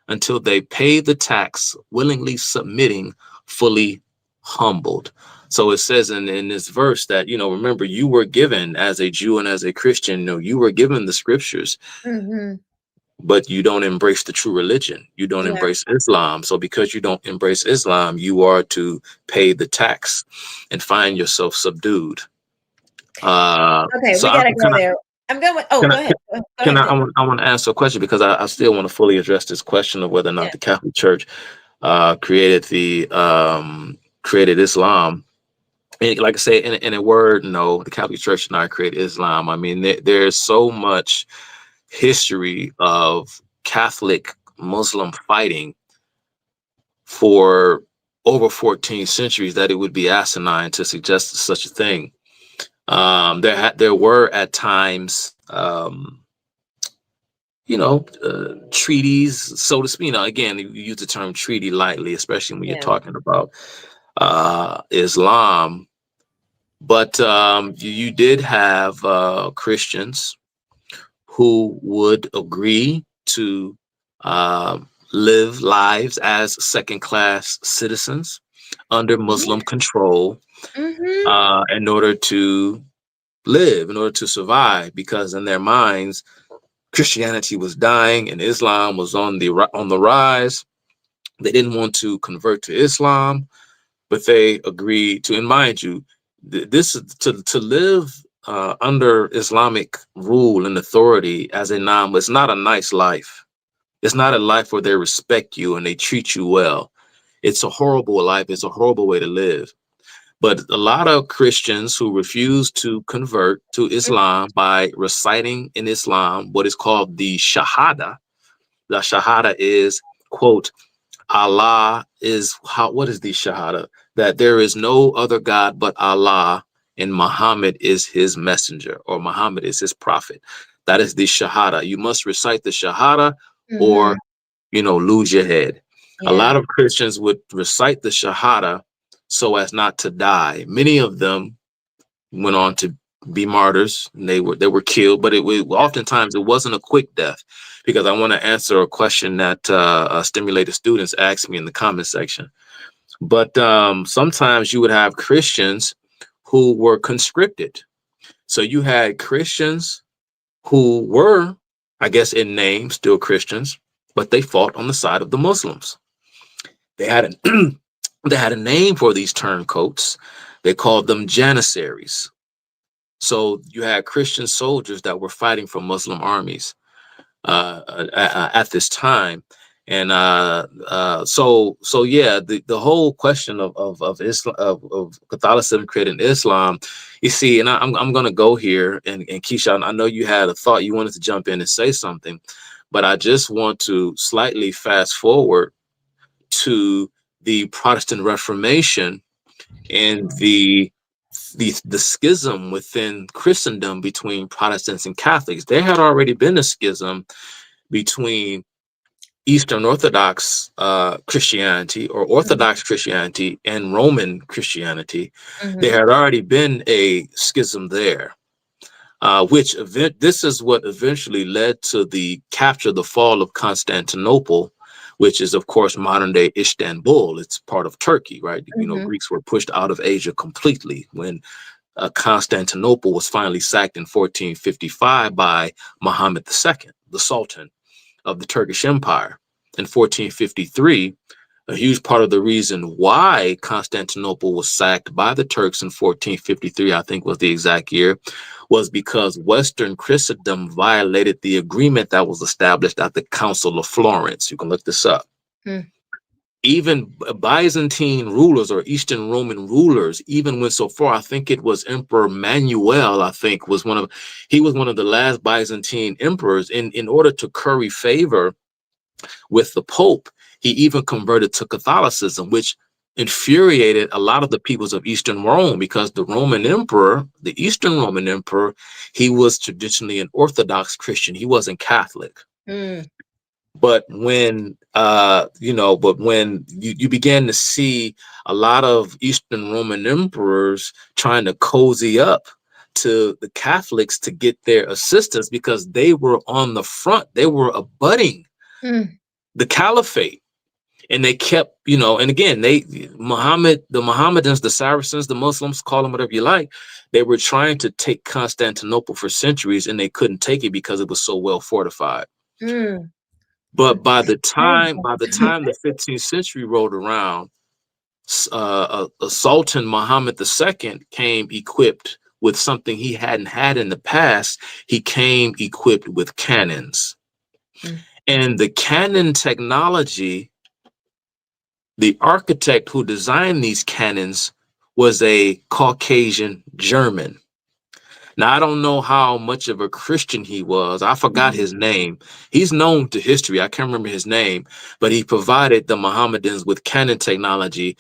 Speaker 1: until they pay the tax, willingly submitting, fully humbled. So it says in this verse that, remember, you were given as a Jew and as a Christian, you were given the scriptures, but you don't embrace the true religion. You don't
Speaker 8: Yeah.
Speaker 1: embrace Islam. So because you don't embrace Islam, you are to pay the tax and find yourself subdued.
Speaker 8: Okay,
Speaker 1: So
Speaker 8: we gotta go there. I'm going. Oh,
Speaker 1: can
Speaker 8: go
Speaker 1: I,
Speaker 8: ahead. Go
Speaker 1: can
Speaker 8: ahead.
Speaker 1: I want to answer a question because I still want to fully address this question of whether or not
Speaker 8: Yeah.
Speaker 1: the Catholic Church created Islam. And like I say, in a word, no, the Catholic Church did not create Islam. I mean, there's so much history of Catholic Muslim fighting for over 14 centuries that it would be asinine to suggest such a thing. There were at times, treaties, so to speak. Again, you use the term treaty lightly, especially when you're talking about Islam. But you did have Christians who would agree to live lives as second-class citizens under Muslim control in order to live, in order to survive, because in their minds, Christianity was dying and Islam was on the rise. They didn't want to convert to Islam, but they agreed to. And mind you, this is to live under Islamic rule and authority as a non. It's not a nice life. It's not a life where they respect you and they treat you well. It's a horrible life. It's a horrible way to live. But a lot of Christians who refuse to convert to Islam by reciting in Islam what is called the Shahada. The Shahada is, quote, Allah is what is the Shahada? That there is no other God but Allah, and Muhammad is his messenger, or Muhammad is his prophet. That is the Shahada. You must recite the Shahada or, lose your head. A lot of Christians would recite the Shahada so as not to die. Many of them went on to be martyrs, and they were killed, but oftentimes it wasn't a quick death, because I want to answer a question that stimulated students asked me in the comment section. But sometimes you would have Christians who were conscripted. So you had Christians who were, I guess in name, still Christians, but they fought on the side of the Muslims. They had they had a name for these turncoats. They called them janissaries. So you had Christian soldiers that were fighting for Muslim armies at this time. And so yeah, the whole question of Islam, of Catholicism creating Islam, you see, and I'm going to go here, and Quisha, I know you had a thought, you wanted to jump in and say something, but I just want to slightly fast forward to the Protestant Reformation and the schism within Christendom between Protestants and Catholics. There had already been a schism between Eastern Orthodox Christianity, or Orthodox Christianity, and Roman Christianity. There had already been a schism there, this is what eventually led to the fall of Constantinople, which is, of course, modern day Istanbul. It's part of Turkey, right? Greeks were pushed out of Asia completely when Constantinople was finally sacked in 1455 by Muhammad II, the Sultan of the Turkish Empire. In 1453, a huge part of the reason why Constantinople was sacked by the Turks in 1453, I think was the exact year, was because Western Christendom violated the agreement that was established at the Council of Florence. You can look this up. Even Byzantine rulers or Eastern Roman rulers even went so far. I think it was Emperor Manuel, he was one of the last Byzantine emperors. In order to curry favor with the Pope, he even converted to Catholicism, which infuriated a lot of the peoples of Eastern Rome, because the Eastern Roman Emperor, he was traditionally an Orthodox Christian. He wasn't Catholic. But when you began to see a lot of Eastern Roman emperors trying to cozy up to the Catholics to get their assistance because they were on the front. They were abutting the caliphate. And they kept, and again, the Mohammedans, the Saracens, the Muslims, call them whatever you like, they were trying to take Constantinople for centuries, and they couldn't take it because it was so well fortified. But by the time the 15th century rolled around, Sultan Muhammad II came equipped with something he hadn't had in the past. He came equipped with cannons. And the cannon technology, the architect who designed these cannons was a Caucasian German. Now, I don't know how much of a Christian he was. I forgot his name. He's known to history. I can't remember his name, but he provided the Mohammedans with cannon technology.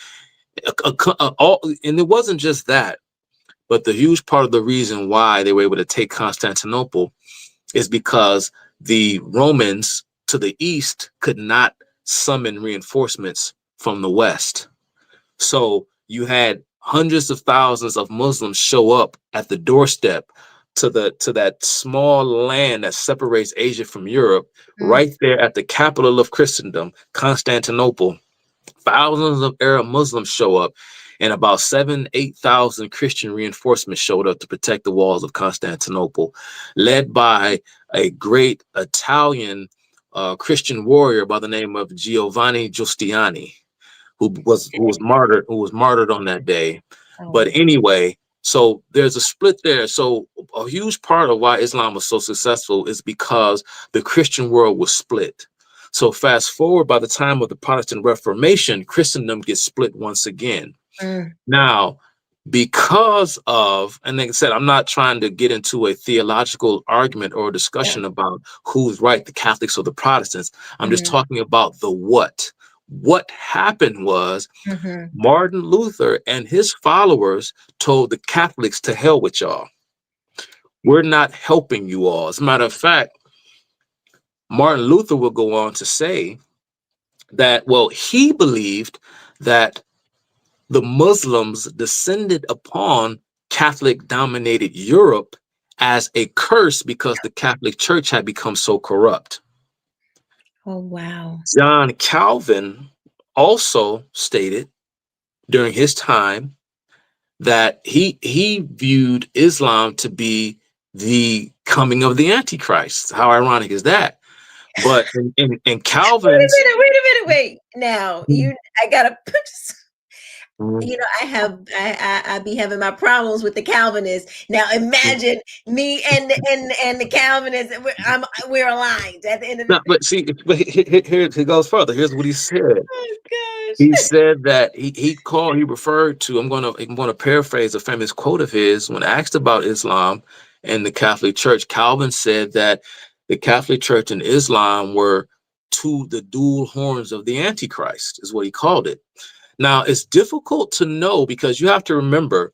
Speaker 1: And it wasn't just that, but the huge part of the reason why they were able to take Constantinople is because the Romans to the east could not summon reinforcements from the west. So you had hundreds of thousands of Muslims show up at the doorstep to that small land that separates Asia from Europe, right there at the capital of Christendom, Constantinople. Thousands of Arab Muslims show up, and about 8,000 Christian reinforcements showed up to protect the walls of Constantinople, led by a great Italian Christian warrior by the name of Giovanni Giustiniani, who was martyred on that day. But anyway, so there's a split there. So a huge part of why Islam was so successful is because the Christian world was split. So fast forward, by the time of the Protestant Reformation, Christendom gets split once again. Now, because of, and like I said, I'm not trying to get into a theological argument or discussion about who's right, the Catholics or the Protestants. I'm just talking about the what. What happened was Martin Luther and his followers told the Catholics, to hell with y'all. We're not helping you all. As a matter of fact, Martin Luther will go on to say that, well, he believed that the Muslims descended upon Catholic-dominated Europe as a curse because the Catholic Church had become so corrupt.
Speaker 8: Oh, wow.
Speaker 1: John Calvin also stated during his time that he viewed Islam to be the coming of the Antichrist. How ironic is that? But in Calvin's...
Speaker 8: Wait. Now, I gotta I be having my problems with the Calvinists. Now imagine me and the Calvinists, we're aligned at the end of the day.
Speaker 1: But see, here he goes further. Here's what he said.
Speaker 8: Oh gosh.
Speaker 1: He said that he referred to, I'm gonna paraphrase a famous quote of his. When asked about Islam and the Catholic Church, Calvin said that the Catholic Church and Islam were the dual horns of the Antichrist, is what he called it. Now, it's difficult to know because you have to remember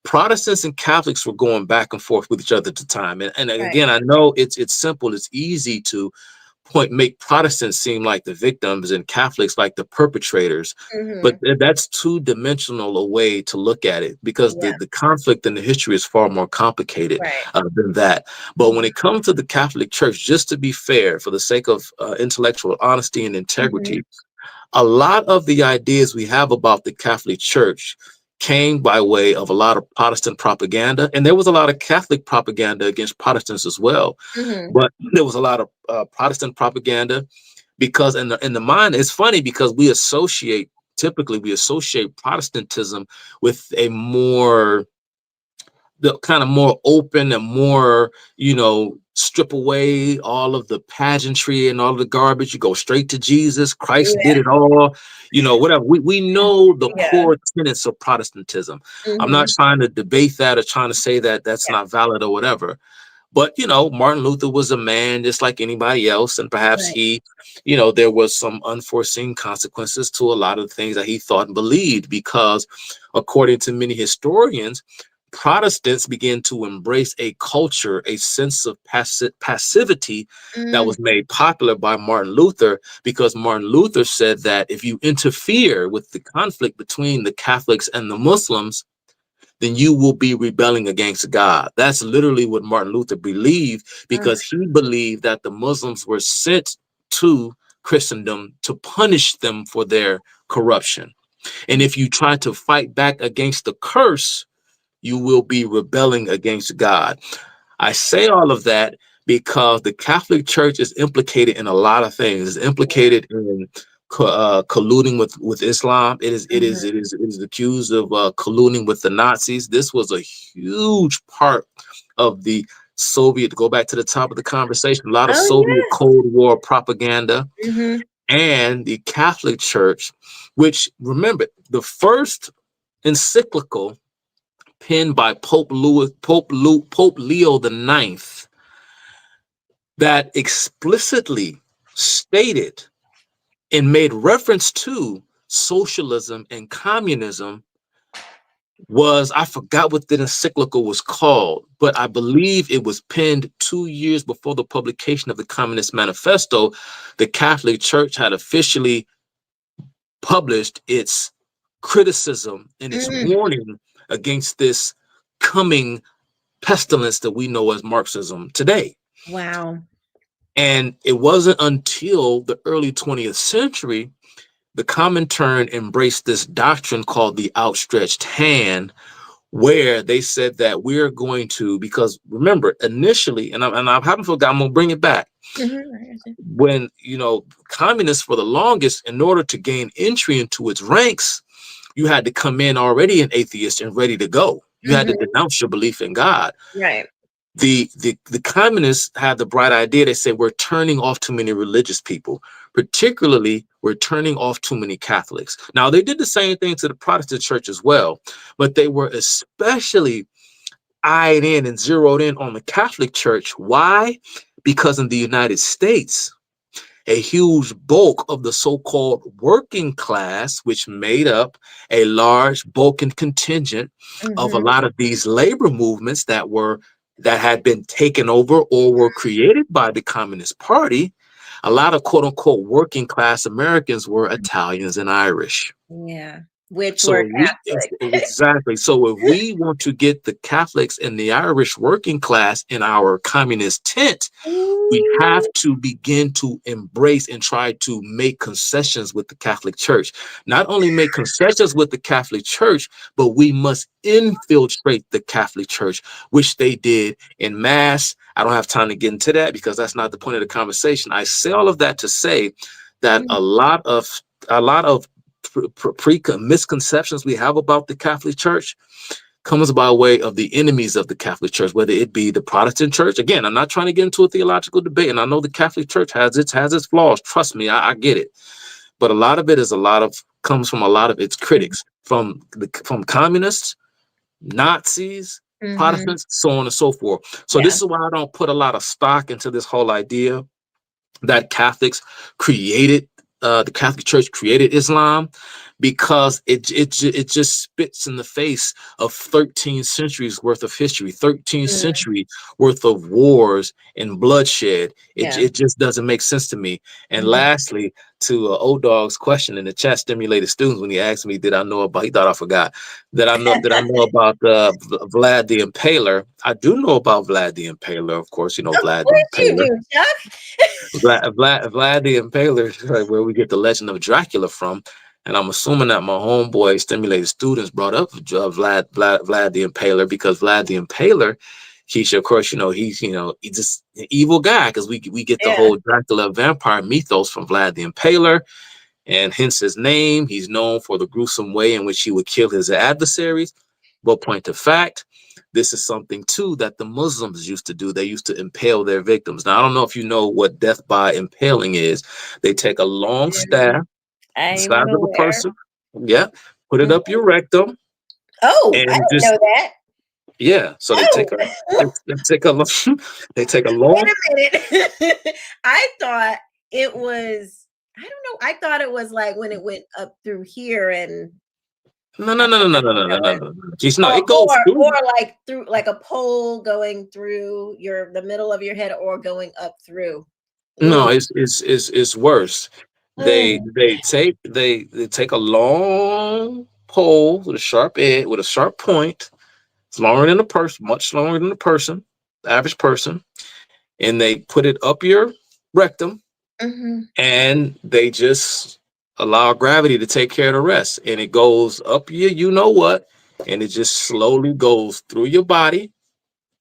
Speaker 1: Protestants and Catholics were going back and forth with each other at the time. And again, I know it's simple. It's easy to make Protestants seem like the victims and Catholics like the perpetrators. But that's two-dimensional a way to look at it because the conflict in the history is far more complicated than that. But when it comes to the Catholic Church, just to be fair, for the sake of intellectual honesty and integrity, a lot of the ideas we have about the Catholic Church came by way of a lot of Protestant propaganda, and there was a lot of Catholic propaganda against Protestants as well. But there was a lot of Protestant propaganda because in the mind, it's funny because typically we associate Protestantism with a more open and more, strip away all of the pageantry and all of the garbage. You go straight to Jesus. Christ did it all, whatever. We know the core tenets of Protestantism. I'm not trying to debate that or trying to say that that's not valid or whatever. But, Martin Luther was a man just like anybody else. And perhaps there was some unforeseen consequences to a lot of the things that he thought and believed, because according to many historians, Protestants began to embrace a culture, a sense of passivity that was made popular by Martin Luther, because Martin Luther said that if you interfere with the conflict between the Catholics and the Muslims, then you will be rebelling against God. That's literally what Martin Luther believed, because he believed that the Muslims were sent to Christendom to punish them for their corruption. And if you try to fight back against the curse, you will be rebelling against God. I say all of that because the Catholic Church is implicated in a lot of things. It's implicated in colluding with Islam. It is accused of colluding with the Nazis. This was a huge part of the Soviet, to go back to the top of the conversation, a lot of Soviet Cold War propaganda. And the Catholic Church, which, remember, the first encyclical penned by Pope Leo IX that explicitly stated and made reference to socialism and communism was, I forgot what the encyclical was called, but I believe it was penned 2 years before the publication of the Communist Manifesto. The Catholic Church had officially published its criticism and its warning against this coming pestilence that we know as Marxism today.
Speaker 8: Wow.
Speaker 1: And it wasn't until the early 20th century the Comintern embraced this doctrine called the outstretched hand, where they said that we're going to, because remember, initially, and I haven't forgotten, I'm going to bring it back. When, communists, for the longest, in order to gain entry into its ranks, you had to come in already an atheist and ready to go. You had to denounce your belief in God.
Speaker 8: Right.
Speaker 1: The communists had the bright idea. They said, we're turning off too many religious people, particularly we're turning off too many Catholics. Now, they did the same thing to the Protestant church as well, but they were especially eyed in and zeroed in on the Catholic Church. Why? Because in the United States, a huge bulk of the so-called working class, which made up a large bulk and contingent of a lot of these labor movements that had been taken over or were created by the Communist Party, a lot of quote unquote working class Americans were Italians and Irish.
Speaker 8: Yeah. Which were Catholic.
Speaker 1: Exactly. So if we want to get the Catholics and the Irish working class in our communist tent, we have to begin to embrace and try to make concessions with the Catholic Church. Not only make concessions with the Catholic Church, but we must infiltrate the Catholic Church, which they did in mass. I don't have time to get into that because that's not the point of the conversation. I say all of that to say that a lot of misconceptions we have about the Catholic Church comes by way of the enemies of the Catholic Church, whether it be the Protestant Church. Again, I'm not trying to get into a theological debate, and I know the Catholic Church has its flaws. Trust me, I get it. But a lot of it comes from a lot of its critics, from communists, Nazis, Protestants, so on and so forth. So this is why I don't put a lot of stock into this whole idea that Catholics created, the Catholic Church created Islam, because it just spits in the face of 13 centuries worth of history, 13 centuries worth of wars and bloodshed. It just doesn't make sense to me. And lastly, to old dog's question in the chat, stimulated students, when he asked me, did I know about, he thought I forgot, did I know about Vlad the Impaler? I do know about Vlad the Impaler, of course. You know, Vlad the Impaler.
Speaker 8: You do, Chuck.
Speaker 1: Vlad the Impaler is where we get the legend of Dracula from. And I'm assuming that my homeboy stimulated students brought up Vlad the Impaler, because Vlad the Impaler, Quisha, of course, he's just an evil guy, because we get the whole Dracula vampire mythos from Vlad the Impaler, and hence his name. He's known for the gruesome way in which he would kill his adversaries. But point of fact, this is something too that the Muslims used to do. They used to impale their victims. Now, I don't know if you know what death by impaling is. They take a long staff, the size of a person, put it up your rectum.
Speaker 8: Oh, I didn't know that.
Speaker 1: Yeah, so they take a they take a long.
Speaker 8: Wait a minute. I thought it was, I don't know. I thought it was like when it went up through here and.
Speaker 1: No. It goes through.
Speaker 8: Or like through, like a pole going through the middle of your head, or going up through.
Speaker 1: No, it's worse. They take a long pole with a sharp edge, with a sharp point, It's longer than a person, much longer than a person, the average person. And they put it up your rectum, and they just allow gravity to take care of the rest. And it goes up you know what, and it just slowly goes through your body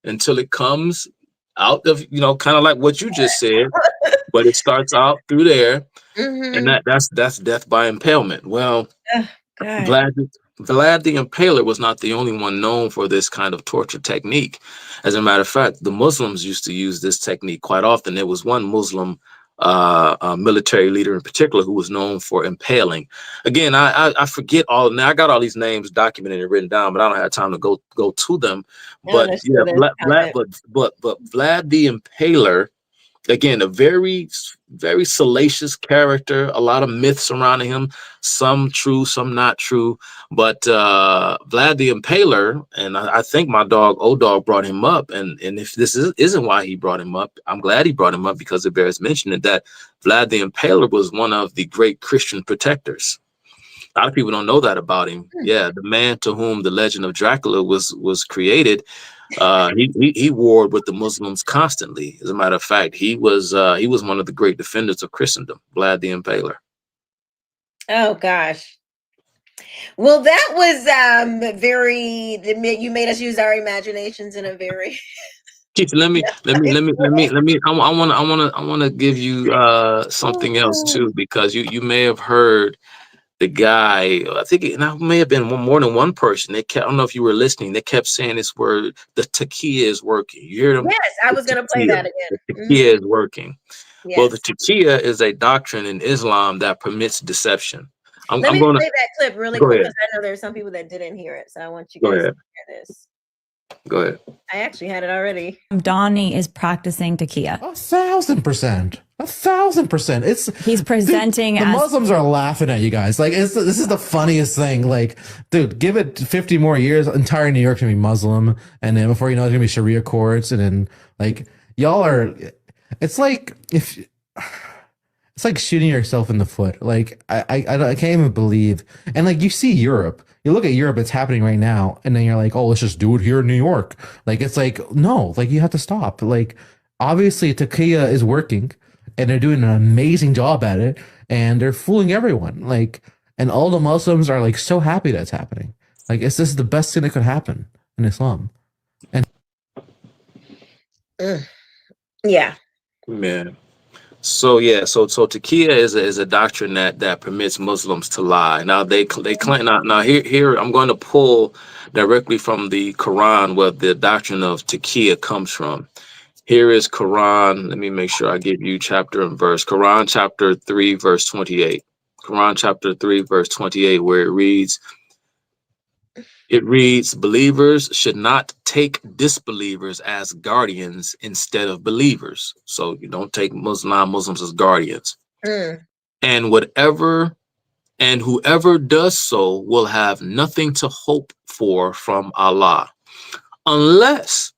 Speaker 1: until it comes out of, kind of like what you just said, but it starts out through there. And that's death by impalement. Well,
Speaker 8: God.
Speaker 1: Vlad the Impaler was not the only one known for this kind of torture technique. As a matter of fact, the Muslims used to use this technique quite often. There was one Muslim military leader in particular who was known for impaling. Again, I forget all. Now I got all these names documented and written down, but I don't have time to go to them. But yeah, but Vlad the Impaler. Again, a very, very salacious character, a lot of myths surrounding him, some true, some not true. But Vlad the Impaler, and I think my dog, O-Dog, brought him up. And if this isn't why he brought him up, I'm glad he brought him up, because it bears mentioning that Vlad the Impaler was one of the great Christian protectors. A lot of people don't know that about him. Yeah, the man to whom the legend of Dracula was created. He warred with the Muslims constantly. As a matter of fact, he was one of the great defenders of Christendom, Vlad the Impaler.
Speaker 8: Oh gosh. Well, that was very. You made us use our imaginations in a very.
Speaker 1: Keith, let me. I want to give you something else too, because you may have heard the guy. I think it may have been more than one person. I don't know if you were listening. They kept saying this word: the takia is working. You hear them?
Speaker 8: Yes, I was going to play that again.
Speaker 1: The takia is working.
Speaker 8: Yes.
Speaker 1: Well, the takia is a doctrine in Islam that permits deception.
Speaker 8: Let me play that clip really quick, because I know there's some people that didn't hear it. So I want you guys to hear this.
Speaker 1: Go ahead.
Speaker 8: I actually had it already.
Speaker 2: Donnie is practicing takia.
Speaker 4: 1,000%. 1,000%.
Speaker 2: He's presenting
Speaker 4: the Muslims are laughing at you guys. Like, this is the funniest thing. Like, dude, give it 50 more years, entire New York's gonna be Muslim, and then before you know, it's gonna be Sharia courts, and then like y'all are. It's like it's like shooting yourself in the foot. Like I can't even believe. And like, you see Europe. You look at Europe, it's happening right now, and then you're like, oh, let's just do it here in New York. Like, it's like, no, like, you have to stop. Like, obviously takia is working, and they're doing an amazing job at it, and they're fooling everyone. Like, and all the Muslims are like so happy that's happening. Like, this is the best thing that could happen in Islam. And
Speaker 8: yeah.
Speaker 1: So takia is a doctrine that permits Muslims to lie. Now they claim now here I'm going to pull directly from the Quran where the doctrine of takia comes from. Here is Quran. Let me make sure I give you chapter and verse. Quran chapter 3 verse 28. Quran chapter 3 verse 28, where it reads, believers should not take disbelievers as guardians instead of believers. So you don't take non-Muslims as guardians. And whoever does so will have nothing to hope for from Allah, unless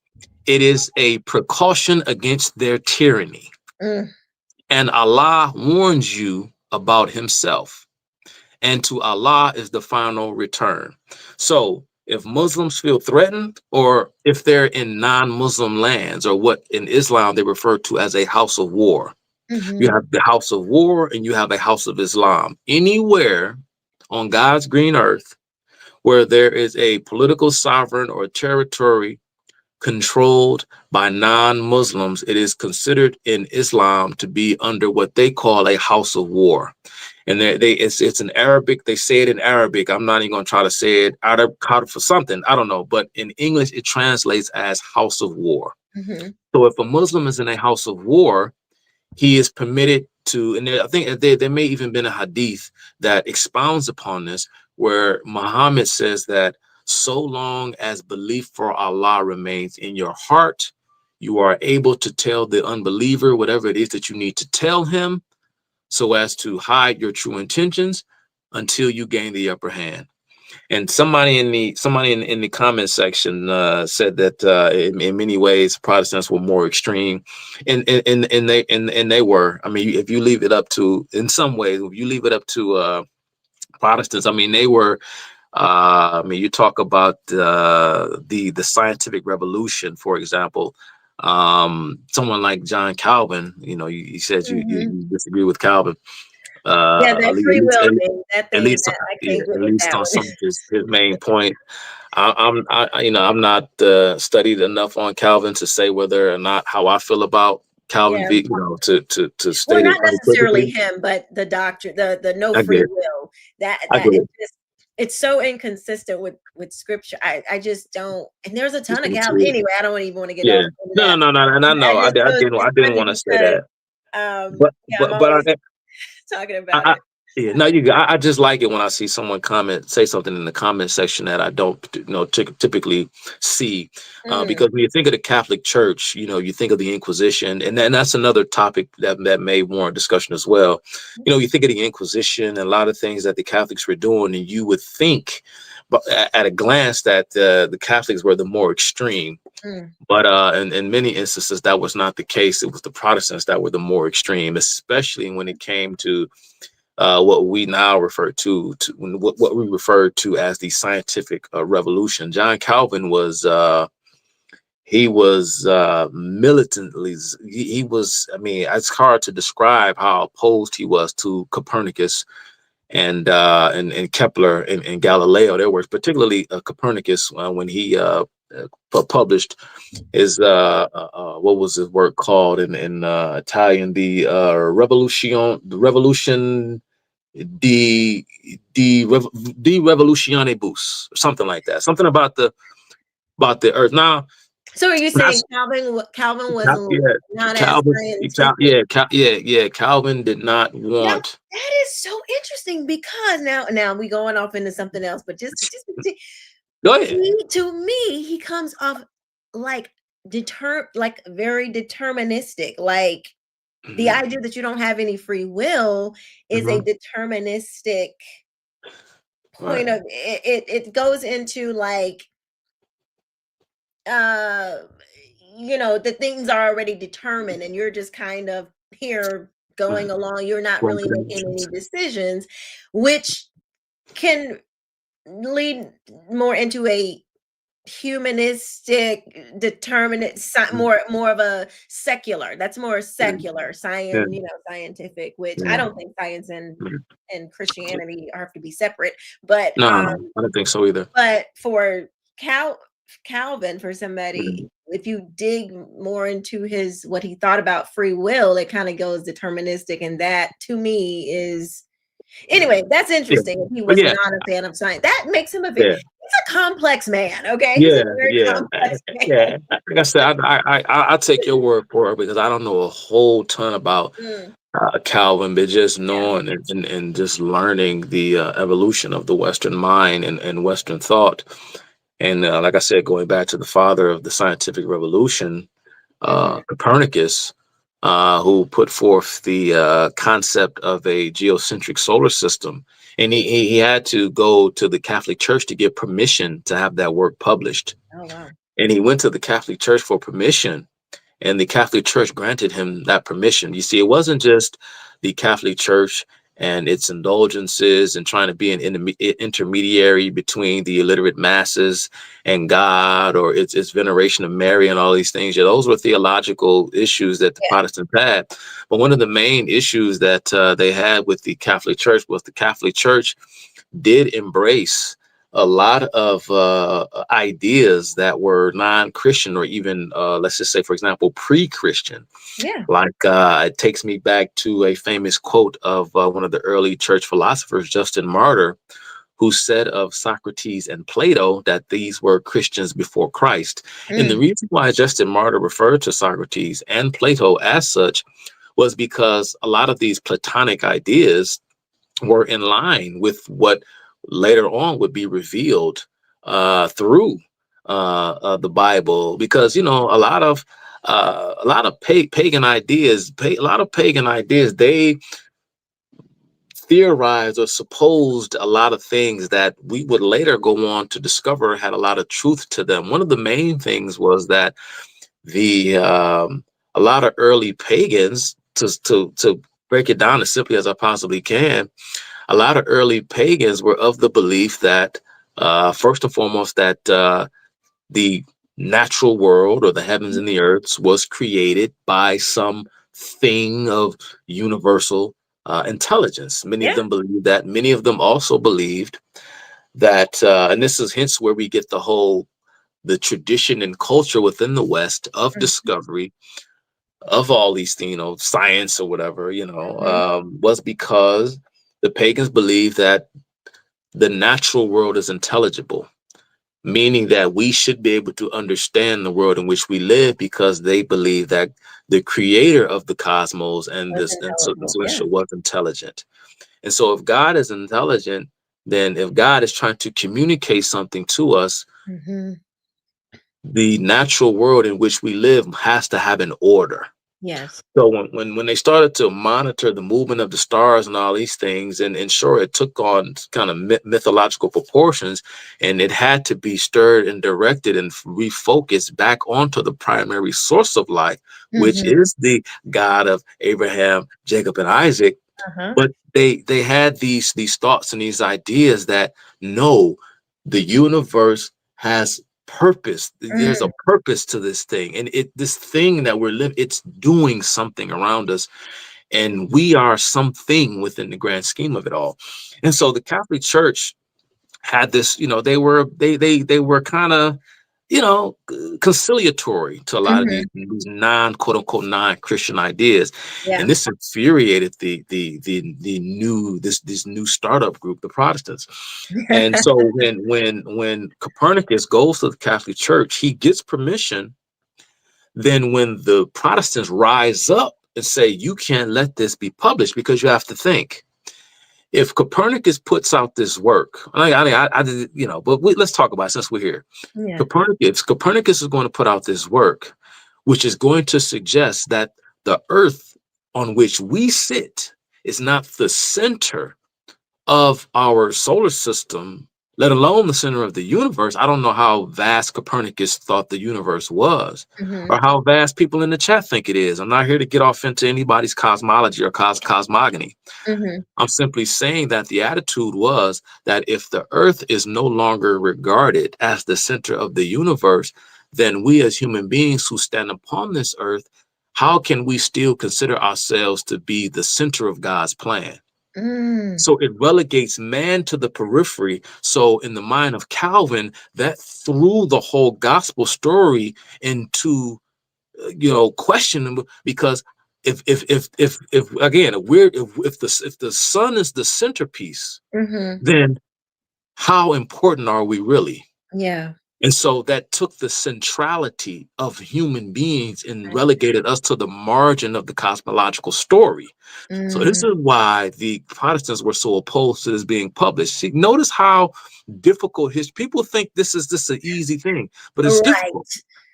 Speaker 1: it is a precaution against their tyranny. And Allah warns you about himself. And to Allah is the final return. So if Muslims feel threatened, or if they're in non-Muslim lands, or what in Islam they refer to as a house of war, you have the house of war and you have a house of Islam. Anywhere on God's green earth where there is a political sovereign or territory controlled by non-Muslims, it is considered in Islam to be under what they call a house of war. And it's in Arabic. They say it in Arabic. I'm not even going to try to say it out of for something. I don't know. But in English, it translates as house of war. So if a Muslim is in a house of war, he is permitted to, and I think there may even been a hadith that expounds upon this, where Muhammad says that so long as belief for Allah remains in your heart, you are able to tell the unbeliever whatever it is that you need to tell him, so as to hide your true intentions until you gain the upper hand. And somebody in the comment section said that in many ways Protestants were more extreme, and they were. I mean, if you leave it up to, in some ways, if you leave it up to Protestants, I mean, they were I mean, you talk about the scientific revolution, for example. Someone like John Calvin, you said you disagree with Calvin.
Speaker 8: Yeah,
Speaker 1: At
Speaker 8: that
Speaker 1: least,
Speaker 8: free will thing, that
Speaker 1: at
Speaker 8: thing
Speaker 1: least,
Speaker 8: that I
Speaker 1: yeah,
Speaker 8: can't get
Speaker 1: at
Speaker 8: with
Speaker 1: least
Speaker 8: that
Speaker 1: on
Speaker 8: one.
Speaker 1: some of his main point. I'm not studied enough on Calvin to say whether or not how I feel about Calvin
Speaker 8: Yeah.
Speaker 1: to
Speaker 8: Well,
Speaker 1: state it
Speaker 8: not necessarily
Speaker 1: unequivocally.
Speaker 8: him, but the doctrine, the no
Speaker 1: I get
Speaker 8: free
Speaker 1: it.
Speaker 8: will. That
Speaker 1: I
Speaker 8: that
Speaker 1: get it.
Speaker 8: it's so inconsistent with scripture. I just don't. And there's a
Speaker 1: Just
Speaker 8: ton of
Speaker 1: don't
Speaker 8: Calvin.
Speaker 1: see it.
Speaker 8: Anyway, I don't even want to get
Speaker 1: Yeah.
Speaker 8: off into
Speaker 1: No,
Speaker 8: that.
Speaker 1: no, no, no. And I
Speaker 8: But
Speaker 1: know
Speaker 8: I just know
Speaker 1: I
Speaker 8: it's
Speaker 1: didn't
Speaker 8: funny
Speaker 1: want to say
Speaker 8: because
Speaker 1: that. But
Speaker 8: yeah, I'm
Speaker 1: but
Speaker 8: always talking about
Speaker 1: I
Speaker 8: it.
Speaker 1: yeah, no, I just like it when I see someone say something in the comment section that I don't, typically see, because when you think of the Catholic Church, you think of the Inquisition, and that's another topic that may warrant discussion as well. You think of the Inquisition and a lot of things that the Catholics were doing, and you would think, but at a glance, that the Catholics were the more extreme. But in many instances, that was not the case. It was the Protestants that were the more extreme, especially when it came to what we now refer to what we refer to as the scientific revolution. John Calvin was militantly, he was, I mean, it's hard to describe how opposed he was to Copernicus and Kepler and Galileo. There was particularly Copernicus when he published his what was his work called in Italian, the revolution de revolutionibus, or something like that, something about the earth. Now
Speaker 8: So are you saying
Speaker 1: that's
Speaker 8: Calvin wasn't
Speaker 1: yeah,
Speaker 8: not as
Speaker 1: Calvin,
Speaker 8: scientific?
Speaker 1: Calvin did not
Speaker 8: Now
Speaker 1: want.
Speaker 8: that is so interesting because now we going off into something else, but just
Speaker 1: Go ahead.
Speaker 8: to me he comes off like like very deterministic. Like the idea that you don't have any free will is a deterministic point of it goes into like the things are already determined and you're just kind of here going along. You're not really making any decisions, which can lead more into a humanistic determinate more of a secular. That's more secular science, scientific, which I don't think science and Christianity have to be separate. But
Speaker 1: No, I don't think so either.
Speaker 8: but for Calvin, for somebody, if you dig more into what he thought about free will, it kind of goes deterministic, and that to me is anyway. That's interesting. If he was not a fan of science, that makes him he's a complex man. Okay, he's a very complex man.
Speaker 1: Like I said, I take your word for it because I don't know a whole ton about Calvin, but just knowing and just learning the evolution of the Western mind and Western thought. And like I said, going back to the father of the scientific revolution, Copernicus, who put forth the concept of a geocentric solar system. And he had to go to the Catholic Church to get permission to have that work published.
Speaker 8: Oh, wow.
Speaker 1: And he went to the Catholic Church for permission, and the Catholic Church granted him that permission. You see, it wasn't just the Catholic Church and its indulgences and trying to be an intermediary between the illiterate masses and God, or its veneration of Mary and all these things. Yeah, those were theological issues that the Protestants had. But one of the main issues that they had with the Catholic Church was the Catholic Church did embrace a lot of ideas that were non-Christian, or even, let's just say, for example, pre-Christian.
Speaker 8: Yeah.
Speaker 1: Like it takes me back to a famous quote of one of the early church philosophers, Justin Martyr, who said of Socrates and Plato that these were Christians before Christ. And the reason why Justin Martyr referred to Socrates and Plato as such was because a lot of these Platonic ideas were in line with what later on would be revealed through the Bible, because a lot of pagan ideas, they theorized or supposed a lot of things that we would later go on to discover had a lot of truth to them. One of the main things was that a lot of early pagans, to break it down as simply as I possibly can, a lot of early pagans were of the belief that First and foremost, that the natural world, or the heavens and the earths, was created by some thing of universal intelligence. Many of them believed that. Many of them also believed that, and this is hence where we get the tradition and culture within the West of discovery of all these things, science or whatever, was because the pagans believed that the natural world is intelligible, meaning that we should be able to understand the world in which we live, because they believe that the creator of the cosmos and this and so was intelligent. And so if God is intelligent, then if God is trying to communicate something to us, the natural world in which we live has to have an order.
Speaker 8: Yes.
Speaker 1: So when they started to monitor the movement of the stars and all these things, and sure, it took on kind of mythological proportions, and it had to be stirred and directed and refocused back onto the primary source of life, which is the God of Abraham, Jacob, and Isaac. But they had these thoughts and these ideas that no, the universe has purpose. There's a purpose to this thing, and this thing that we're living, it's doing something around us, and we are something within the grand scheme of it all. And so the Catholic Church had this, they were kind of, conciliatory to a lot of these quote unquote non-Christian ideas. And this infuriated this new startup group, the Protestants. And so when Copernicus goes to the Catholic Church, he gets permission. Then when the Protestants rise up and say, you can't let this be published, because you have to think, if Copernicus puts out this work, but let's talk about it since we're here. Copernicus is going to put out this work, which is going to suggest that the earth on which we sit is not the center of our solar system, let alone the center of the universe. I don't know how vast Copernicus thought the universe was, or how vast people in the chat think it is. I'm not here to get off into anybody's cosmology or cosmogony. I'm simply saying that the attitude was that if the earth is no longer regarded as the center of the universe, then we as human beings who stand upon this earth, how can we still consider ourselves to be the center of God's plan? So it relegates man to the periphery. So in the mind of Calvin, that threw the whole gospel story into, question, because if the sun is the centerpiece, then how important are we really? And so that took the centrality of human beings and relegated us to the margin of the cosmological story. So this is why the Protestants were so opposed to this being published. See, notice how difficult people think this is an easy thing, but it's difficult.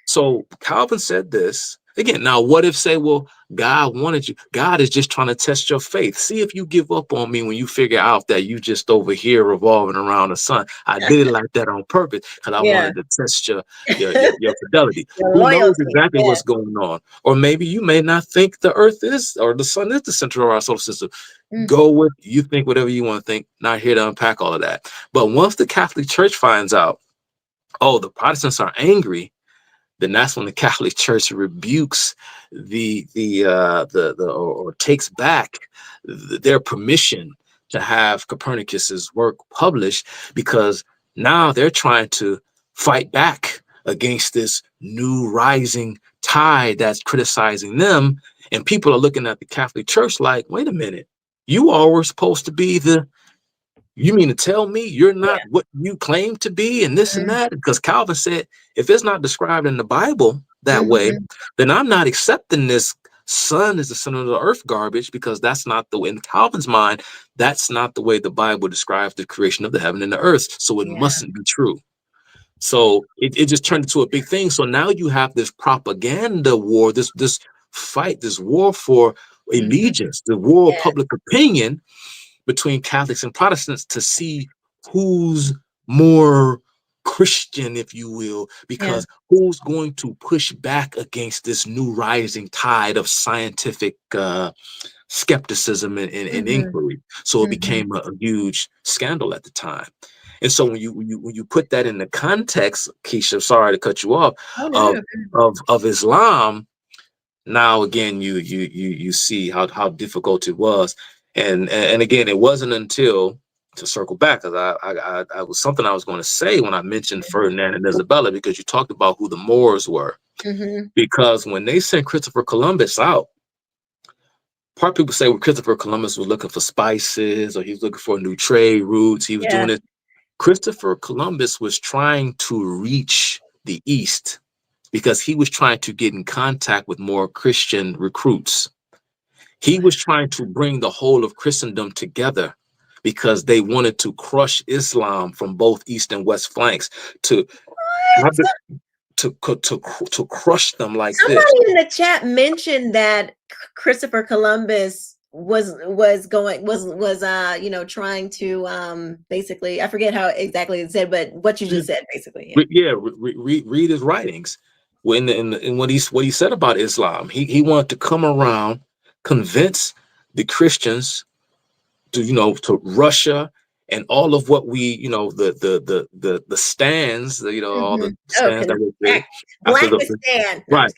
Speaker 1: So Calvin said this. Again, now what if say, well, God wanted you. God is just trying to test your faith. See if you give up on me when you figure out that you just over here revolving around the sun. I did it like that on purpose because I wanted to test your fidelity. Who knows exactly what's going on? Or maybe you may not think the earth is, or the sun is the center of our solar system. Go with, you think whatever you want to think. Not here to unpack all of that. But once the Catholic Church finds out, oh, the Protestants are angry, then that's when the Catholic Church rebukes or takes back their permission to have Copernicus's work published, because now they're trying to fight back against this new rising tide that's criticizing them. And people are looking at the Catholic Church like, wait a minute, you all were supposed to be you mean to tell me you're not what you claim to be, and this and that? Because Calvin said, if it's not described in the Bible that way, then I'm not accepting this sun is the center of the earth garbage, because that's not the way, in Calvin's mind, that's not the way the Bible describes the creation of the heaven and the earth. So it mustn't be true. So it just turned into a big thing. So now you have this propaganda war, this fight, this war for allegiance, the war of public opinion between Catholics and Protestants to see who's more Christian, if you will, because who's going to push back against this new rising tide of scientific skepticism and inquiry. So it became a huge scandal at the time. And so when you put that in the context, Quisha, sorry to cut you off,
Speaker 8: Oh, no,
Speaker 1: of Islam, now again you see how difficult it was. And again, it wasn't until, to circle back, because I was something I was going to say when I mentioned Ferdinand and Isabella, because you talked about who the Moors were. Because when they sent Christopher Columbus out, part of people say, well, Christopher Columbus was looking for spices, or he was looking for new trade routes. He was doing it. Christopher Columbus was trying to reach the East because he was trying to get in contact with more Christian recruits. He was trying to bring the whole of Christendom together because they wanted to crush Islam from both east and west flanks, to crush them like
Speaker 8: Somebody
Speaker 1: this.
Speaker 8: in the chat mentioned that Christopher Columbus was trying to basically, I forget how exactly it said, but what you just said basically.
Speaker 1: Read his writings. When what he said about Islam, he wanted to come around, convince the Christians to Russia and all of what we, the stands, all the stands that were there after
Speaker 8: Blackistan.
Speaker 1: right,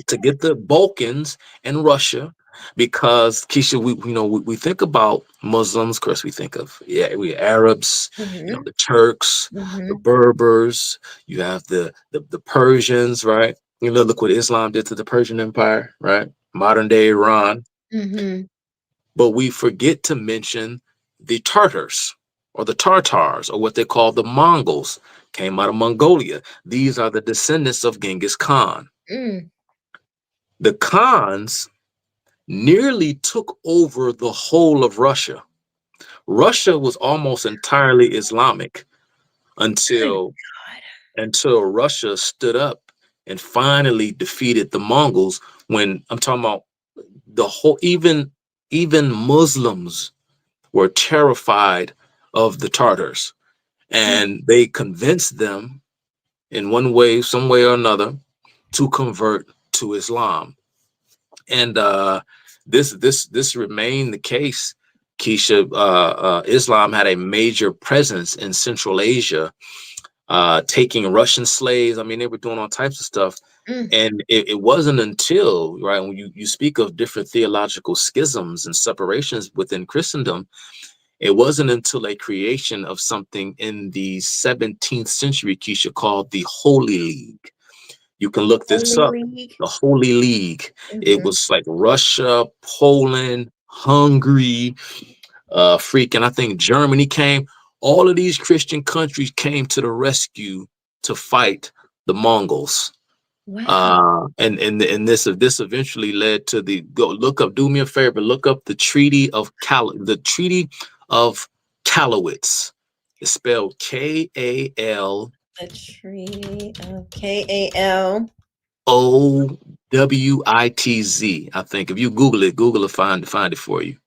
Speaker 1: to get the Balkans and Russia, because Quisha, we think about Muslims, of course we think of we Arabs, the Turks, the Berbers, you have the Persians, right? Look what Islam did to the Persian Empire, right? Modern day Iran. But we forget to mention the Tartars, or the Tartars, or what they call the Mongols, came out of Mongolia. These are the descendants of Genghis Khan. The Khans nearly took over the whole of Russia. Russia was almost entirely Islamic until Russia stood up and finally defeated the Mongols. When I'm talking about the whole, even Muslims were terrified of the Tartars, and they convinced them in one way, some way or another, to convert to Islam. And this remained the case, Quisha. Islam had a major presence in Central Asia, taking Russian slaves. I mean, they were doing all types of stuff. And it wasn't until, right, when you speak of different theological schisms and separations within Christendom, it wasn't until a creation of something in the 17th century, Quisha, called the Holy League. You can look this up. The Holy League. It was like Russia, Poland, Hungary, I think Germany came. All of these Christian countries came to the rescue to fight the Mongols. And this eventually led to do me a favor, look up the Treaty of Kalowitz. It's spelled K-A-L.
Speaker 8: The Treaty of K-A-L.
Speaker 1: O-W-I-T-Z. I think if you Google will find it for you.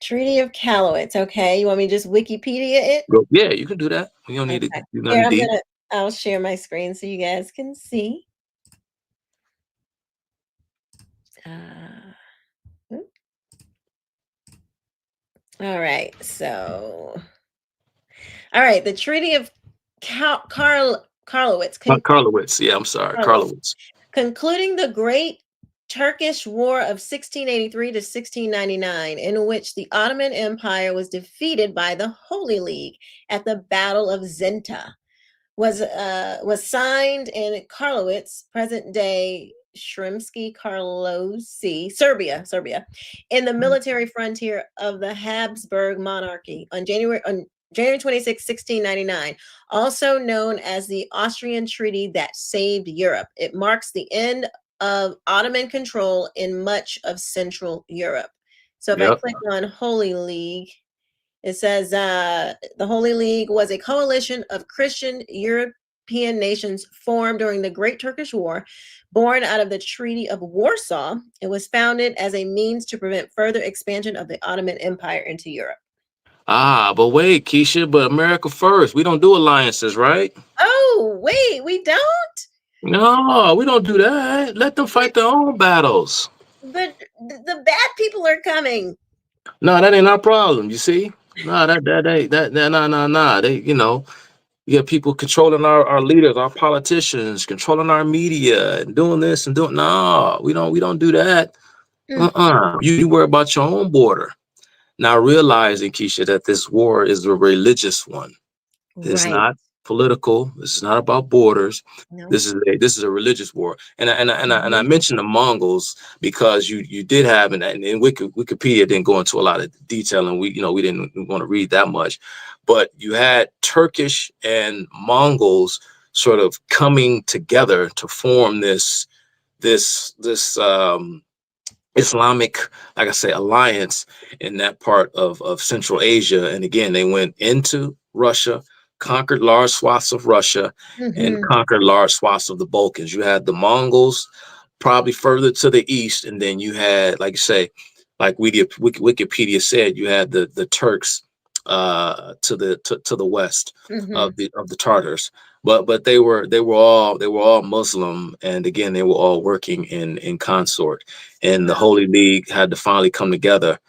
Speaker 8: Treaty of Kalowitz. Okay, you want me to just Wikipedia it?
Speaker 1: Yeah, you can do that. You don't need
Speaker 8: Okay.
Speaker 1: to. Here,
Speaker 8: I'll share my screen so you guys can see. All right, so the Treaty of Karlowitz.
Speaker 1: Karlowitz, yeah, I'm sorry, Karlowitz.
Speaker 8: Concluding the Great Turkish War of 1683 to 1699, in which the Ottoman Empire was defeated by the Holy League at the Battle of Zenta, was signed in Karlowitz, present-day Sremski Karlosi, Serbia, in the military frontier of the Habsburg monarchy on January 26, 1699, also known as the Austrian Treaty that saved Europe. It marks the end of Ottoman control in much of Central Europe. So if I click on Holy League, it says the Holy League was a coalition of Christian European nations formed during the Great Turkish War, born out of the Treaty of Warsaw. It was founded as a means to prevent further expansion of the Ottoman Empire into Europe.
Speaker 1: But wait, Quisha, but America first. We don't do alliances, right?
Speaker 8: Oh, wait, we don't?
Speaker 1: No, we don't do that. Let them fight their own battles.
Speaker 8: But the bad people are coming.
Speaker 1: No, that ain't our problem, you see? nah, that ain't that nah. They, you know, you have people controlling our leaders, our politicians, controlling our media, and doing this and doing. No, we don't do that. You worry about your own border. Now realizing, Keisha, that this war is a religious one. It's
Speaker 8: Right.
Speaker 1: not political. This is not about borders.
Speaker 8: No.
Speaker 1: This is a religious war. And I mentioned the Mongols because you did have, and Wikipedia didn't go into a lot of detail, and we didn't want to read that much, but you had Turkish and Mongols sort of coming together to form this Islamic, like I say, alliance in that part of Central Asia. And again, they went into Russia, conquered large swaths of Russia, and conquered large swaths of the Balkans. You had the Mongols probably further to the east, and then you had, like you say, like Wikipedia said, you had the Turks to the west of the Tartars. But they were all Muslim, and again they were all working in consort. And the Holy League had to finally come together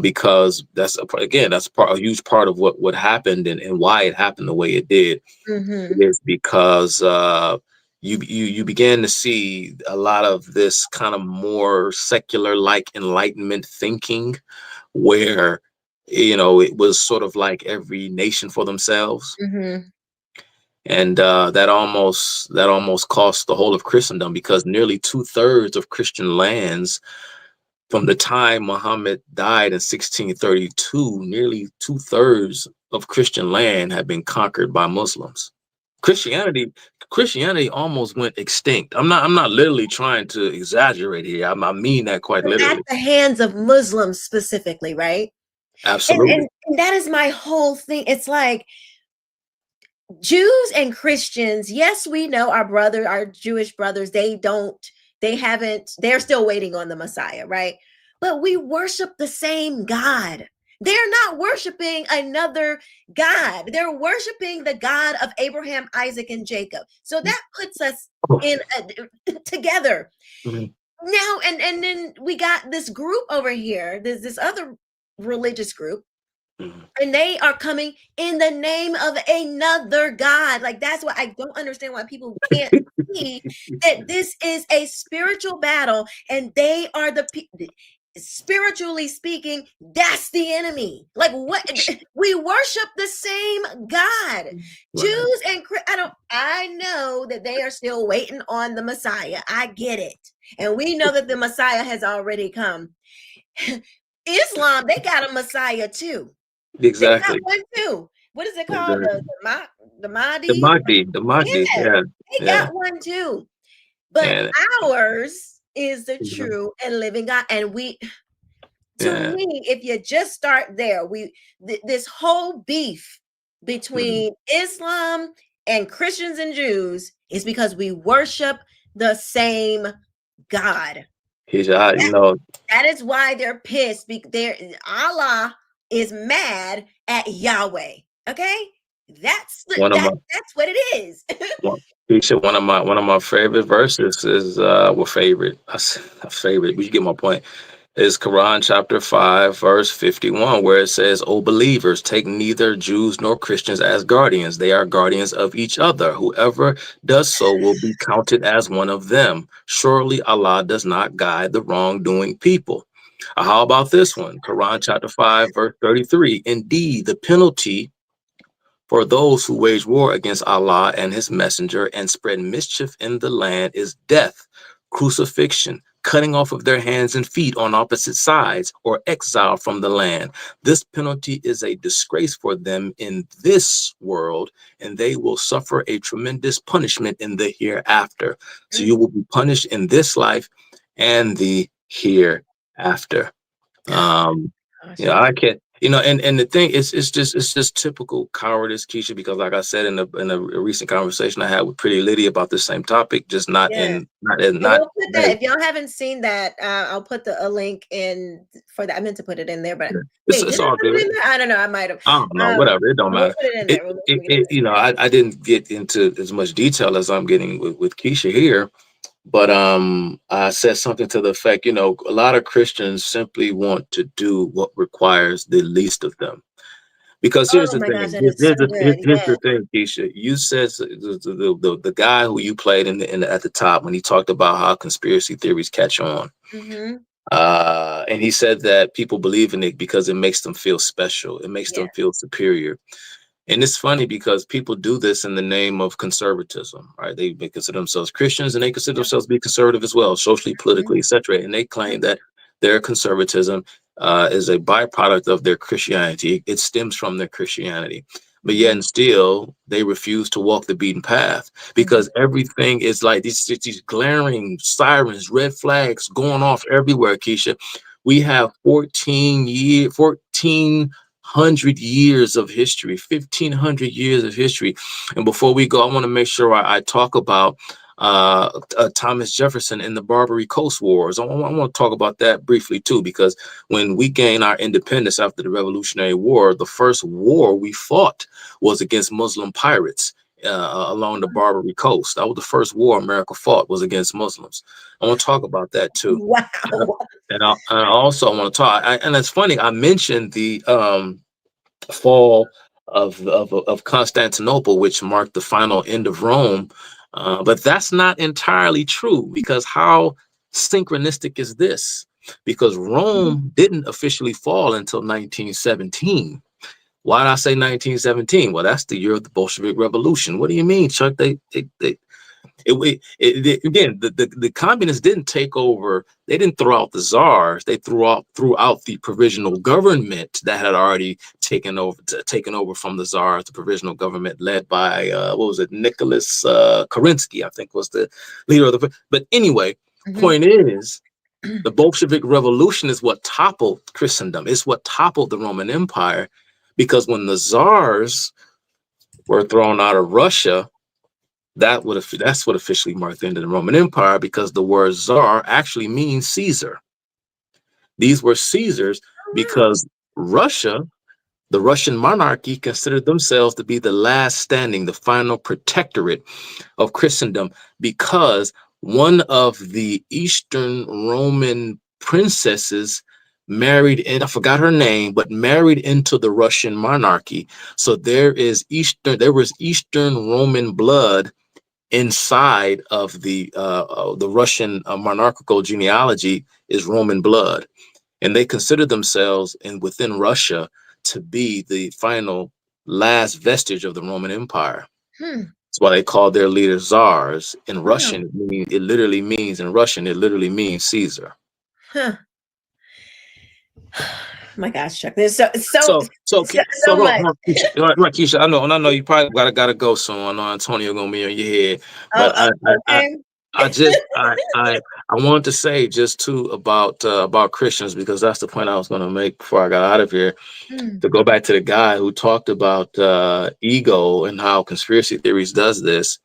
Speaker 1: because that's a huge part of what happened and why it happened the way it did. Is because you began to see a lot of this kind of more secular like Enlightenment thinking, where it was sort of like every nation for themselves. And that almost cost the whole of Christendom, because nearly 2/3 of Christian lands from the time Muhammad died in 1632, nearly 2/3 of Christian land had been conquered by Muslims. Christianity almost went extinct. I'm not literally trying to exaggerate here. I mean that quite literally.
Speaker 8: At the hands of Muslims specifically, right?
Speaker 1: Absolutely.
Speaker 8: And that is my whole thing. It's like Jews and Christians, yes, we know our Jewish brothers, they're still waiting on the Messiah, right? But we worship the same God. They're not worshiping another God. They're worshiping the God of Abraham, Isaac, and Jacob. So that puts us together. Now, and then we got this group over here. There's this other religious group, and they are coming in the name of another God. Like, that's why I don't understand why people can't see that this is a spiritual battle, and they are spiritually speaking, that's the enemy. Like, what? We worship the same God. Jews and I know that they are still waiting on the Messiah. I get it. And we know that the Messiah has already come. Islam, they got a Messiah too.
Speaker 1: Exactly.
Speaker 8: They got one too. What is it called? The Mahdi?
Speaker 1: The Mahdi. Yeah.
Speaker 8: They got one too. But ours is the true and living God. And me, if you just start there, this whole beef between Islam and Christians and Jews is because we worship the same God. That is why they're pissed. Allah is mad at Yahweh. Okay, that's what it is.
Speaker 1: One of my favorite verses is favorite, but you get my point. Is Quran chapter 5 verse 51, where it says, "O believers, take neither Jews nor Christians as guardians. They are guardians of each other. Whoever does so will be counted as one of them. Surely Allah does not guide the wrongdoing people." How about this one? Quran chapter 5 verse 33. "Indeed, the penalty for those who wage war against Allah and his messenger and spread mischief in the land is death, crucifixion, cutting off of their hands and feet on opposite sides, or exile from the land. This penalty is a disgrace for them in this world, and they will suffer a tremendous punishment in the hereafter." So you will be punished in this life and the hereafter. I can't, and the thing is, it's just typical cowardice, Keisha, because like I said in a recent conversation I had with Pretty Lydia about the same topic, just not.
Speaker 8: If y'all haven't seen that, I'll put a link in for that. I meant to put it in there, but
Speaker 1: it's all good.
Speaker 8: I don't know. I might have.
Speaker 1: I don't know. Whatever. It don't matter. I didn't get into as much detail as I'm getting with Keisha here. But I said something to the effect, a lot of Christians simply want to do what requires the least of them. Because here's
Speaker 8: Oh
Speaker 1: the
Speaker 8: my gosh,
Speaker 1: thing.
Speaker 8: that is so good.
Speaker 1: Here's
Speaker 8: Yeah.
Speaker 1: the thing, Keisha. You said the guy who you played at the top when he talked about how conspiracy theories catch on.
Speaker 8: Mm-hmm.
Speaker 1: And he said that people believe in it because it makes them feel special. It makes them feel superior. And it's funny because people do this in the name of conservatism, right? They consider themselves Christians and they consider themselves to be conservative as well, socially, politically, etc. And they claim that their conservatism is a byproduct of their Christianity. It stems from their Christianity. But yet and still, they refuse to walk the beaten path because everything is like these glaring sirens, red flags going off everywhere, Keisha. We have 1,400 years of history, 1,500 years of history. And before we go, I want to make sure I talk about Thomas Jefferson and the Barbary Coast Wars. I want to talk about that briefly too, because when we gained our independence after the Revolutionary War, the first war we fought was against Muslim pirates along the Barbary Coast. That was the first war America fought, was against Muslims. I want to talk about that too.
Speaker 8: Wow.
Speaker 1: And I also want to talk, and it's funny, I mentioned the fall of Constantinople, which marked the final end of Rome. But that's not entirely true, because how synchronistic is this? Because Rome didn't officially fall until 1917. Why did I say 1917? Well, that's the year of the Bolshevik Revolution. What do you mean, Chuck? Again, the communists didn't take over. They didn't throw out the czars. They threw out the provisional government that had already taken over from the czars. The provisional government led by Nicholas Kerensky, I think, was the leader of the. But anyway, point is, the Bolshevik Revolution is what toppled Christendom. It's what toppled the Roman Empire, because when the czars were thrown out of Russia, that's what officially marked the end of the Roman Empire, because the word czar actually means Caesar. These were Caesars because Russia, the Russian monarchy, considered themselves to be the last standing, the final protectorate of Christendom, because one of the Eastern Roman princesses married, and I forgot her name, but married into the Russian monarchy. So there was Eastern Roman blood inside of the Russian monarchical genealogy is Roman blood, and they consider themselves within Russia to be the final last vestige of the Roman Empire. That's why they call their leaders czars. In Russian, it literally means Caesar.
Speaker 8: Huh. My gosh, Chuck, there's so
Speaker 1: much. Right, Keisha, I know you probably gotta go soon. I know Antonio gonna be on your head, but I wanted to say just too about Christians, because that's the point I was gonna make before I got out of here. To go back to the guy who talked about ego and how conspiracy theories does this.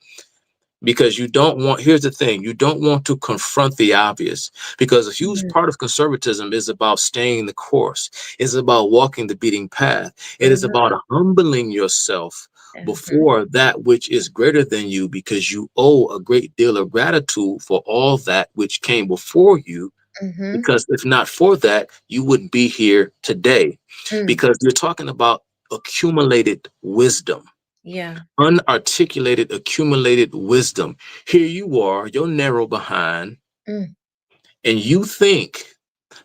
Speaker 1: Because here's the thing, you don't want to confront the obvious, because a huge part of conservatism is about staying the course. It's about walking the beating path. It is about humbling yourself before that which is greater than you, because you owe a great deal of gratitude for all that which came before you. Because if not for that, you wouldn't be here today. Because you're talking about accumulated wisdom.
Speaker 8: Yeah.
Speaker 1: Unarticulated, accumulated wisdom. Here you are, you're narrow behind, and you think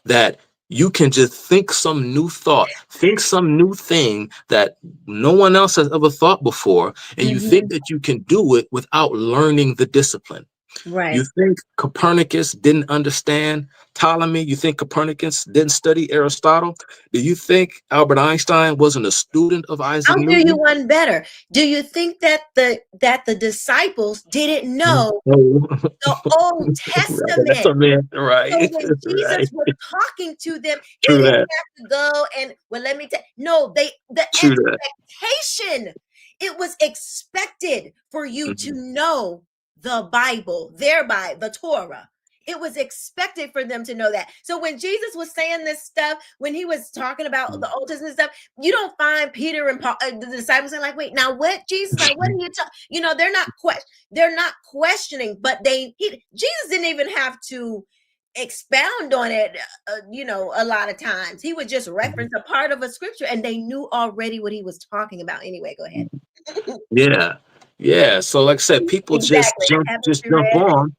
Speaker 1: that you can just think some new thought, think some new thing that no one else has ever thought before, and you think that you can do it without learning the discipline.
Speaker 8: Right.
Speaker 1: You think Copernicus didn't understand Ptolemy? You think Copernicus didn't study Aristotle? Do you think Albert Einstein wasn't a student of Isaac Newton?
Speaker 8: I'll do you one better. Do you think that the disciples didn't know the Old Testament?
Speaker 1: Right.
Speaker 8: So when Jesus was talking to them, he
Speaker 1: True
Speaker 8: didn't
Speaker 1: that.
Speaker 8: have to go and let me tell. No, the
Speaker 1: True that.
Speaker 8: expectation. It was expected for you to know the Bible, thereby the Torah. It was expected for them to know that. So when Jesus was saying this stuff, when he was talking about the Old Testament stuff, you don't find Peter and Paul, the disciples are like, wait, now what, Jesus? Like, what are you talking? They're not questioning, but Jesus didn't even have to expound on it, a lot of times. He would just reference a part of a scripture and they knew already what he was talking about. Anyway, go ahead.
Speaker 1: Yeah. So like I said, people
Speaker 8: Exactly.
Speaker 1: just jump on.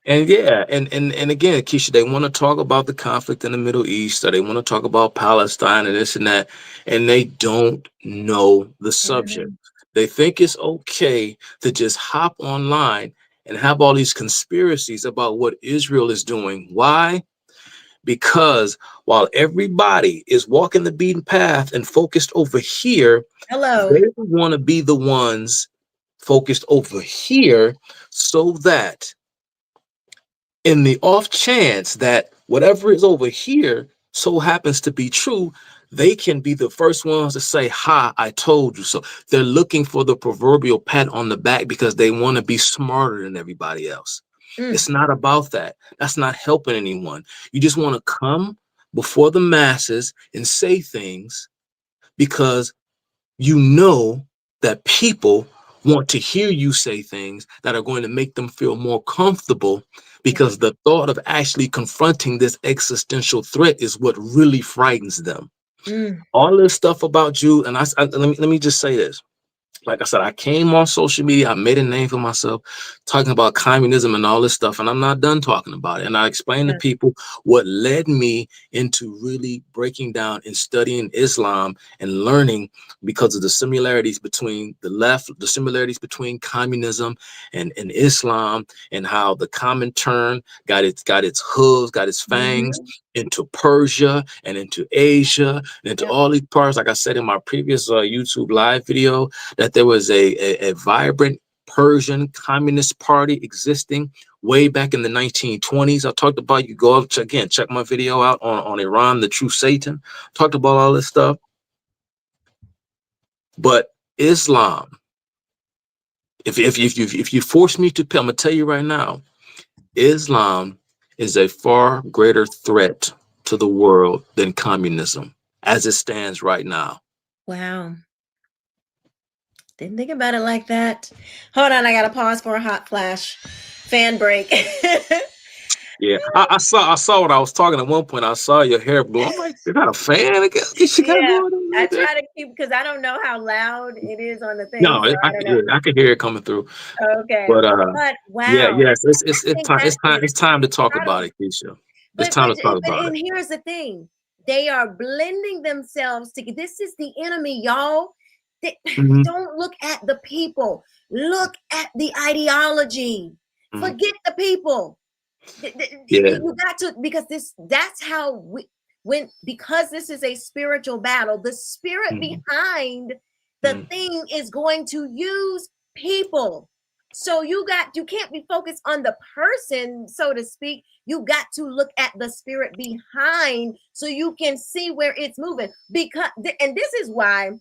Speaker 1: And yeah, and again, Keisha, they want to talk about the conflict in the Middle East, or they want to talk about Palestine and this and that, and they don't know the subject. They think it's okay to just hop online and have all these conspiracies about what Israel is doing. Why? Because while everybody is walking the beaten path and focused over here, they want to be the ones focused over here, so that in the off chance that whatever is over here so happens to be true, they can be the first ones to say, "Ha, I told you so." They're looking for the proverbial pat on the back because they want to be smarter than everybody else. It's not about that. That's not helping anyone. You just want to come before the masses and say things because you know that people want to hear you say things that are going to make them feel more comfortable, because the thought of actually confronting this existential threat is what really frightens them. All this stuff about you, and let me just say this. Like I said, I came on social media, I made a name for myself talking about communism and all this stuff, and I'm not done talking about it. And I explained to people what led me into really breaking down and studying Islam and learning, because of the similarities between the left, the similarities between communism and Islam, and how the Comintern got its hooves, got its fangs into Persia and into Asia and into all these parts. Like I said in my previous YouTube live video, that there was a vibrant Persian Communist Party existing way back in the 1920s. I talked about, you go up, check my video out on Iran, the True Satan. Talked about all this stuff. But Islam, if you force me to, I'm gonna tell you right now, Islam is a far greater threat to the world than communism as it stands right now.
Speaker 8: Wow. Didn't think about it like that. Hold on, I gotta pause for a hot flash. Fan break.
Speaker 1: Yeah, I saw what I was talking at one point. I saw your hair blue. I'm like, you got a fan again? She got going on
Speaker 8: I
Speaker 1: right there?
Speaker 8: try to keep, because I don't know how loud it is on the thing.
Speaker 1: No,
Speaker 8: So
Speaker 1: I can hear it coming through.
Speaker 8: Okay.
Speaker 1: But
Speaker 8: wow.
Speaker 1: yes, it's
Speaker 8: I think
Speaker 1: time.
Speaker 8: that
Speaker 1: It's time to talk about
Speaker 8: incredible.
Speaker 1: it, Keisha. It's
Speaker 8: But
Speaker 1: time to talk about
Speaker 8: and
Speaker 1: it.
Speaker 8: here's the thing. They are blending themselves together. This is the enemy, y'all. Don't look at the people. Look at the ideology. Forget the people. You got to, because that's how because this is a spiritual battle, the spirit behind the thing is going to use people. So you can't be focused on the person, so to speak. You got to look at the spirit behind so you can see where it's moving. And this is why,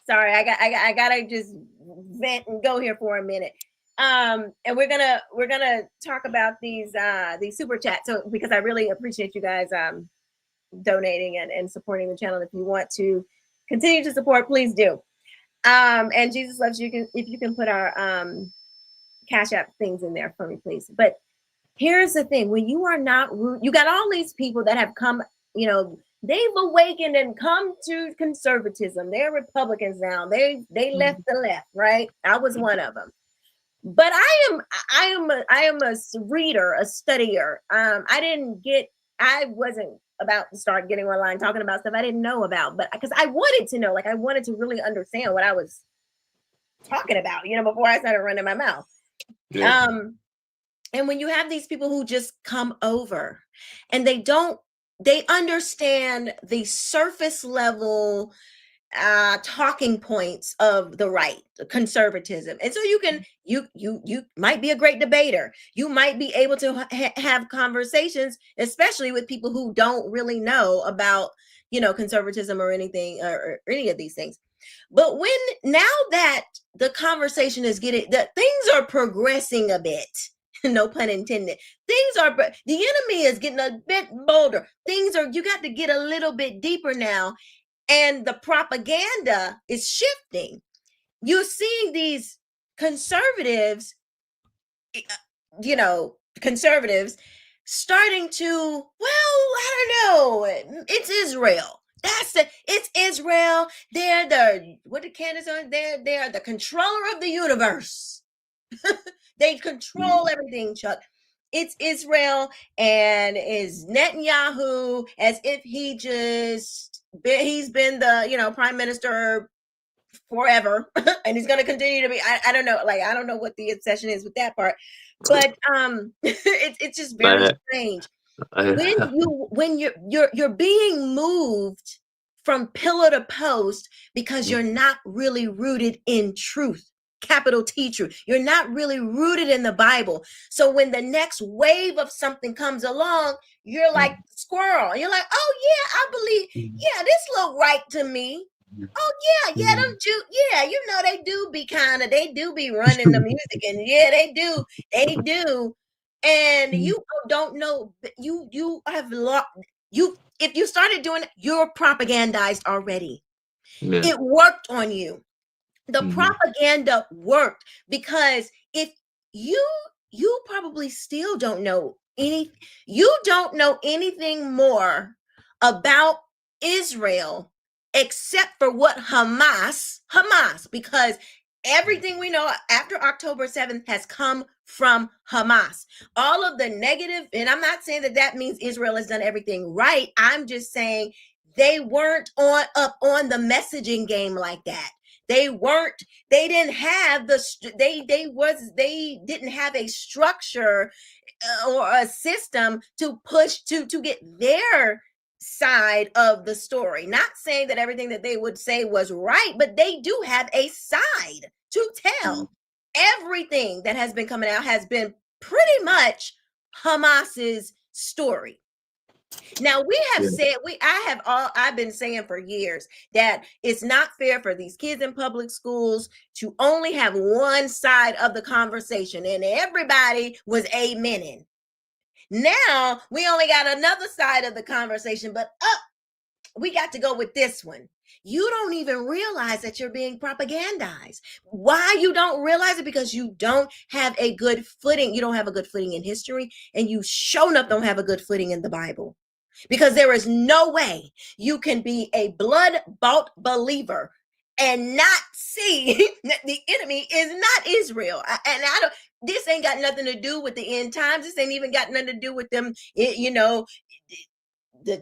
Speaker 8: sorry, I gotta just vent and go here for a minute. And we're gonna talk about these super chats. So, because I really appreciate you guys donating and supporting the channel. If you want to continue to support, please do. And Jesus loves you. If you can put our Cash App things in there for me, please. But here's the thing: when you are not you got all these people that have come, they've awakened and come to conservatism. They're Republicans now. They left the left, right? I was one of them. But I am a reader, a studier. I wasn't about to start getting online talking about stuff I didn't know about, but because I wanted to know, like I wanted to really understand what I was talking about, before I started running my mouth. Yeah. And when you have these people who just come over and they understand the surface level talking points of the right, conservatism, and so you might be a great debater. You might be able to have conversations, especially with people who don't really know about conservatism or anything or any of these things. But now that the conversation is that things are progressing a bit, no pun intended. The enemy is getting a bit bolder. You got to get a little bit deeper now. And the propaganda is shifting. You're seeing these conservatives, starting to, well, I don't know. It's Israel. It's Israel. They're the, what did Candace on? They're the controller of the universe. They control everything, Chuck. It's Israel, and is Netanyahu, as if he's been the prime minister forever, and he's going to continue to be. I don't know, like, I don't know what the obsession is with that part, but it's just very strange when you're being moved from pillar to post because you're not really rooted in truth. Capital T truth. You're not really rooted in the Bible. So when the next wave of something comes along, you're like squirrel. You're like, oh yeah, I believe. Yeah, this look right to me. Oh yeah, them Jew. Yeah, they do be they do be running the music, and yeah, they do. And you don't know. You have lost. If you started doing it, you're propagandized already.
Speaker 1: Yeah.
Speaker 8: It worked on you. The propaganda worked, because if you probably still don't know anything more about Israel except for what Hamas, because everything we know after October 7th has come from Hamas. All of the negative, and I'm not saying that means Israel has done everything right. I'm just saying they weren't up on the messaging game like that. They didn't have they didn't have a structure or a system to push to get their side of the story. Not saying that everything that they would say was right, but they do have a side to tell. Everything that has been coming out has been pretty much Hamas's story. Now we have said I've been saying for years that it's not fair for these kids in public schools to only have one side of the conversation, and everybody was amening. Now we only got another side of the conversation, but we got to go with this one. You don't even realize that you're being propagandized. Why you don't realize it? Because you don't have a good footing. You don't have a good footing in history, and you shown up don't have a good footing in the Bible. Because there is no way you can be a blood-bought believer and not see that the enemy is not Israel. This ain't got nothing to do with the end times. This ain't even got nothing to do with them, the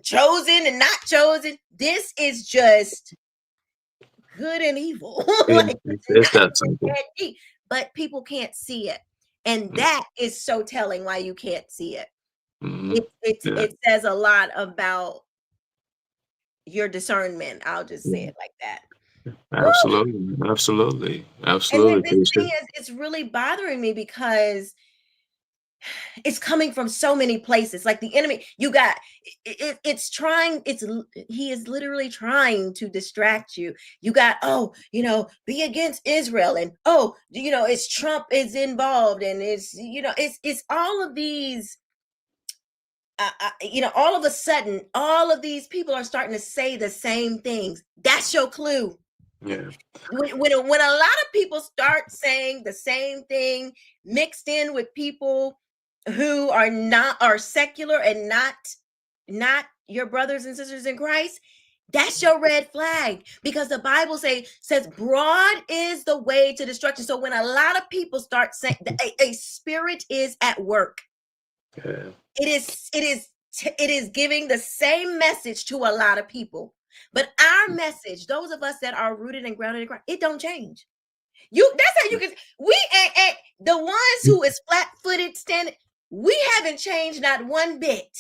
Speaker 8: chosen and not chosen. This is just good and evil.
Speaker 1: It's that simple.
Speaker 8: But people can't see it. And that is so telling why you can't see it. It says a lot about your discernment. I'll just say it like that.
Speaker 1: Absolutely.
Speaker 8: And the thing is, it's really bothering me because it's coming from so many places. Like the enemy, he is literally trying to distract you. You got, be against Israel, and it's Trump is involved, and it's all of these. All of a sudden, all of these people are starting to say the same things. That's your clue.
Speaker 1: Yeah.
Speaker 8: When a lot of people start saying the same thing, mixed in with people who are secular and not your brothers and sisters in Christ, that's your red flag, because the Bible says broad is the way to destruction. So when a lot of people start saying a spirit is at work.
Speaker 1: Yeah.
Speaker 8: It is giving the same message to a lot of people, but our message, those of us that are rooted and grounded in Christ, it don't change. That's how you can. We ain't the ones who is flat-footed standing. We haven't changed not one bit.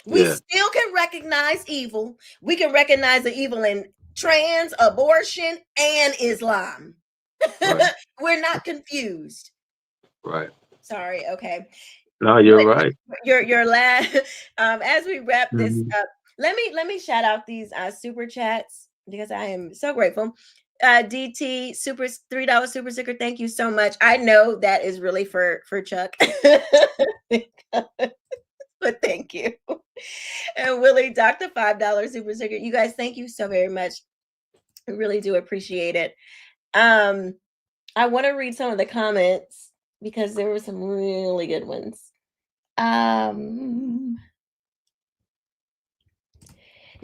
Speaker 8: We still can recognize evil. We can recognize the evil in trans, abortion, and Islam. Right. We're not confused.
Speaker 1: Right.
Speaker 8: Sorry. Okay.
Speaker 1: No, you're right.
Speaker 8: Your last. As we wrap this up, let me shout out these super chats because I am so grateful. DT super $3 super sticker. Thank you so much. I know that is really for Chuck, but thank you. And Willie Dr. $5 super sticker. You guys, thank you so very much. I really do appreciate it. I want to read some of the comments because there were some really good ones.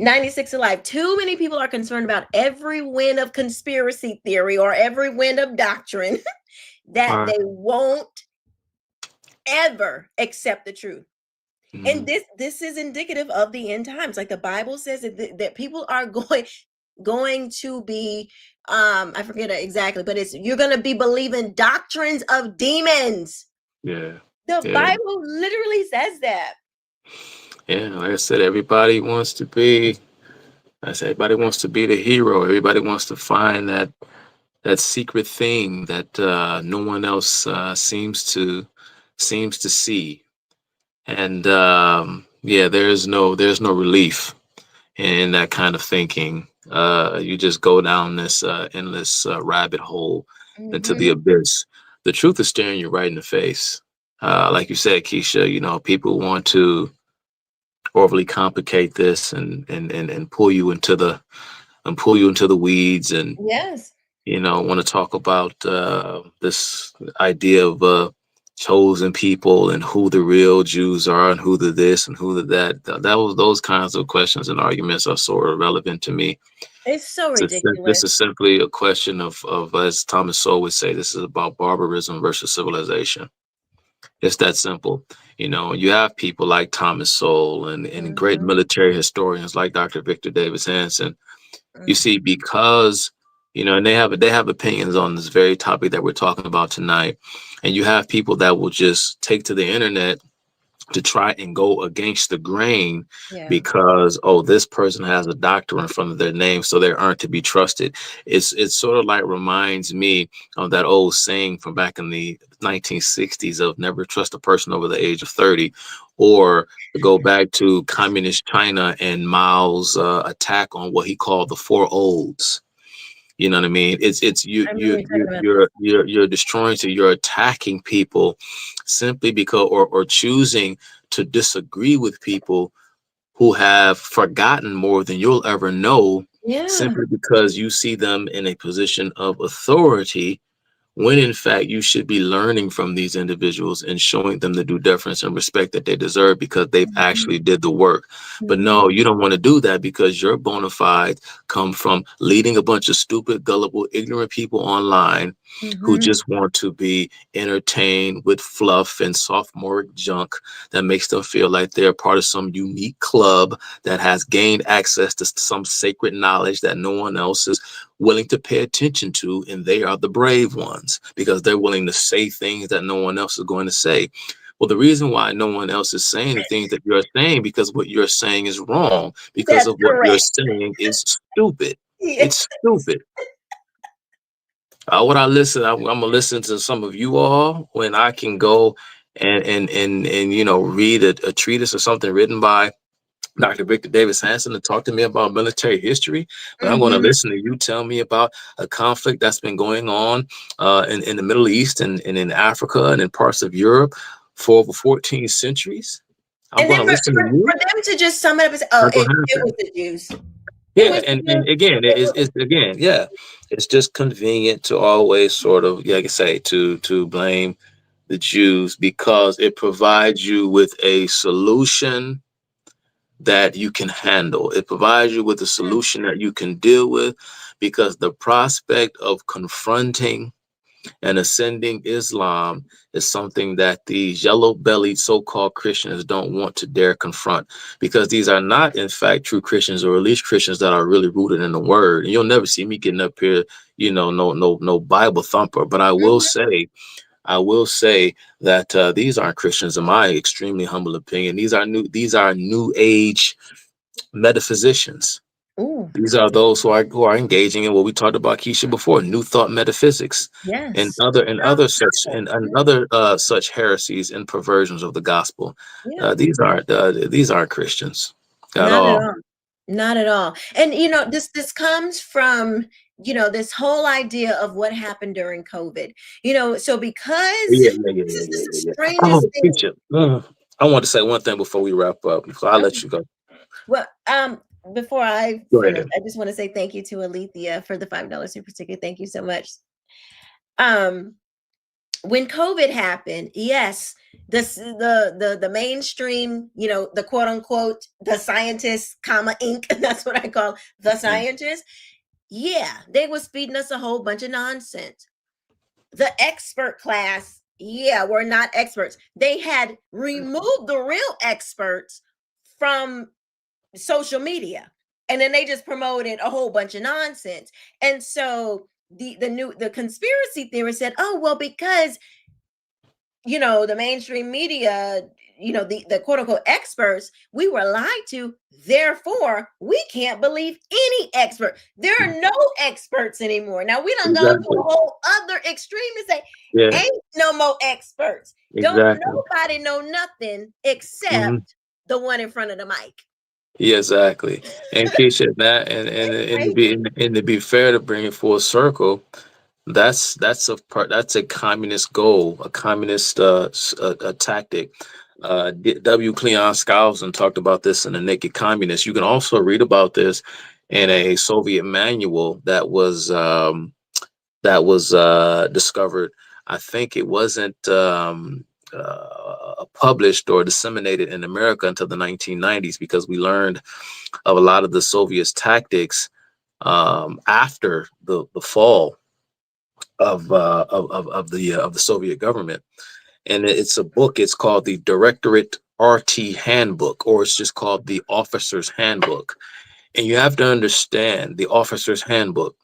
Speaker 8: 96 alive. Too many people are concerned about every wind of conspiracy theory or every wind of doctrine that they won't ever accept the truth. And this is indicative of the end times. Like the Bible says that people are going to be I forget it exactly, but you're going to be believing doctrines of demons.
Speaker 1: Yeah.
Speaker 8: The
Speaker 1: Yeah.
Speaker 8: Bible literally says that.
Speaker 1: Yeah, like I said, everybody wants to be the hero. Everybody wants to find that secret thing that no one else seems to see. And yeah, there's no relief in that kind of thinking. You just go down this endless rabbit hole into the abyss. The truth is staring you right in the face. Like you said, Quisha, you know, people want to overly complicate this and pull you into the weeds, and
Speaker 8: Yes.
Speaker 1: you know, want to talk about this idea of chosen people and who the real Jews are and who the this and who the that. Those kinds of questions and arguments are sort of irrelevant to me.
Speaker 8: It's so
Speaker 1: This
Speaker 8: ridiculous.
Speaker 1: is simply a question of, as Thomas Sowell would say, this is about barbarism versus civilization. It's that simple. You know, you have people like Thomas Sowell and great military historians like Dr. Victor Davis Hanson. You see, because, you know, and they have opinions on this very topic that we're talking about tonight. And you have people that will just take to the internet to try and go against the grain because, oh, this person has a doctor in front of their name, so they aren't to be trusted. It's sort of like reminds me of that old saying from back in the 1960s of never trust a person over the age of 30, or go back to communist China and Mao's attack on what he called the Four Olds. You know what I mean? You're destroying, so you're attacking people simply because or choosing to disagree with people who have forgotten more than you'll ever know, simply because you see them in a position of authority, when in fact you should be learning from these individuals and showing them the due deference and respect that they deserve because they've actually did the work. But no, you don't want to do that because your bona fides come from leading a bunch of stupid, gullible, ignorant people online who just want to be entertained with fluff and sophomoric junk that makes them feel like they're part of some unique club that has gained access to some sacred knowledge that no one else is willing to pay attention to, and they are the brave ones because they're willing to say things that no one else is going to say. Well, the reason why no one else is saying the things that you're saying, because what you're saying is wrong, because of what you're saying is stupid. It's stupid. When I listen, I'm gonna listen to some of you all when I can go and you know, read a treatise or something written by Dr. Victor Davis Hanson to talk to me about military history, but I'm going to listen to you tell me about a conflict that's been going on in the Middle East and in Africa and in parts of Europe for over 14 centuries. I'm going to listen to you.
Speaker 8: For them to just sum it up and say, oh, it was the Jews.
Speaker 1: Yeah, and again, it's just convenient to always sort of, like I say, to blame the Jews because it provides you with a solution that you can handle. It provides you with a solution that you can deal with, because the prospect of confronting and ascending Islam is something that these yellow-bellied so-called Christians don't want to dare confront, because these are not, in fact, true Christians, or at least Christians that are really rooted in the Word. And you'll never see me getting up here, you know, no Bible thumper. But I will say that these aren't Christians, in my extremely humble opinion. These are new age metaphysicians.
Speaker 8: Ooh.
Speaker 1: These are those who are engaging in what we talked about, Quisha, before, new thought metaphysics, and other such heresies and perversions of the gospel. These aren't Christians at all.
Speaker 8: Not at all. And you know, this comes from, you know, this whole idea of what happened during COVID. You know, so because this is the strangest thing.
Speaker 1: Quisha, I want to say one thing before we wrap up. So I'll let you go.
Speaker 8: Well, before I
Speaker 1: Go
Speaker 8: finish,
Speaker 1: ahead.
Speaker 8: I just want to say thank you to Alethea for the $5 super ticket. Thank you so much. when COVID happened, yes, the mainstream, the quote unquote the scientists, comma Inc. That's what I call the scientists. Yeah, they was feeding us a whole bunch of nonsense. The expert class, yeah, were not experts. They had removed the real experts from social media, and then they just promoted a whole bunch of nonsense. And so the conspiracy theorist said, oh well, because the mainstream media, the quote unquote experts, we were lied to. Therefore, we can't believe any expert. There are no experts anymore. Now we done gone to a whole other extreme to say, ain't no more experts. Don't nobody know nothing except the one in front of the mic.
Speaker 1: Yeah, exactly. And Keisha, that and to be fair, to bring it full circle, that's a communist goal, a communist a tactic. W. Cleon Skousen talked about this in The Naked Communist. You can also read about this in a Soviet manual that was discovered. I think it wasn't published or disseminated in America until the 1990s, because we learned of a lot of the Soviets' tactics after the fall of the Soviet government. And it's a book. It's called the Directorate RT Handbook, or it's just called the Officer's Handbook. And you have to understand the Officer's Handbook.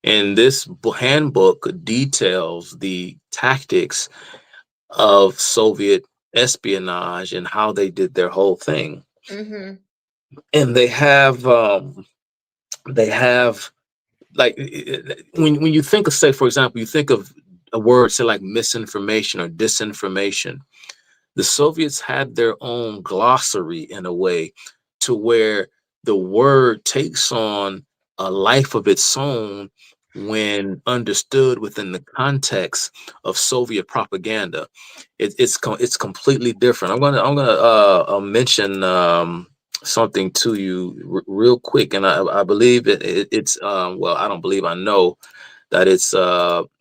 Speaker 1: And this handbook details the tactics of Soviet espionage and how they did their whole thing.
Speaker 8: Mm-hmm.
Speaker 1: And they have like, when you think of, say, for example, you think of a word, say, like misinformation or disinformation. The Soviets had their own glossary in a way to where the word takes on a life of its own when understood within the context of Soviet propaganda. It's completely different. I'm gonna mention something to you real quick, and I believe it's well, I don't believe, I know that it's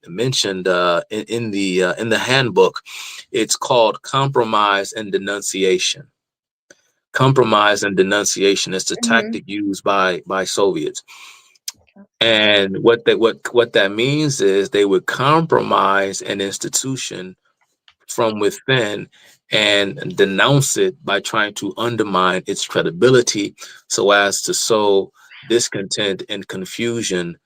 Speaker 1: mentioned in the handbook. It's called compromise and denunciation. Compromise and denunciation is the tactic used by Soviets. And what that means is they would compromise an institution from within and denounce it by trying to undermine its credibility, so as to sow discontent and confusion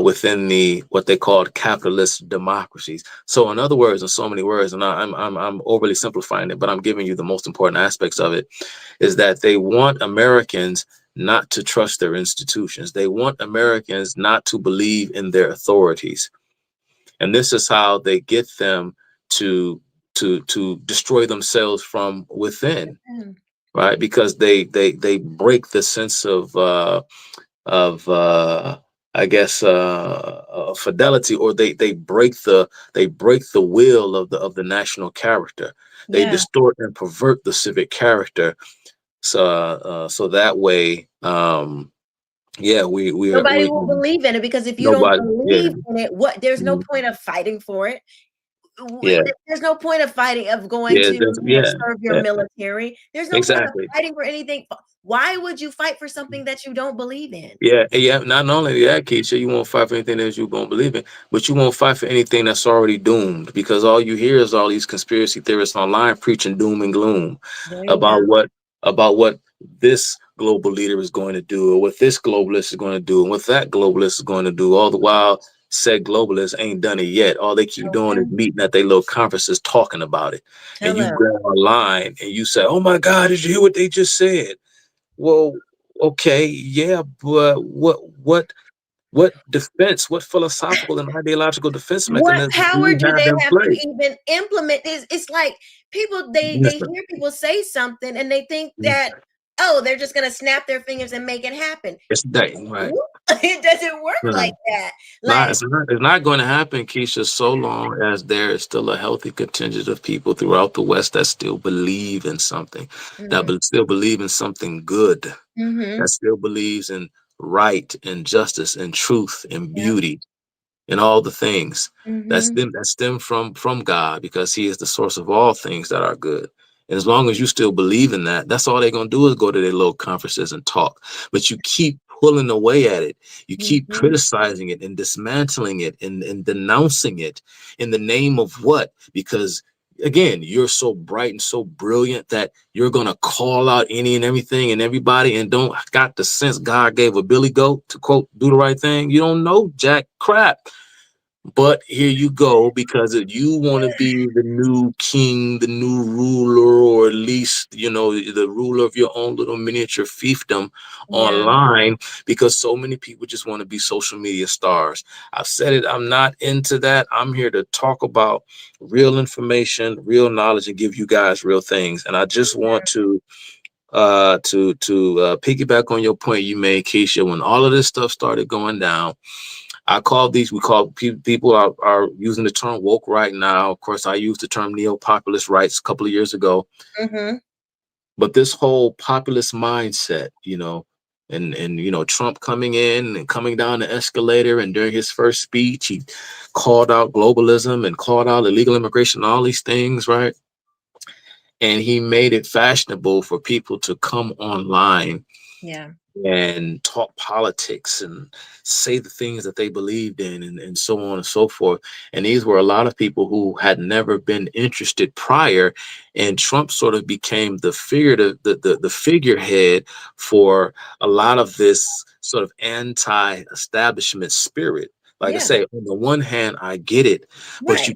Speaker 1: within what they called capitalist democracies. So, in other words, in so many words, and I'm overly simplifying it, but I'm giving you the most important aspects of it, is that they want Americans not to trust their institutions. They want Americans not to believe in their authorities. And this is how they get them to destroy themselves from within, right? Because they break the sense of I guess fidelity, or they break the will of the national character. They distort and pervert the civic character, so that way,
Speaker 8: Nobody will believe in it, because if you don't believe in it, there's no point of fighting for it. There's no point of fighting, of going to serve your military. There's no point of fighting for anything. Why would you fight for something that you don't believe in?
Speaker 1: Not only that, Keisha, you won't fight for anything that you won't believe in, but you won't fight for anything that's already doomed, because all you hear is all these conspiracy theorists online preaching doom and gloom about what this global leader is going to do, or what this globalist is going to do, and what that globalist is going to do. All the while, said globalists ain't done it yet. All they keep doing is meeting at their little conferences talking about it. And you go online and you say, "Oh my God, did you hear what they just said?" Well, okay, yeah, but what defense, what philosophical and ideological defense mechanism
Speaker 8: What power do they
Speaker 1: in
Speaker 8: have
Speaker 1: place?
Speaker 8: to even implement? It's like people, they hear people say something and they think that, oh, they're just gonna snap their fingers and make it happen.
Speaker 1: It's that, right?
Speaker 8: It doesn't work like that. Like,
Speaker 1: it's not going to happen, Keisha, so long as there is still a healthy contingent of people throughout the West that still believe in something, that still believe in something good, that still believes in right and justice and truth and beauty. and all the things
Speaker 8: Mm-hmm.
Speaker 1: that stem from God, because He is the source of all things that are good. And as long as you still believe in that, that's all they're gonna do is go to their little conferences and talk. But you keep pulling away at it. You keep
Speaker 8: Mm-hmm.
Speaker 1: criticizing it and dismantling it and denouncing it in the name of what? Because again, you're so bright and so brilliant that you're gonna call out any and everything and everybody and don't got the sense God gave a billy goat to quote, do the right thing. You don't know jack crap. But here you go, because you want to be the new king, the new ruler, or at least, the ruler of your own little miniature fiefdom online, because so many people just want to be social media stars. I've said it, I'm not into that. I'm here to talk about real information, real knowledge, and give you guys real things. And I just want to piggyback on your point you made, Quisha. When all of this stuff started going down, people are using the term woke right now. Of course, I used the term neo-populist rights a couple of years ago.
Speaker 8: Mm-hmm.
Speaker 1: But this whole populist mindset, and Trump coming in and coming down the escalator, and during his first speech, he called out globalism and called out illegal immigration, all these things, right? And he made it fashionable for people to come online
Speaker 8: Yeah.
Speaker 1: and talk politics and say the things that they believed in, and so on and so forth. And these were a lot of people who had never been interested prior. And Trump sort of became the figurehead for a lot of this sort of anti-establishment spirit. Like I say, on the one hand, I get it, but you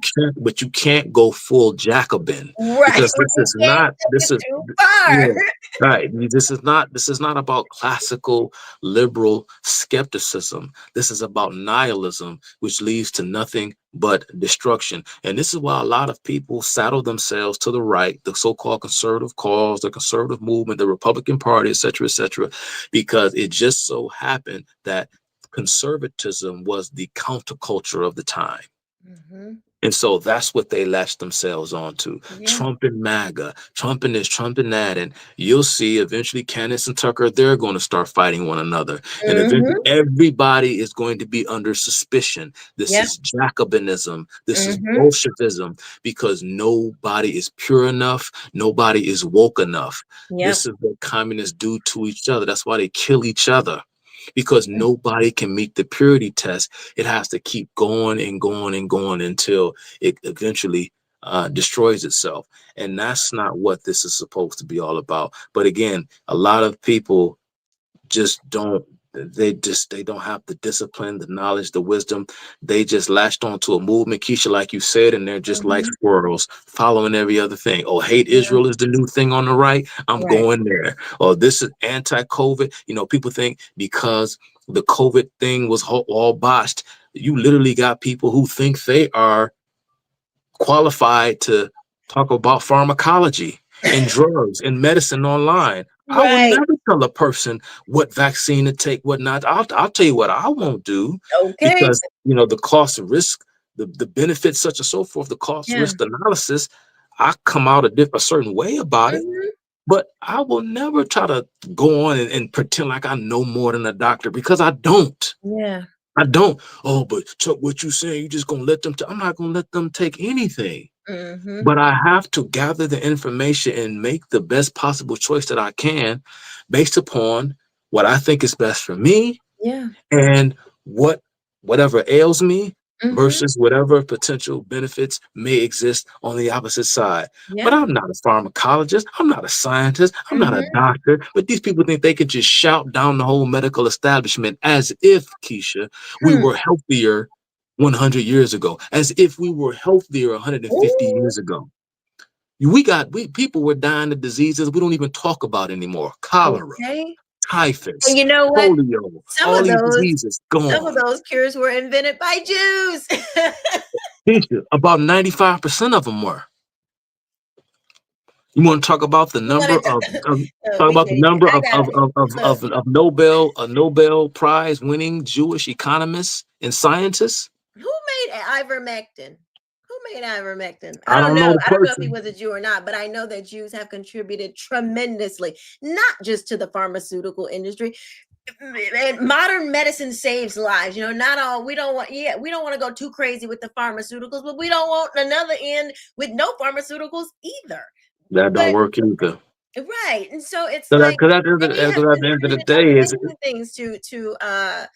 Speaker 1: can't go full Jacobin, because this is
Speaker 8: too far.
Speaker 1: yeah, right. This is not about classical liberal skepticism. This is about nihilism, which leads to nothing but destruction. And this is why a lot of people saddle themselves to the right, the so-called conservative cause, the conservative movement, the Republican Party, et cetera, because it just so happened that conservatism was the counterculture of the time.
Speaker 8: Mm-hmm.
Speaker 1: And so that's what they latched themselves onto. Trump and MAGA, Trump and this, Trump and that. And you'll see eventually Candace and Tucker, they're going to start fighting one another. And eventually everybody is going to be under suspicion. This is Jacobinism. This is Bolshevism, because nobody is pure enough. Nobody is woke enough. This is what communists do to each other. That's why they kill each other. Because nobody can meet the purity test. It has to keep going and going and going until it eventually destroys itself. And that's not what this is supposed to be all about. But again, a lot of people just don't have the discipline, the knowledge, the wisdom. They just latched onto a movement, Quisha, like you said, and they're just like squirrels following every other thing. Oh, hate Israel is the new thing on the right. I'm going there. Oh, this is anti-COVID. People think because the COVID thing was all botched, you literally got people who think they are qualified to talk about pharmacology and drugs and medicine online. I will never tell a person what vaccine to take, what not. I'll tell you what I won't do, because the cost and risk, the benefits, such and so forth, the cost risk analysis, I come out a certain way about it. But I will never try to go on and pretend like I know more than a doctor, because I don't. I don't. Oh, but Chuck, what you saying? You just gonna let them? I'm not gonna let them take anything. But I have to gather the information and make the best possible choice that I can, based upon what I think is best for me, and whatever ails me versus whatever potential benefits may exist on the opposite side. But I'm not a pharmacologist. I'm not a scientist. I'm not a doctor. But these people think they could just shout down the whole medical establishment as if, Quisha, we were healthier 100 years ago, as if we were healthier 150 years ago. People were dying of diseases we don't even talk about anymore. Cholera, typhus,
Speaker 8: And you know what?
Speaker 1: polio, all these diseases gone.
Speaker 8: Some of those cures were invented by Jews.
Speaker 1: About 95% of them were. You want to talk about the number of Nobel Prize winning Jewish economists and scientists?
Speaker 8: Who made ivermectin? Ivermectin?
Speaker 1: I don't know.
Speaker 8: I don't know if he was a Jew or not, but I know that Jews have contributed tremendously, not just to the pharmaceutical industry. and modern medicine saves lives. You know, not all, we don't want to go too crazy with the pharmaceuticals, but we don't want another end with no pharmaceuticals either.
Speaker 1: That don't
Speaker 8: But
Speaker 1: work either.
Speaker 8: right, and so it's
Speaker 1: Because
Speaker 8: like,
Speaker 1: at the
Speaker 8: and we have
Speaker 1: end of the
Speaker 8: been
Speaker 1: day, is
Speaker 8: linking things to a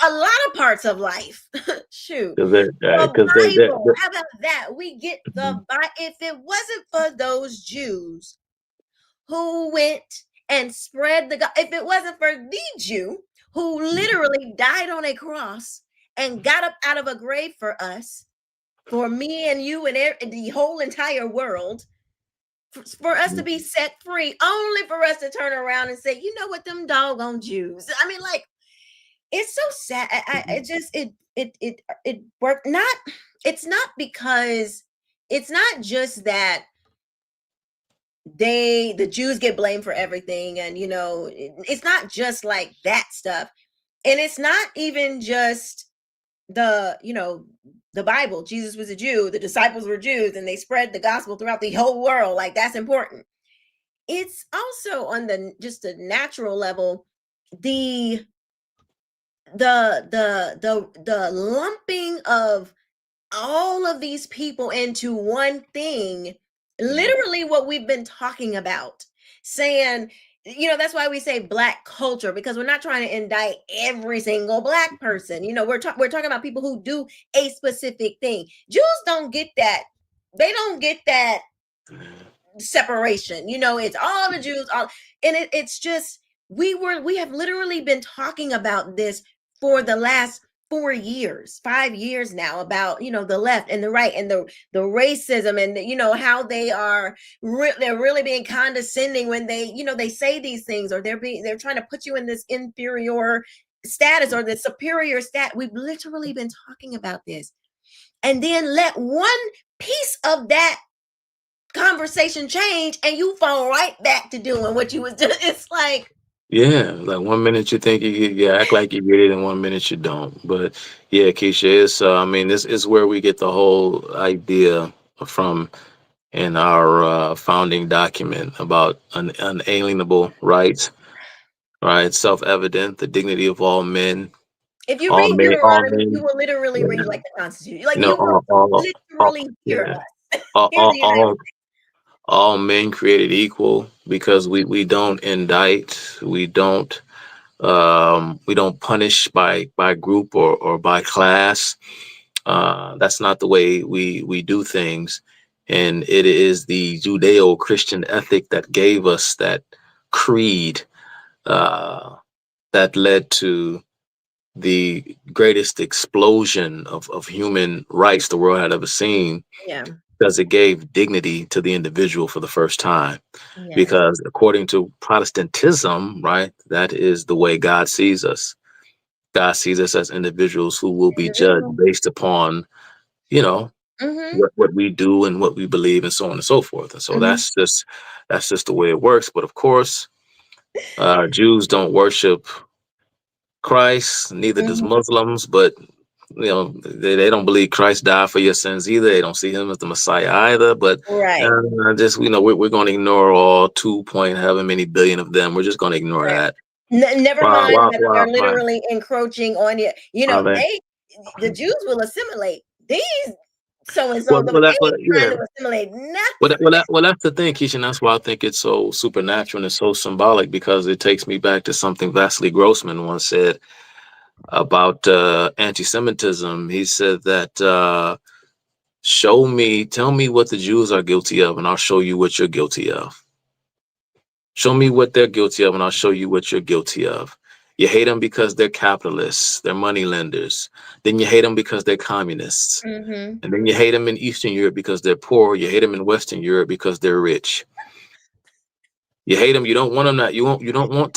Speaker 8: lot of parts of life. Shoot, the
Speaker 1: because they,
Speaker 8: Bible. How about that? We get the Bible. If it wasn't for those Jews who went and spread if it wasn't for the Jew who literally died on a cross and got up out of a grave for us, for me and you and the whole entire world, for us to be set free, only for us to turn around and say, you know what, them doggone Jews. I mean, like, it's so sad. It worked. It's not because it's not just that the Jews get blamed for everything, and you know, it's not just like that stuff, and it's not even just the Bible. Jesus was a Jew, the disciples were Jews, and they spread the gospel throughout the whole world. Like, that's important. It's also on the just a natural level, the lumping of all of these people into one thing, literally what we've been talking about, saying, you know, that's why we say Black culture, because we're not trying to indict every single Black person. You know, we're talking about people who do a specific thing. Jews don't get that. They don't get that separation. You know, it's all the Jews, and it's just, we have literally been talking about this for the last 4 years, 5 years now, about, you know, the left and the right and the racism, and you know, how they are they're really being condescending when they, you know, they say these things, or they're trying to put you in this inferior status or the superior stat. We've literally been talking about this, and then let one piece of that conversation change and you fall right back to doing what you was doing. It's like,
Speaker 1: yeah, like 1 minute you think you act like you get it, and 1 minute you don't. But yeah, Keisha, it's I mean, this is where we get the whole idea from in our founding document about unalienable rights, right? Self-evident, the dignity of all men,
Speaker 8: if you
Speaker 1: all
Speaker 8: read
Speaker 1: men, all
Speaker 8: Deuteronomy, you
Speaker 1: men,
Speaker 8: will literally read
Speaker 1: yeah,
Speaker 8: like the Constitution. Like,
Speaker 1: you know,
Speaker 8: you will literally hear
Speaker 1: yeah,
Speaker 8: us.
Speaker 1: all,
Speaker 8: Hear
Speaker 1: all,
Speaker 8: the United
Speaker 1: all, all men created equal, because we don't indict, we don't punish by group or by class. That's not the way we do things, and it is the Judeo-Christian ethic that gave us that creed, that led to the greatest explosion of human rights the world had ever seen,
Speaker 8: Yeah.
Speaker 1: because it gave dignity to the individual for the first time.
Speaker 8: Yes.
Speaker 1: Because according to Protestantism, right, that is the way God sees us. God sees us as individuals who will be judged based upon, you know, what we do and what we believe, and so on and so forth. And so that's just the way it works. But of course, Jews don't worship Christ, neither does Muslims, but you know, they don't believe Christ died for your sins either. They don't see him as the Messiah either. But
Speaker 8: right,
Speaker 1: just, you know, we're going to ignore all 2 point however many billion of them. We're just going to ignore that.
Speaker 8: Never mind that they're
Speaker 1: Wow.
Speaker 8: literally encroaching on you. You know, the Jews will assimilate these so and so, but they ain't trying to assimilate nothing.
Speaker 1: Well, that's the thing, Keisha, and that's why I think it's so supernatural and it's so symbolic, because it takes me back to something Vasily Grossman once said about anti-Semitism. He said that tell me what the Jews are guilty of, and I'll show you what you're guilty of. Show me what they're guilty of, and I'll show you what you're guilty of. You hate them because they're capitalists, they're money lenders. Then you hate them because they're communists. And then you hate them in Eastern Europe because they're poor. You hate them in Western Europe because they're rich. You hate them. You don't want them that. You don't want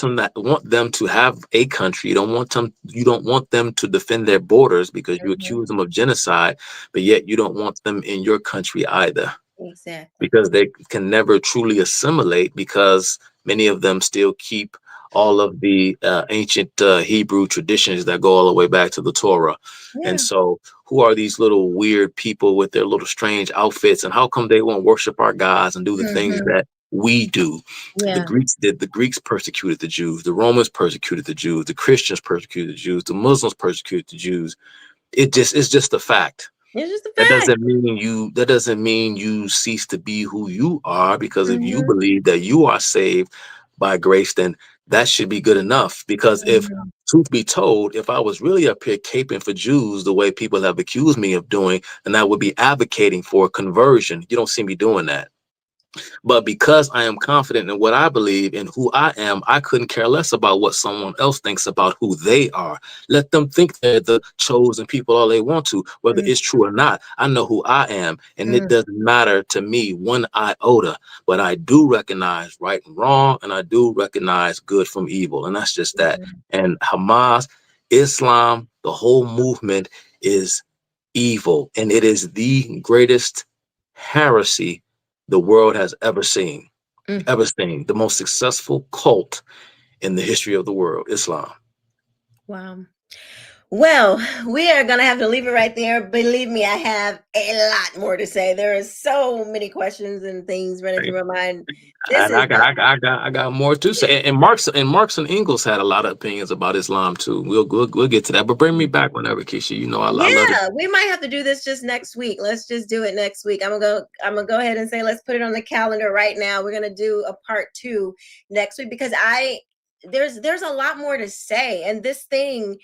Speaker 1: them to have a country. You don't want them to defend their borders, because you accuse them of genocide, but yet you don't want them in your country either.
Speaker 8: Exactly.
Speaker 1: Because they can never truly assimilate, because many of them still keep all of the ancient Hebrew traditions that go all the way back to the Torah.
Speaker 8: Yeah.
Speaker 1: And so who are these little weird people with their little strange outfits, and how come they won't worship our gods and do the things that we do. The
Speaker 8: Yeah.
Speaker 1: Greeks did. The Greeks persecuted the Jews. The Romans persecuted the Jews. The Christians persecuted the Jews. The Muslims persecuted the Jews. It's just a fact.
Speaker 8: It's just a
Speaker 1: That
Speaker 8: fact.
Speaker 1: doesn't mean you cease to be who you are, because if you
Speaker 8: Mhm.
Speaker 1: believe that you are saved by grace, then that should be good enough. Because if
Speaker 8: Mhm.
Speaker 1: truth be told, if I was really up here caping for Jews the way people have accused me of doing, then I would be advocating for conversion. You don't see me doing that. But because I am confident in what I believe and who I am, I couldn't care less about what someone else thinks about who they are. Let them think they're the chosen people all they want to, whether it's true or not. I know who I am, and it doesn't matter to me one iota. But I do recognize right and wrong, and I do recognize good from evil, and that's just that. And Hamas, Islam, the whole movement is evil, and it is the greatest heresy the world has ever seen. The most successful cult in the history of the world, Islam.
Speaker 8: Wow. Well, we are going to have to leave it right there. Believe me, I have a lot more to say. There are so many questions and things running through my mind. This
Speaker 1: And
Speaker 8: is
Speaker 1: I got more to say. And Marx and Engels had a lot of opinions about Islam too. We'll get to that. But bring me back whenever, Quisha. You know I love it.
Speaker 8: yeah, we might have to do this just next week. Let's just do it next week. I'm gonna go ahead and say let's put it on the calendar right now. We're gonna do a part 2 next week because there's a lot more to say, and this thing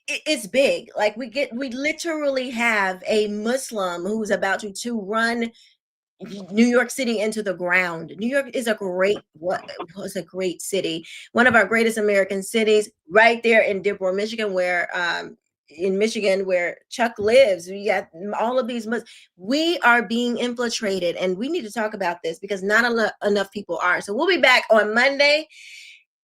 Speaker 8: it's big. Like we literally have a Muslim who's about to run New York City into the ground. New York is a great was a great city, one of our greatest American cities, right there in Dearborn, Michigan, where Chuck lives. We got all of these. We are being infiltrated, and we need to talk about this because not enough people are. So we'll be back on Monday.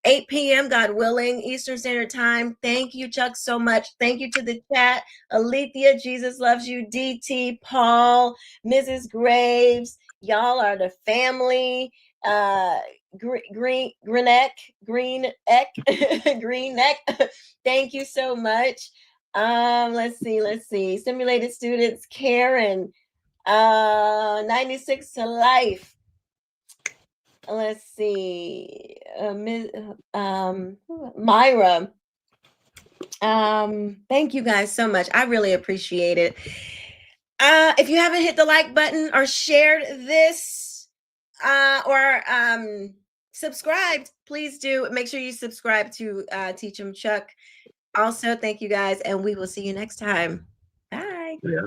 Speaker 8: 8 p.m., God willing, Eastern Standard Time. Thank you, Chuck, so much. Thank you to the chat. Alethea, Jesus loves you. DT, Paul, Mrs. Graves. Y'all are the family. Greeneck. Thank you so much. Let's see. Simulated students, Karen. 96 to life. Let's see, Myra. Thank you guys so much. I really appreciate it. If you haven't hit the like button or shared this or subscribed, please do. Make sure you subscribe to Teach 'em Chuck. Also, thank you guys, and we will see you next time. Bye.
Speaker 1: Yeah.